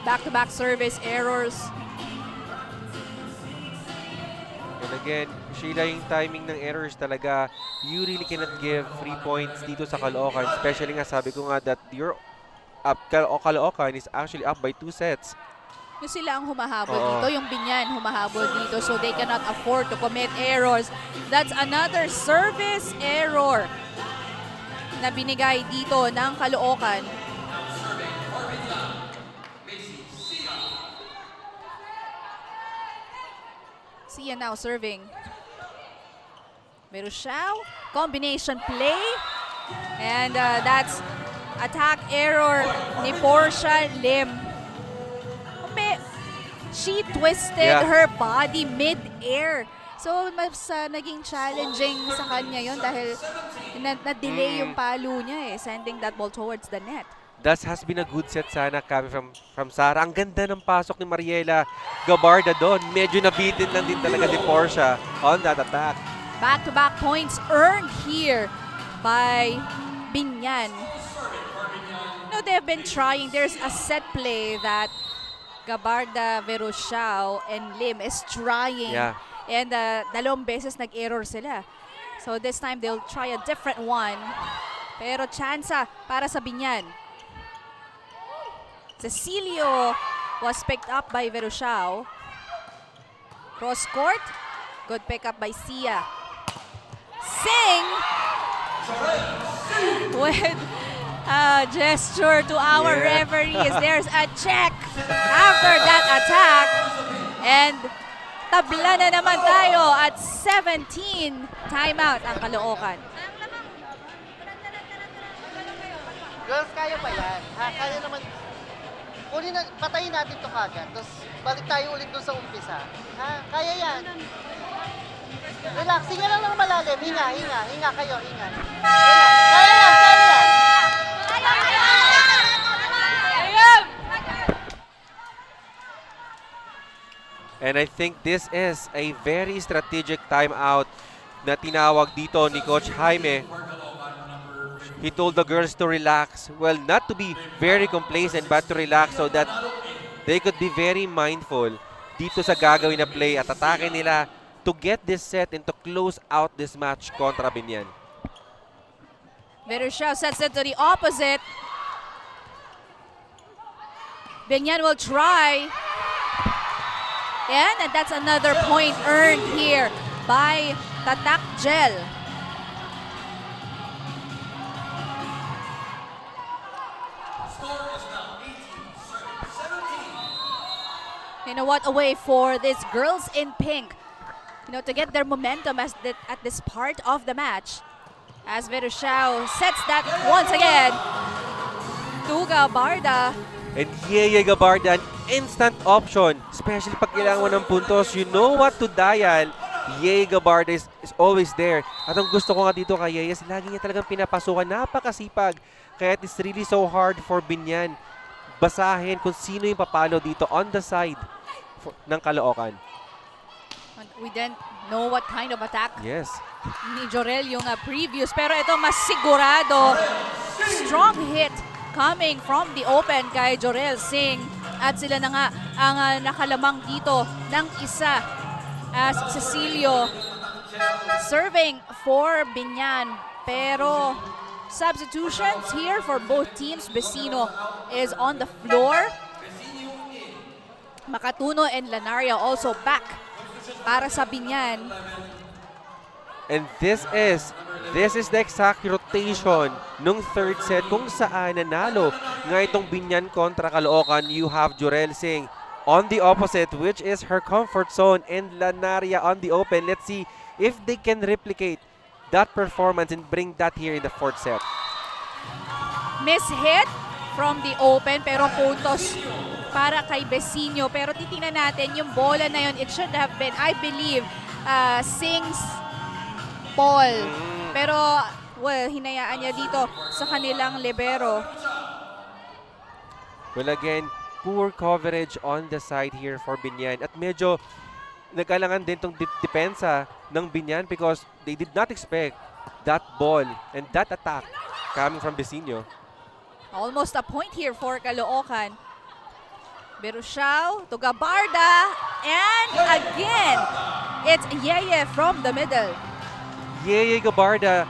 Back-to-back service errors.
And again, Sheila, yung timing ng errors talaga, you really cannot give 3 points dito sa Caloocan. Especially nga, sabi ko nga that your Caloocan is actually up by 2 sets.
Yung sila ang humahabol dito, yung Biñan humahabol dito, so they cannot afford to commit errors. That's another service error na binigay dito ng Caloocan. Sia now serving. Merushao, combination play. And that's attack error ni Portia Lim. She twisted her body mid-air. So, mas naging challenging sa kanya yon dahil na-delay yung palo niya sending that ball towards the net.
That has been a good set sana coming from Sara. Ang ganda ng pasok ni Mariela Gabarda doon. Medyo nabitin lang din talaga ni Portia on that attack.
Back-to-back points earned here by Biñan. No, they've been trying. There's a set play that Gabarda, Verusiao, and Lim is trying.
Yeah.
And dalawang beses nag-error sila. So this time they'll try a different one. Pero tsansa para sa Biñan. Cecilio was picked up by Verusiao. Cross court. Good pick up by Sia. Sing with a gesture to our referees. There's a check after that attack. And tabla na naman tayo at 17. Timeout ang Caloocan.
Girls, kaya pa yan. Ha? Kaya naman. Patayin natin to kagad. Tapos balik tayo ulit doon sa umpisa. Ha? Kaya yan. Relax. Sige lang malalim. Hinga kayo. Hinga. Kaya yan.
And I think this is a very strategic timeout na tinawag dito ni Coach Jaime. He told the girls to relax. Well, not to be very complacent, but to relax so that they could be very mindful dito sa gagawin na play at atake nila to get this set and to close out this match kontra Biñan.
Verusiao sets it to the opposite. Biñan will try. And that's another point earned here by Tatak Gel. You know what, a way for these girls in pink, to get their momentum at this part of the match. As Verusiao sets that once again to Gabarda.
And Yeye Gabarda, an instant option, especially pag kailangan mo ng puntos. You know what to dial. Yeye Gabarda is always there. At ang gusto ko nga dito kay Yeye, lagi niya talagang pinapasukan. Napakasipag. Kaya it's really so hard for Biñan basahin kung sino yung papalo dito on the side ng Caloocan.
We didn't know what kind of attack
Yes.
ni Jorel yung previous. Pero ito mas sigurado. Strong hit coming from the open kay Jorel Singh. At sila na nga ang nakalamang dito ng isa as Cecilio serving for Biñan. Pero substitutions here for both teams. Vecino is on the floor. Makatuno and Lanaria also back para sa Biñan.
And this is the exact rotation nung third set kung saan nanalo nga itong Biñan kontra Caloocan. You have Jorel Singh on the opposite, which is her comfort zone, and Lanaria on the open. Let's see if they can replicate that performance and bring that here in the fourth set.
Miss hit from the open pero puntos para kay Vecino. Pero titingnan natin yung bola na yun. It should have been, I believe, Singh's ball. Pero, well, hinayaan niya dito sa kanilang libero.
Well, again, poor coverage on the side here for Biñan. At medyo nag-alangan din itong depensa ng Biñan because they did not expect that ball and that attack coming from Vecino.
Almost a point here for Caloocan. Verusiao to Gabarda. And again, it's Yeye from the middle.
Yeye Gabarda,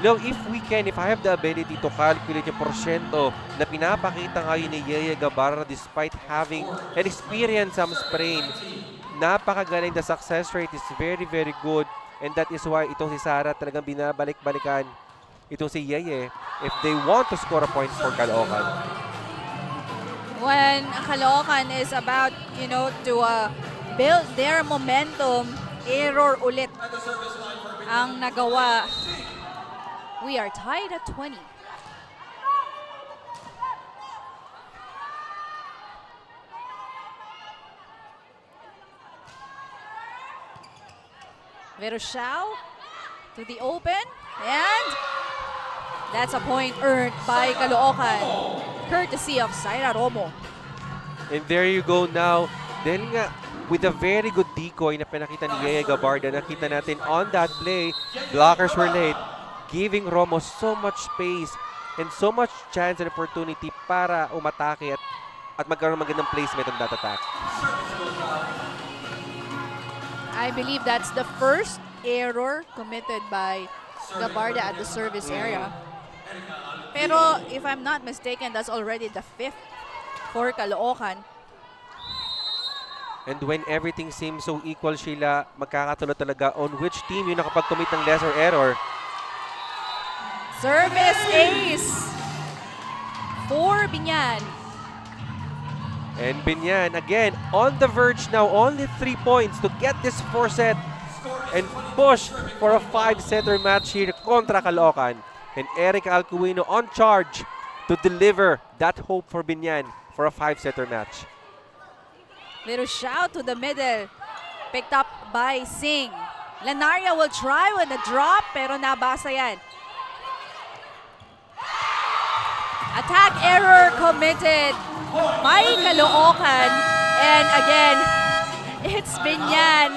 if I have the ability to calculate yung porsyento na pinapakita ngayon ni Yeye Gabarda despite having and experience some sprain, napakagaling. The success rate is very, very good. And that is why itong si Sara talagang binabalik-balikan itong si Yeye if they want to score a point for Caloocan.
When Caloocan is about, to build their momentum, error ulit ang nagawa. We are tied at 20. Veroshao to the open. And that's a point earned by Caloocan, courtesy of Zaira Romo.
And there you go now. Dahil nga, with a very good decoy na pinakita ni Yaya Gabarda, nakita natin on that play, blockers were late, giving Romo so much space and so much chance and opportunity para umatake at magkaroon ng magandang placement on that attack.
I believe that's the first error committed by Gabarda at the service area. Pero if I'm not mistaken, that's already the 5th for Caloocan.
And when everything seems so equal, Sheila, magkakatulad talaga on which team yung nakapag-commit ng lesser error.
Service ace for Biñan.
And Biñan, again, on the verge now, only 3 points to get this 4-set and push for a 5-setter match here kontra Caloocan. And Eric Alcuino on charge to deliver that hope for Biñan for a 5-setter match.
Little shout to the middle. Picked up by Singh. Lanaria will try with a drop, pero nabasa yan. Attack error committed by Caloocan. And again, it's Biñan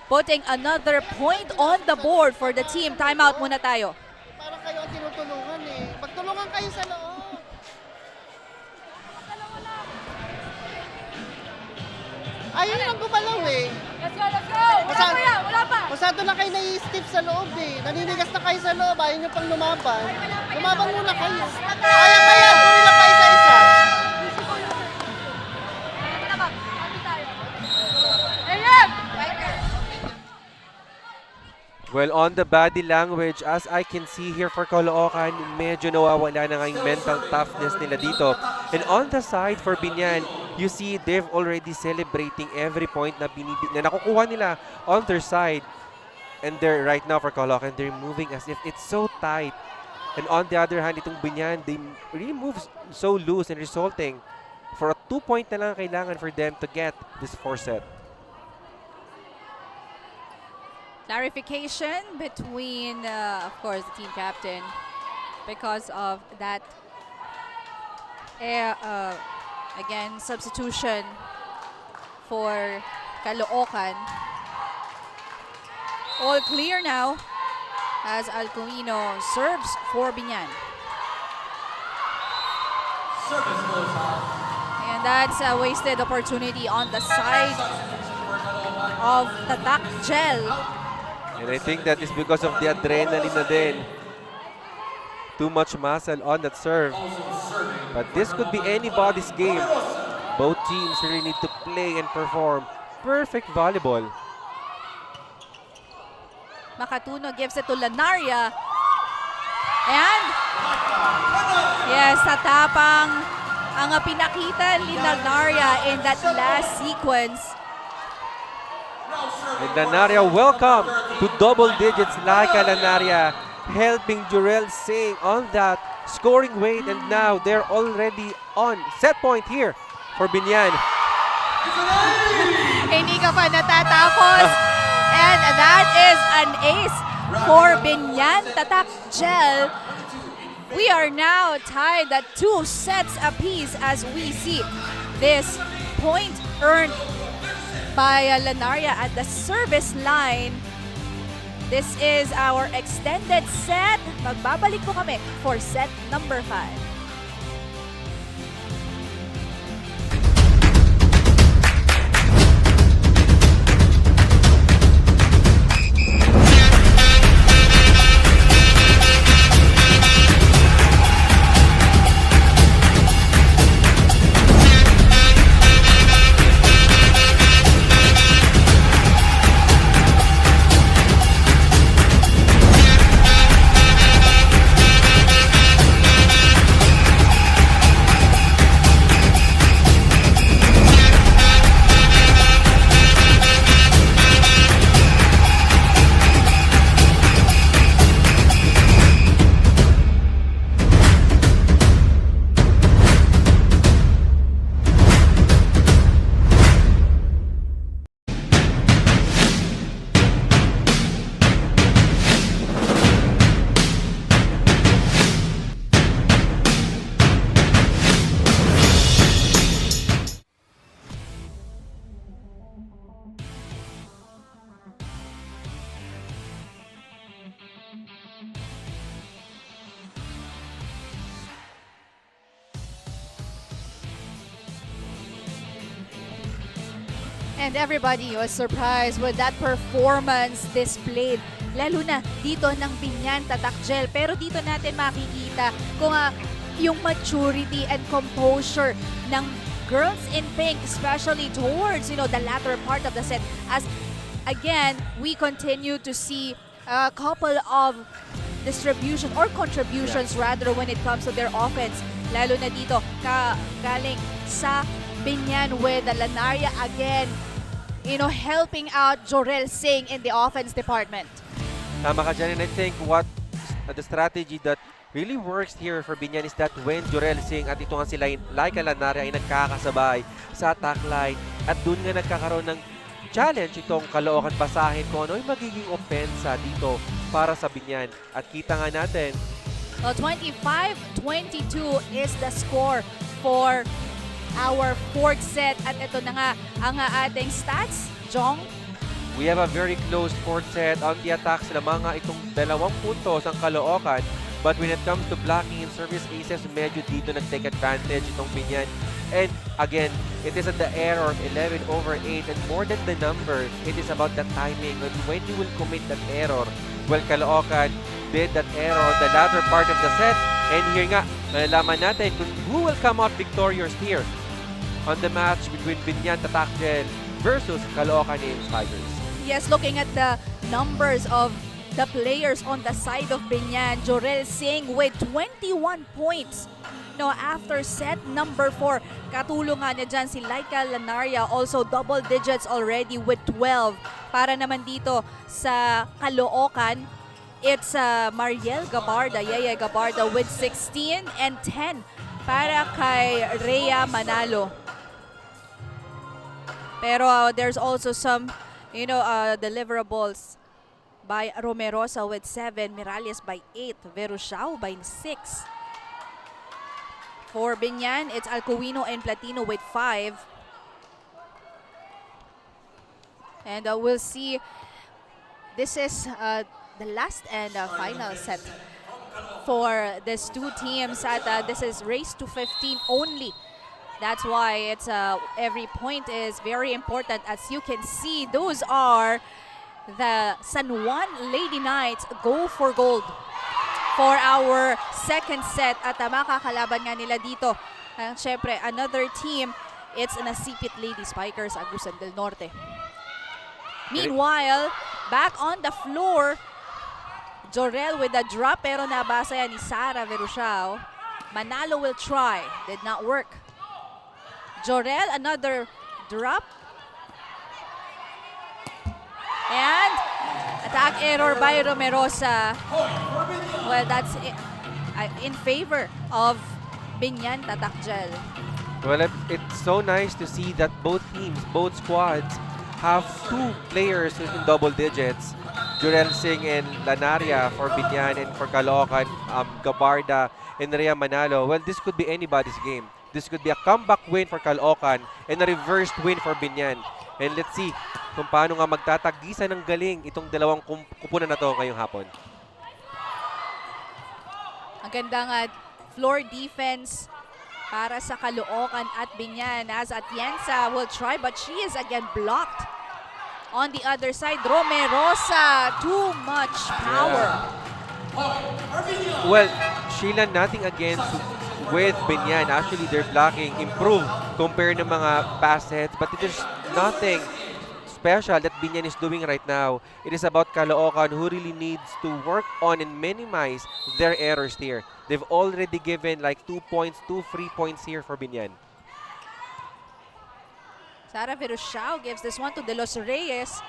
putting another point on the board for the team. Timeout muna tayo.
Parang kayo ang tinutulungan eh. Magtulungan kayo sa loob. Ayun lang gumalaw eh.
Let's go, let's go! Wala pa yan, wala pa!
Masyado na kayo nai-stiff sa loob eh. Naninigas na kayo sa loob. Ayaw nyo pang lumaban. Lumaban muna kayo. Kaya ba yan? Puri lang kayo sa isa.
Well, on the body language, as I can see here for Caloocan, medyo nawawala na nga yung mental toughness nila dito. And on the side for Biñan, you see they've already celebrating every point na nakukuha nila on their side. And they're right now for Caloocan, they're moving as if it's so tight. And on the other hand, itong Biñan, they really move so loose and resulting for a 2-point na lang kailangan for them to get this 4-set.
Clarification between, of course, the team captain because of that, again, substitution for Caloocan. All clear now as Alcuino serves for Biñan. And that's a wasted opportunity on the side of Tatak Gel.
And I think that is because of the adrenaline na din. Too much muscle on that serve. But this could be anybody's game. Both teams really need to play and perform perfect volleyball.
Makatuno gives it to Lanaria. And yes, tatapang ang pinakita ni Lanaria in that last sequence.
And Lanaria, welcome to double digits. Laika Lanaria helping Jurel Singh on that scoring weight. And now they're already on set point here for Biñan.
Hindi ka pa natatapos. And that is an ace for Biñan Tatak Gel. We are now tied at 2 sets apiece as we see this point earned by Lanaria at the service line. This is our extended set. Magbabalik po kami for set number 5.
And everybody was surprised with that performance displayed. Lalo na dito ng Biñan Tatak Gel. Pero dito natin makikita kung yung maturity and composure ng girls in pink, especially towards, the latter part of the set. As again, we continue to see a couple of distribution or contributions rather when it comes to their offense. Lalo na dito, galing sa Biñan with Lanaria again, helping out Jorel Singh in the offense department.
Tama ka dyan, and I think what the strategy that really works here for Biñan is that when Jorel Singh at ito nga sila Laika Lanaria ay nagkakasabay sa attack line at dun nga nagkakaroon ng challenge itong Caloocan basahin kung ano yung magiging opensa dito para sa Biñan. At kita nga natin,
Well, 25-22 is the score for our fourth set. At ito na nga ang ating stats. Jong?
we have a very close fourth set on the attack. Sila mga itong 2 puntos ang Caloocan. But when it comes to blocking and service aces, medyo dito nag-take advantage itong Biñan. And again, it is at the error of 11/8. And more than the number, it is about the timing. And when you will commit that error, well, Caloocan did that error on the latter part of the set. And here nga, malalaman natin kung who will come out victorious here on the match between Biñan Tatak Gel versus Caloocan AM Spikers.
Yes, looking at the numbers of the players on the side of Biñan, Jorel Singh with 21 points. No, after set number 4, katulong nga niya dyan si Laika Lanaria, also double digits already with 12. Para naman dito sa Caloocan, it's Mariel Gabarda, Yaya Gabarda with 16 and 10 para kay Rhea Manalo. Pero there's also some, deliverables by Romerosa with 7, Miralles by 8, Verushao by 6. For Biñan, it's Alcuino and Platino with 5. And we'll see, this is the last and final set for these two teams. At this is race to 15 only. That's why it's every point is very important. As you can see, those are the San Juan Lady Knights go for gold for our second set. At makakalaban nga nila dito, syempre, another team, it's Nasipit Lady Spikers, Agusan del Norte. Meanwhile, back on the floor, Jorel with a drop, pero nabasa yan ni Sara Verushao. Manalo will try, did not work. Jorel, another drop. And attack error by Romerosa. Well, that's in favor of Biñan Tatak Gel.
Well, it's so nice to see that both teams, both squads, have 2 players in double digits. Jorel Singh and Lanaria for Biñan, and for Caloocan, Gabarda and Rhea Manalo. Well, this could be anybody's game. This could be a comeback win for Caloocan and a reversed win for Biñan. And let's see kung paano nga magtatagisa ng galing itong dalawang kupunan na to ngayong hapon.
Ang gandang floor defense para sa Caloocan at Biñan, as Atienza will try, but she is again blocked. On the other side, Romerosa, too much power.
Well, Sheila, nothing against with Biñan. Actually, their blocking improved compared ng mga past sets, but it is nothing special that Biñan is doing right now. It is about Caloocan, who really needs to work on and minimize their errors here. They've already given like 2 points, 2 free points here for Biñan.
Sara Verushao gives this one to De Los Reyes.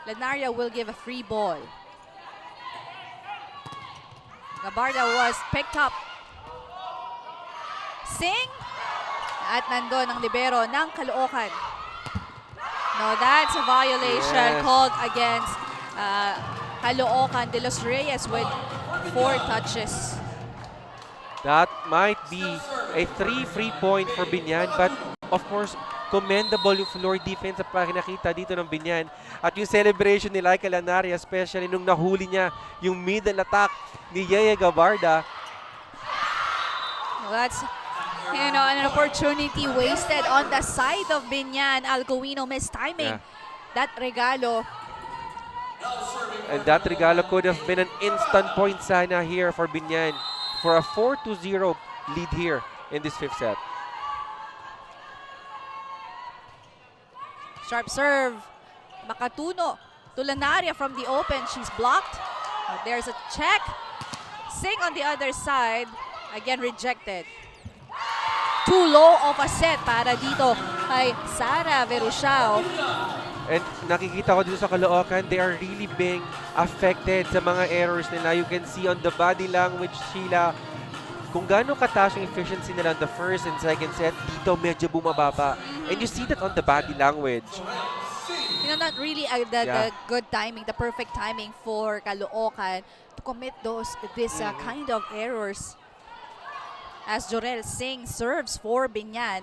Lanaria will give a free ball. Gabarda was picked up. Singh. At nandun ang libero ng Caloocan. No, that's a violation called against Caloocan. De Los Reyes with 4 touches.
That might be a 3 free point for Biñan, but of course, commendable yung floor defense na pinakita dito ng Biñan. At yung celebration ni Laika Lanaria, especially nung nahuli niya yung middle attack ni Yaya Gabarda.
Well, that's You know, an opportunity wasted on the side of Biñan. Alguino mistiming
Yeah.
that regalo.
And that regalo could have been an instant point sana here for Biñan for a 4-0 lead here in this fifth set.
Sharp serve. Makatuno to Lanaria from the open. She's blocked. There's a check. Sing on the other side. Again, rejected. Too low of a set para dito kay Sara Verusiao.
And nakikita ko dito sa Caloocan, they are really being affected sa mga errors nila. You can see on the body language, Sheila, kung gaano kataas yung efficiency nila on the first and second set, dito medyo bumababa. And you see that on the body language.
You know, not really the good timing, the perfect timing for Caloocan to commit this kind of errors. As Jorel Singh serves for Biñan.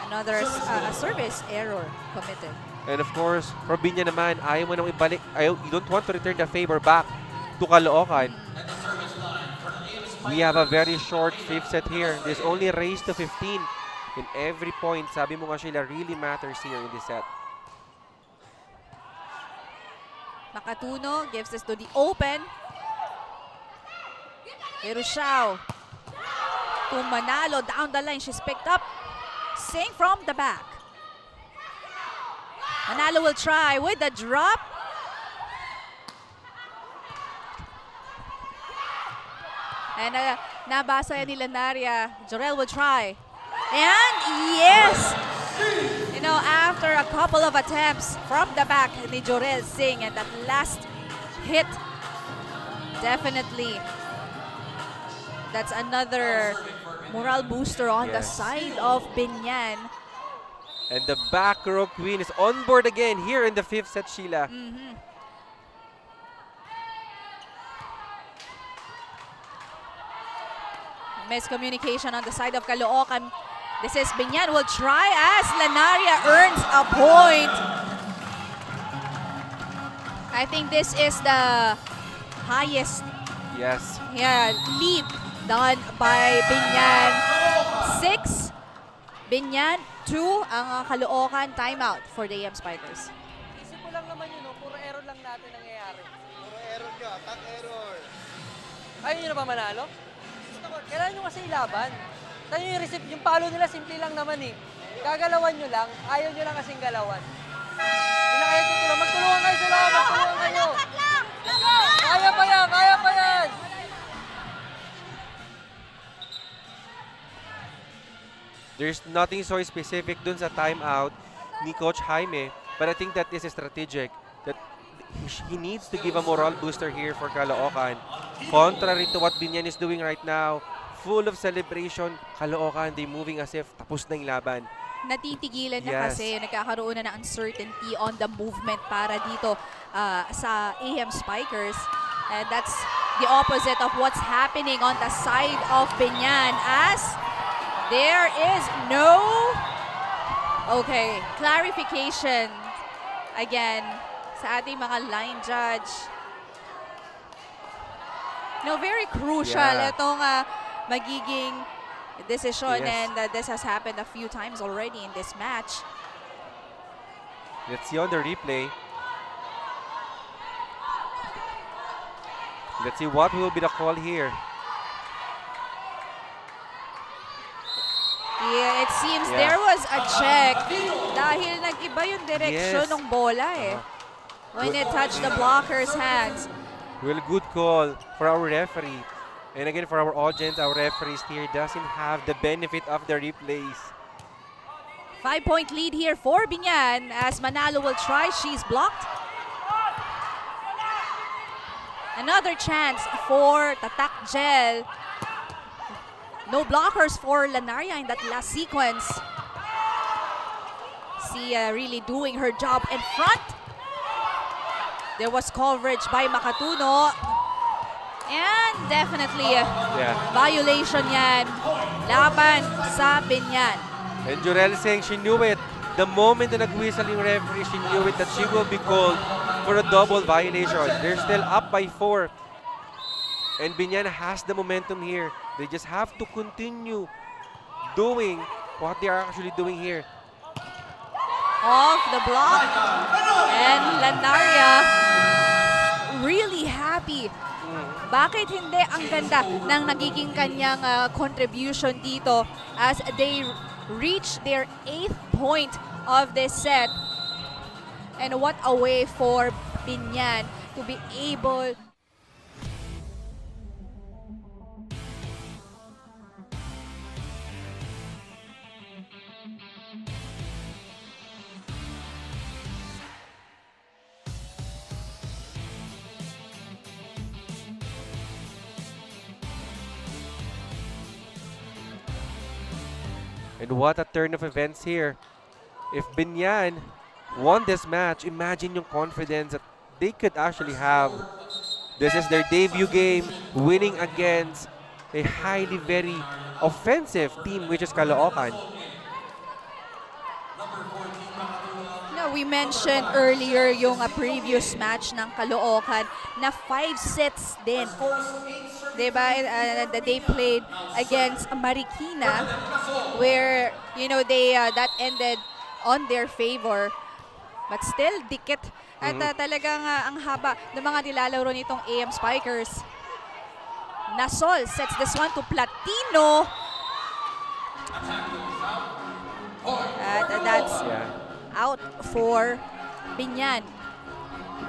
Another service error committed.
And of course, for Biñan naman, ayaw mo nang ibalik. You don't want to return the favor back to Caloocan. We have a very short fifth set here. There's only a race to 15. In every point, sabi mo nga Sheila, really matters here in this set.
Makatuno gives this to the open. Verusiao to Manalo down the line. She's picked up. Sing from the back. Manalo will try with the drop. And nabasa yan ni Lanaria. Jorel will try. And yes! You know, after a couple of attempts from the back ni Jorel Singh and that last hit, definitely that's another morale booster on the side of Biñan.
And the back row queen is on board again here in the fifth set, Sheila.
Miscommunication on the side of Caloocan. This is Biñan will try as Lanaria earns a point. I think this is the highest lead done by Biñan. 6, Biñan 2 ang Caloocan timeout for the AM Spikers.
Isip ko lang naman yun, no? Puro error lang natin nangyayari.
Puro error nyo, attack error.
Ayaw nyo na ba manalo? Kailangan nyo kasi ilaban. Tayo yung receive, yung palo nila simple lang naman eh. Gagalawan nyo lang, ayaw nyo lang kasing galawan. Hindi na kayo tutulong. Magtulungan kayo sa loob, magtulungan kayo. Kaya pa yan, kaya pa yan.
There's nothing so specific dun sa timeout ni Coach Jaime, but I think that this is strategic. That he needs to give a morale booster here for Caloocan. Contrary to what Biñan is doing right now, full of celebration, Caloocan, they moving as if tapos na yung laban.
Natitigilan na kasi, nagkakaroon na ng uncertainty on the movement para dito sa AM Spikers. And that's the opposite of what's happening on the side of Biñan as there is no clarification again sa ating mga line judge. No, very crucial itong magiging decision and this has happened a few times already in this match.
Let's see on the replay. Let's see what will be the call here.
Yeah, it seems there was a check dahil nag-iba yung direksyon ng bola when it touched the blocker's hands.
Well, good call for our referee. And again, for our audience, our referees here doesn't have the benefit of the replays.
5-point lead here for Biñan as Manalo will try. She's blocked. Another chance for Tatak Gel. No blockers for Lanaria in that last sequence. Sia really doing her job in front. There was coverage by Makatuno. And definitely violation yan. Laban sa Biñan.
And Jorel saying she knew it. The moment na nag-whistle yung referee, she knew it that she will be called for a double violation. They're still up by 4. And Biñan has the momentum here. They just have to continue doing what they are actually doing here.
Off the block. And Lanaria really happy. Bakit hindi? Ang ganda ng nagiging kanyang contribution dito as they reach their 8th point of this set. And what a way for Biñan to be able
And what a turn of events here. If Biñan won this match, imagine yung confidence that they could actually have. This is their debut game, winning against a highly very offensive team, which is Caloocan.
No, we mentioned earlier yung previous match ng Caloocan na 5 sets din. Diba? They played against Marikina where, you know, they that ended on their favor. But still, dikit. At talagang ang haba ng mga nilalaro nitong AM Spikers. Nasol sets this one to Platino. At that's out for Biñan.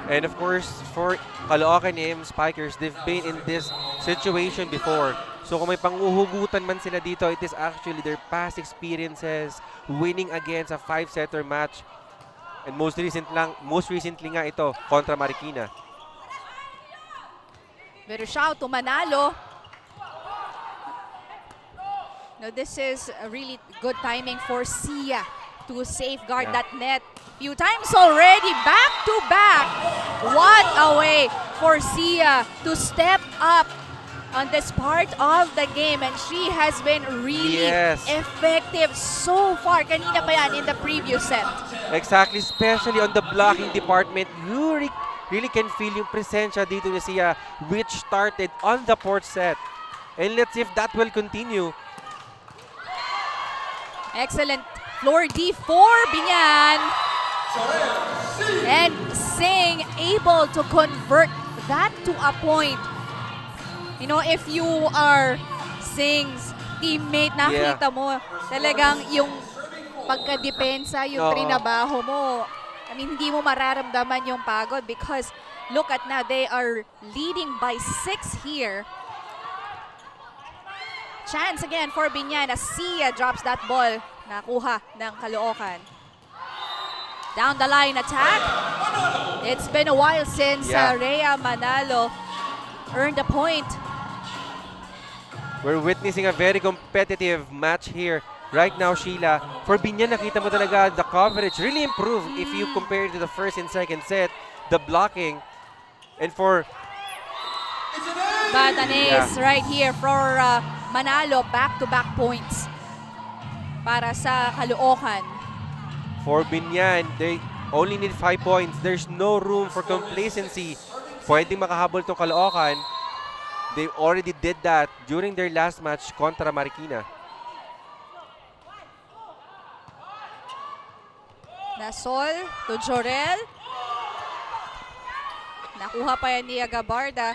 And of course, for Caloocan AM Spikers, they've been in this situation before. So kung may panguhugutan man sila dito, it is actually their past experiences winning against a 5-setter match. And most recently nga ito kontra Marikina.
Pero shout to Manalo. No, this is a really good timing for Sia to safeguard that net. Few times already, back to back. What a way for Sia to step up on this part of the game, and she has been really effective so far. Kanina pa yan in the previous set.
Exactly, especially on the blocking department. You really can feel yung presensya dito ni Sia, which started on the 4th set. And let's see if that will continue.
Excellent floor D for Biñan. And Singh able to convert that to a point. You know, if you are Singh's teammate, nakita mo talagang yung pagkadepensa, yung trinabaho mo. I mean, hindi mo mararamdaman yung pagod because look at now, they are leading by 6 here. Chance again for Biñan as Sia drops that ball. Nakuha ng Caloocan. Down the line attack. It's been a while since Rhea Manalo earned a point.
We're witnessing a very competitive match here right now, Sheila. For Biñan, nakita mo talaga the coverage really improved if you compare it to the 1st and 2nd set. The blocking. And for
But an ace right here for Manalo, back-to-back points para sa Caloocan.
For Biñan, they only need 5 points. There's no room for complacency. Pwedeng makahabol itong Caloocan. They already did that during their last match kontra Marikina.
Nasol to Jorel. Nakuha pa yan ni Agabarda.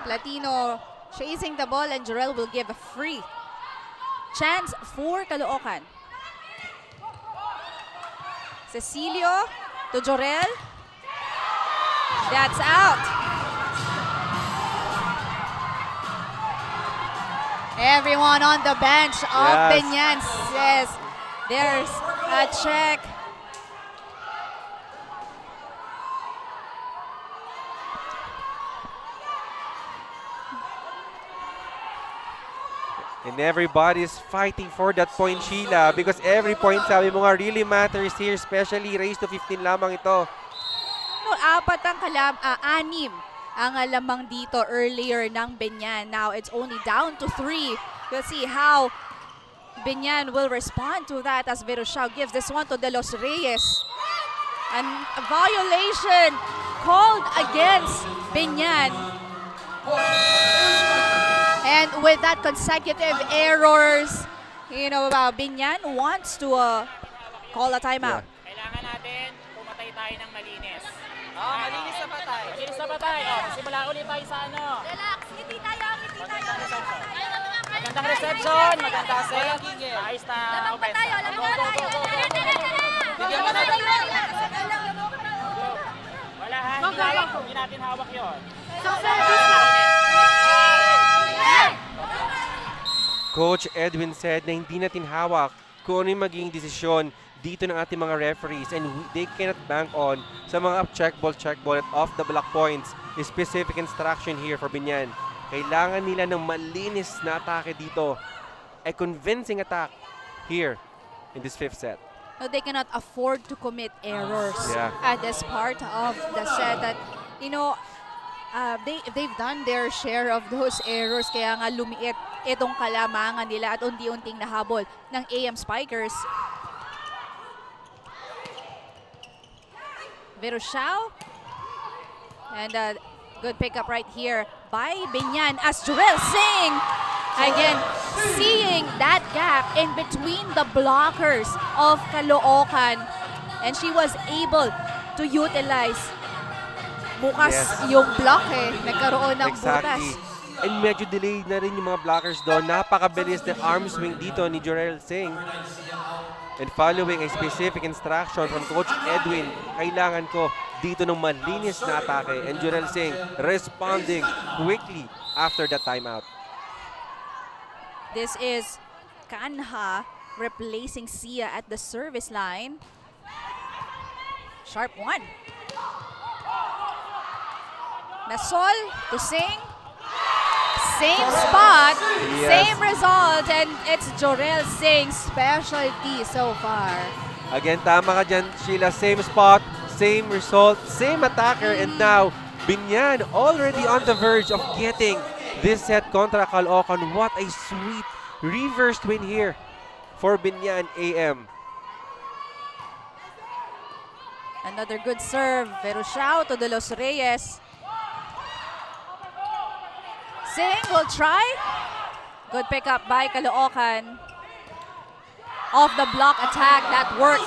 Platino chasing the ball and Jorel will give a free. Chance for Caloocan. Cecilio to Jorel. That's out. Everyone on the bench of Biñan says there's a check.
And everybody's fighting for that point, Sheila, because every point, sabi mo nga, really matters here, especially raised to 15 lamang ito.
No, 6 ang lamang dito earlier ng Biñan. Now it's only down to 3. We'll see how Biñan will respond to that as Virushao gives this one to De Los Reyes. And a violation called against Biñan. And with that consecutive errors, Biñan wants to call a timeout.
Kailangan natin pumatay tayo ng malinis.
Malinis na patay.
Malinis na patay. Simula ulit tayo sa ano.
Relax, ngiti tayo.
Magandang reception, magandang set. Ayos na offense.
Bigyan mo na.
Wala ha, hindi natin hawak yun.
Coach Edwin said na hindi natin hawak kung ano yung magiging desisyon dito ng ating mga referees, and they cannot bank on sa mga check ball at off the block points. Specific instruction here for Biñan. Kailangan nila ng malinis na atake dito. A convincing attack here in this fifth set.
No, they cannot afford to commit errors
Yeah.
at this part of the set. That they've done their share of those errors, kaya nga lumiit itong kalamangan nila at unti-unting nahabol ng AM Spikers. Verushao, and good pickup right here by Biñan as Jurel Singh again seeing that gap in between the blockers of Caloocan, and she was able to utilize bukas yung block nagkaroon ng butas.
And medyo delayed na rin yung mga blockers doon. Napakabilis ng arm swing dito ni Jurel Singh. And following a specific instruction from Coach Edwin, kailangan ko dito ng malinis na atake. And Jurel Singh responding quickly after the timeout.
This is Kanha replacing Sia at the service line. Sharp one. Nasol to Singh. Same spot, same result, and it's Jorel Singh's specialty so far.
Again, tama ka dyan, Sheila. Same spot, same result, same attacker, and now Biñan already on the verge of getting this set contra Caloocan. What a sweet reversed win here for Biñan AM.
Another good serve. Verushao to De Los Reyes. Singh will try. Good pickup by Caloocan. Off the block attack that worked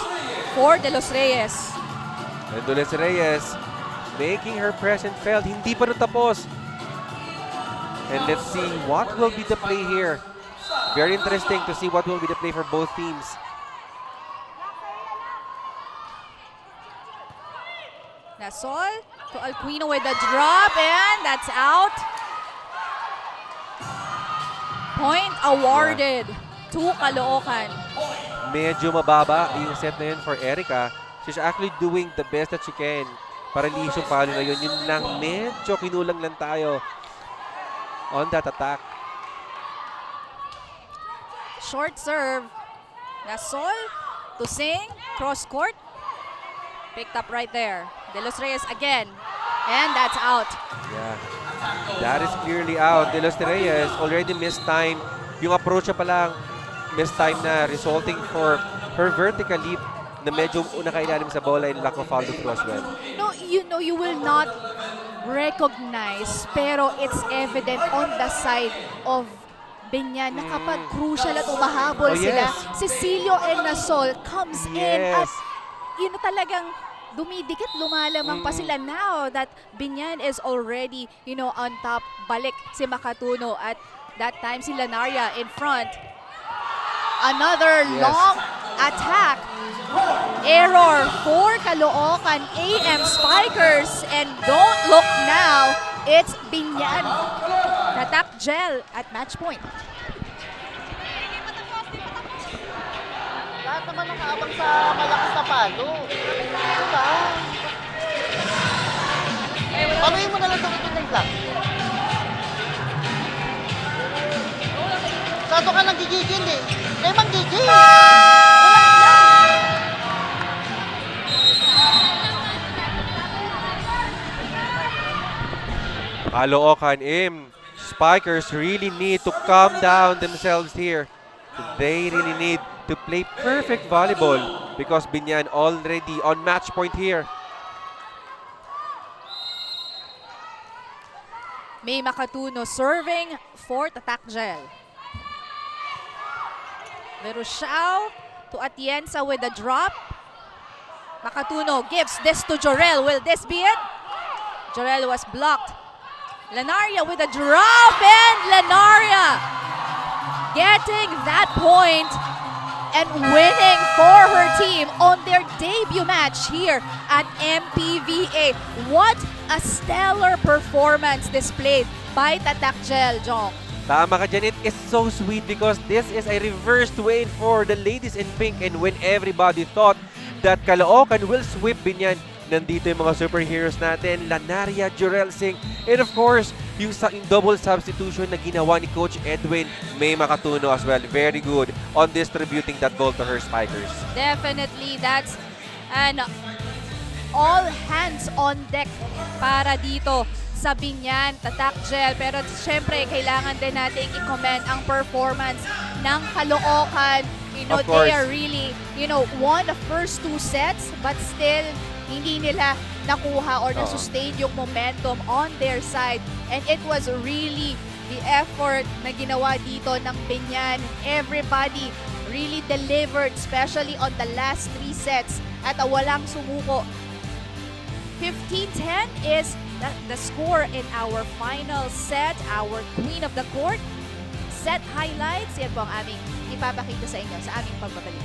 for De Los Reyes.
And De Los Reyes making her presence felt. Hindi pa natapos. And let's see what will be the play here. Very interesting to see what will be the play for both teams.
Nasol to Alquino with a drop, and that's out. Point awarded to Caloocan.
Medyo mababa yung set na yun for Erica. She's actually doing the best that she can para liis yung palo na yun. Yun lang, medyo kinulang lang tayo on that attack.
Short serve. Nasol to Singh. Cross court. Picked up right there. De Los Reyes again. And that's out.
Yeah. That is clearly out. De Los Reyes already missed time. Yung approach pa lang, missed time na, resulting for her vertical leap na medyo nakailalim sa bola and lack of follow through as well.
No, you will not recognize, pero it's evident on the side of Biñan na kapag crucial at umahabol sila, Cecilio and Nasol comes in at talagang dumidikit, lumalamang pa sila now that Biñan is already, on top. Balik si Makatuno at that time si Lanaria in front. Another long attack. Error for Caloocan AM Spikers, and don't look now, it's Biñan Tatak Gel at match point.
Lahat naman nakaabang sa malakas na palo. Diba? Paluin mo na lang sa ng block. Sado ka nang gigigil eh. May manggigil.
Caloocan AM Spikers really need to calm down themselves here. They really need to play perfect volleyball because Biñan already on match point here.
May Makatuno serving for Tatak Gel. Verushao to Atienza with a drop. Makatuno gives this to Jorel. Will this be it? Jorel was blocked. Lanaria with a drop, and Lanaria getting that point and winning for her team on their debut match here at MPVA. What a stellar performance displayed by Tatak Gel, Jong.
Tama ka dyan, it is so sweet because this is a reversed win for the ladies in pink, and when everybody thought that Caloocan will sweep Biñan, nandito yung mga superheroes natin, Lanaria, Jorel Singh, and of course, yung double substitution na ginawa ni Coach Edwin, May Makatuno as well. Very good on distributing that ball to her spikers.
Definitely, that's an all hands on deck para dito sa Biñan Tatak Gel. Pero syempre, kailangan din nating i-comment ang performance ng Caloocan. You know, they are really, won the first 2 sets, but still, hindi nila nakuha or na-sustain yung momentum on their side. And it was really the effort na ginawa dito ng Biñan. Everybody really delivered, especially on the last 3 sets at walang sumuko. 15-10 is the score in our final set, our Queen of the Court. Set highlights, yan po ang aming ipapakita sa inyo sa aming pagbabalik.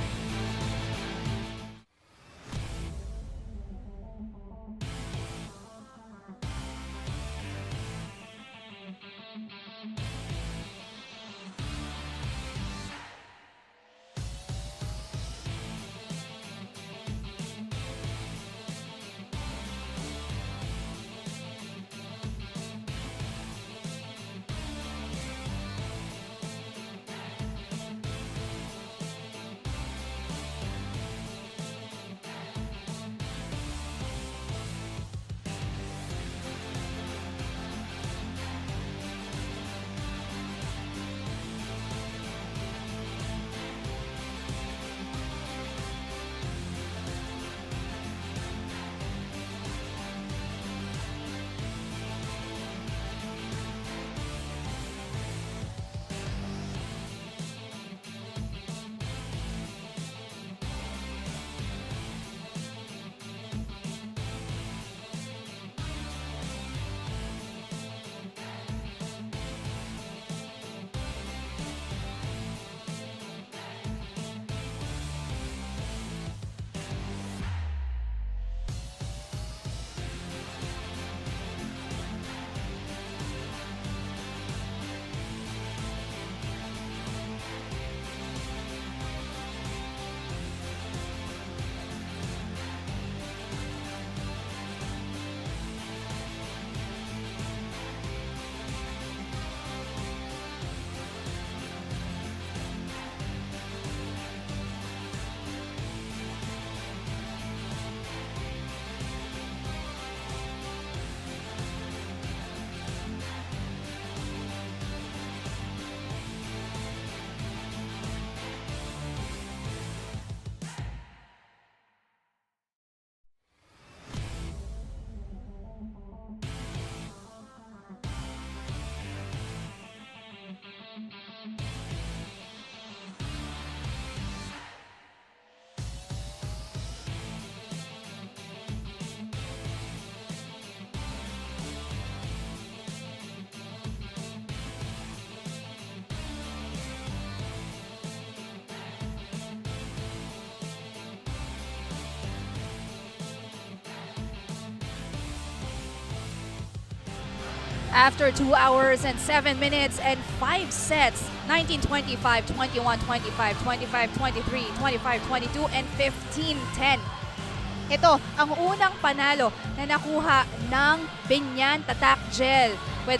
After 2 hours and 7 minutes and 5 sets, 19-25, 21-25, 25-23, 25-22, and 15-10. Ito ang unang panalo na nakuha ng Biñan Tatak Gel with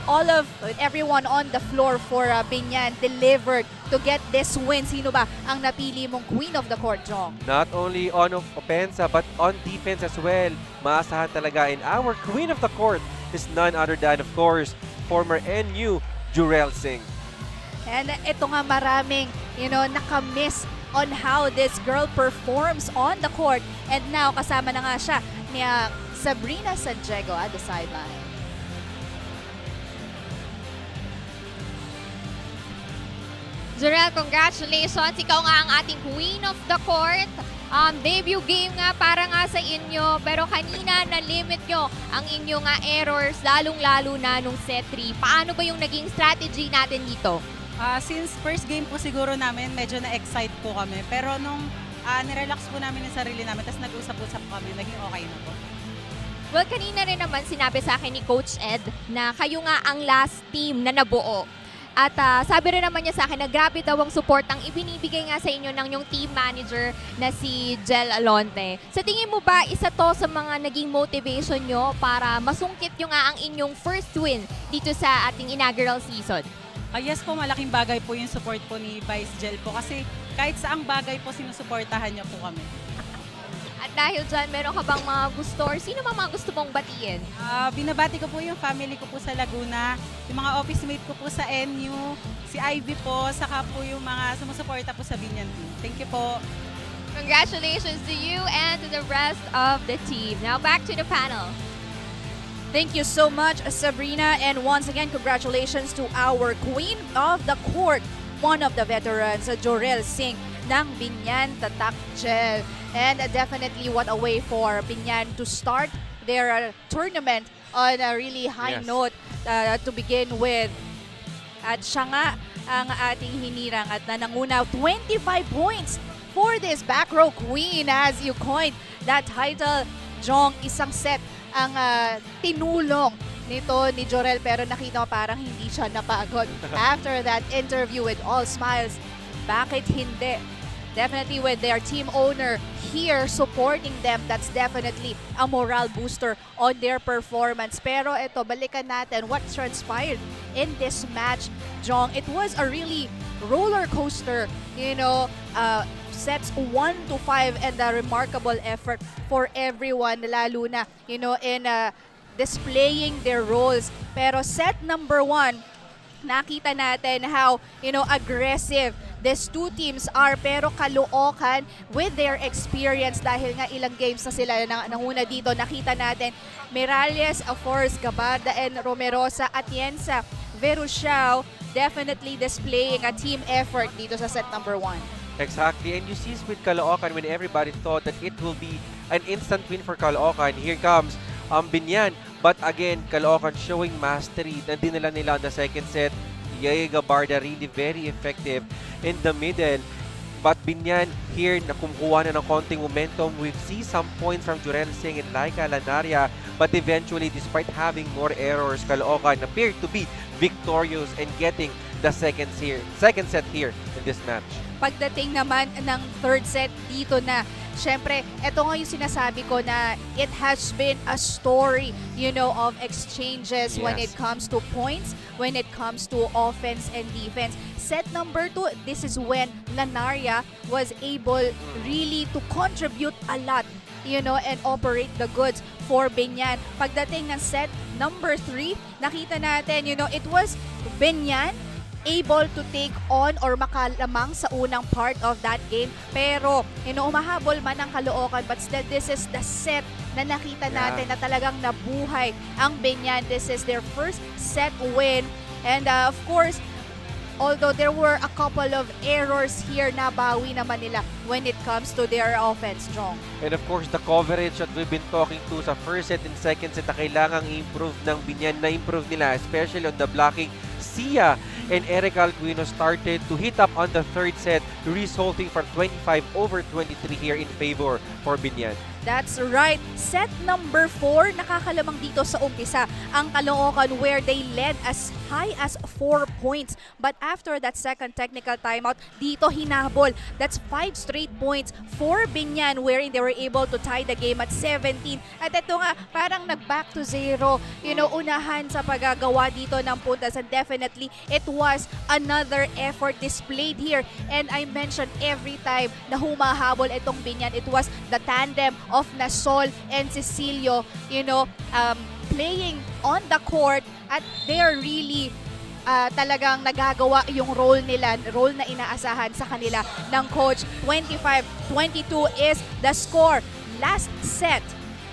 everyone on the floor for Biñan delivered to get this win. Sino ba ang napili mong Queen of the Court, Jong?
Not only on offense but on defense as well. Maasahan talaga, and our Queen of the Court is none other than, of course, former NU Jorel Singh.
And ito nga maraming, nakamiss on how this girl performs on the court. And now, kasama na nga siya ni Sabrina Santiago at the sideline.
Jorel, congratulations. Ikaw nga ang ating queen of the court. Debut game nga para nga sa inyo, pero kanina na-limit nyo ang inyong errors, lalong-lalo na nung set 3. Paano ba yung naging strategy natin dito?
Since first game po siguro namin, medyo na-excite po kami. Pero nung nirelax po namin yung sarili namin, tapos nag-usap-usap kami, naging okay na po.
Well, kanina rin naman sinabi sa akin ni Coach Ed na kayo nga ang last team na nabuo. At sabi rin naman niya sa akin na grabe daw ang support ang ibinibigay nga sa inyo ng yung team manager na si Gel Alonte. Sa tingin mo ba isa to sa mga naging motivation nyo para masungkit yung nga ang inyong first win dito sa ating inaugural season?
Yes po, malaking bagay po yung support po ni Vice Gel po kasi kahit saang bagay po sinusuportahan niya po kami.
At dahil dyan, meron ka bang mga gusto or sino mga gusto mong batiin?
Binabati ko po yung family ko po sa Laguna, yung mga office mate ko po sa NU, si Ivy po, saka po yung mga sumusuporta po sa Biñan team. Thank you po.
Congratulations to you and to the rest of the team. Now back to the panel.
Thank you so much, Sabrina. And once again, congratulations to our queen of the court, one of the veterans, Jorel Singh ng Biñan Tatak Gel. And definitely what a way for Biñan to start their tournament on a really high note to begin with. At siya nga ang ating hinirang at nananguna 25 points for this back row queen as you coined that title. Jong, isang set ang tinulong nito ni Jorel pero nakita mo parang hindi siya napagod after that interview with all smiles. Bakit hindi? Definitely with their team owner here supporting them, that's definitely a morale booster on their performance. Pero ito, balikan natin what transpired in this match, Jong. It was a really roller coaster, sets 1 to 5 and a remarkable effort for everyone, lalo na, in displaying their roles. Pero set number 1, nakita natin how, aggressive these two teams are, pero Caloocan with their experience dahil nga ilang games na sila nanguna dito. Nakita natin Miralles, Force, Gabada, and Romerosa, Atienza, Verusiao definitely displaying a team effort dito sa set number 1.
Exactly, and you see with Caloocan when everybody thought that it will be an instant win for Caloocan. Here comes Biñan, but again, Caloocan showing mastery na dinala nila on the second set. Yaya Gabarda really very effective in the middle. But Biñan here na kumukuha na ng konting momentum. We see some points from Jorel Singh and Laika Lanaria. But eventually, despite having more errors, Caloocan appeared to be victorious and getting the second set here in this match.
Pagdating naman ng third set dito na, syempre, ito nga yung sinasabi ko na it has been a story, of exchanges when it comes to points, when it comes to offense and defense. Set number 2, this is when Lanaria was able really to contribute a lot, and operate the goods for Biñan. Pagdating ng set number 3, nakita natin, it was Biñan able to take on or makalamang sa unang part of that game. Pero, umahabol man ang Caloocan, but still, this is the set na nakita natin na talagang nabuhay ang Biñan. This is their first set win. And of course, although there were a couple of errors here, nabawi naman nila when it comes to their offense, Jong.
And of course, the coverage that we've been talking to sa first set and second set na kailangang i-improve ng Biñan, na-improve nila, especially on the blocking. Sia and Eric Alquino started to hit up on the third set, resulting for 25/23 here in favor for Biñan.
That's right. Set number 4, nakakalamang dito sa umpisa ang Caloocan where they led as high as 4 points. But after that second technical timeout, dito hinabol. That's 5 straight points for Biñan wherein they were able to tie the game at 17. At ito nga, parang nag-back to 0. Unahan sa paggagawa dito ng puntas. And definitely, it was another effort displayed here. And I mentioned every time na humahabol itong Biñan, it was the tandem of Nasol and Cecilio, playing on the court at they're really talagang nagagawa yung role nila, role na inaasahan sa kanila ng coach. 25-22 is the score. Last set.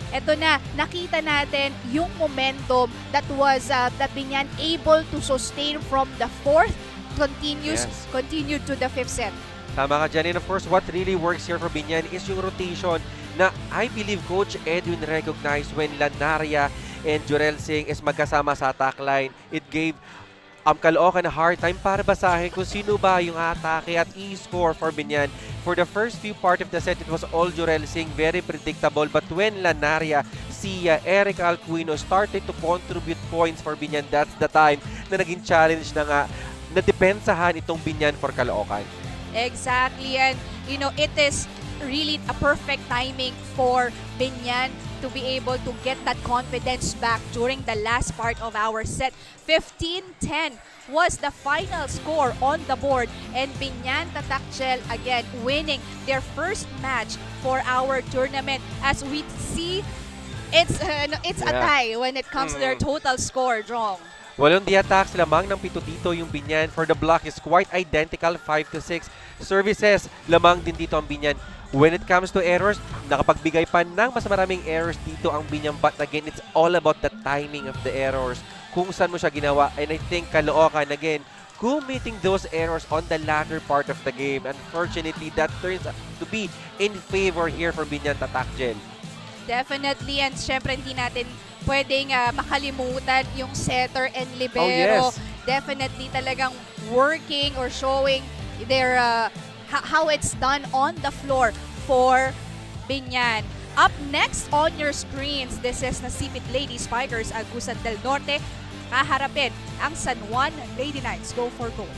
Ito na, nakita natin yung momentum that was that Biñan able to sustain from the fourth continued to the fifth set.
Tama ka dyan. And of course, what really works here for Biñan is yung rotation na I believe Coach Edwin recognized when Lanaria and Jurel Singh is magkasama sa attack line. It gave Caloocan a hard time para basahin kung sino ba yung atake at e-score for Biñan. For the first few part of the set, it was all Jurel Singh, very predictable. But when Lanaria, Sia, Eric Alcuino started to contribute points for Biñan, that's the time na naging challenge na nga na depensahan itong Biñan for Caloocan.
Exactly, and you know, it is really a perfect timing for Biñan to be able to get that confidence back during the last part of our set. 15-10 was the final score on the board, and Biñan Tatak Gel again winning their first match for our tournament. As we see, it's a tie when it comes to their total score, Jong.
Walong di-attacks lamang ng 7 dito yung Biñan. For the block is quite identical, 5-6. Services, lamang din dito ang Biñan. When it comes to errors, nakapagbigay pa ng mas maraming errors dito ang Biñan. But again, it's all about the timing of the errors. Kung saan mo siya ginawa. And I think Caloocan, again, committing those errors on the latter part of the game. Unfortunately, that turns out to be in favor here for Biñan Tatak Gel.
Definitely, and syempre hindi natin pwedeng makalimutan yung setter and libero.
Oh, yes.
Definitely talagang working or showing their how it's done on the floor for Biñan. Up next on your screens, this is Nasipit Lady Spikers Agusan del Norte. Kaharapin ang San Juan Lady Knights. Go for gold.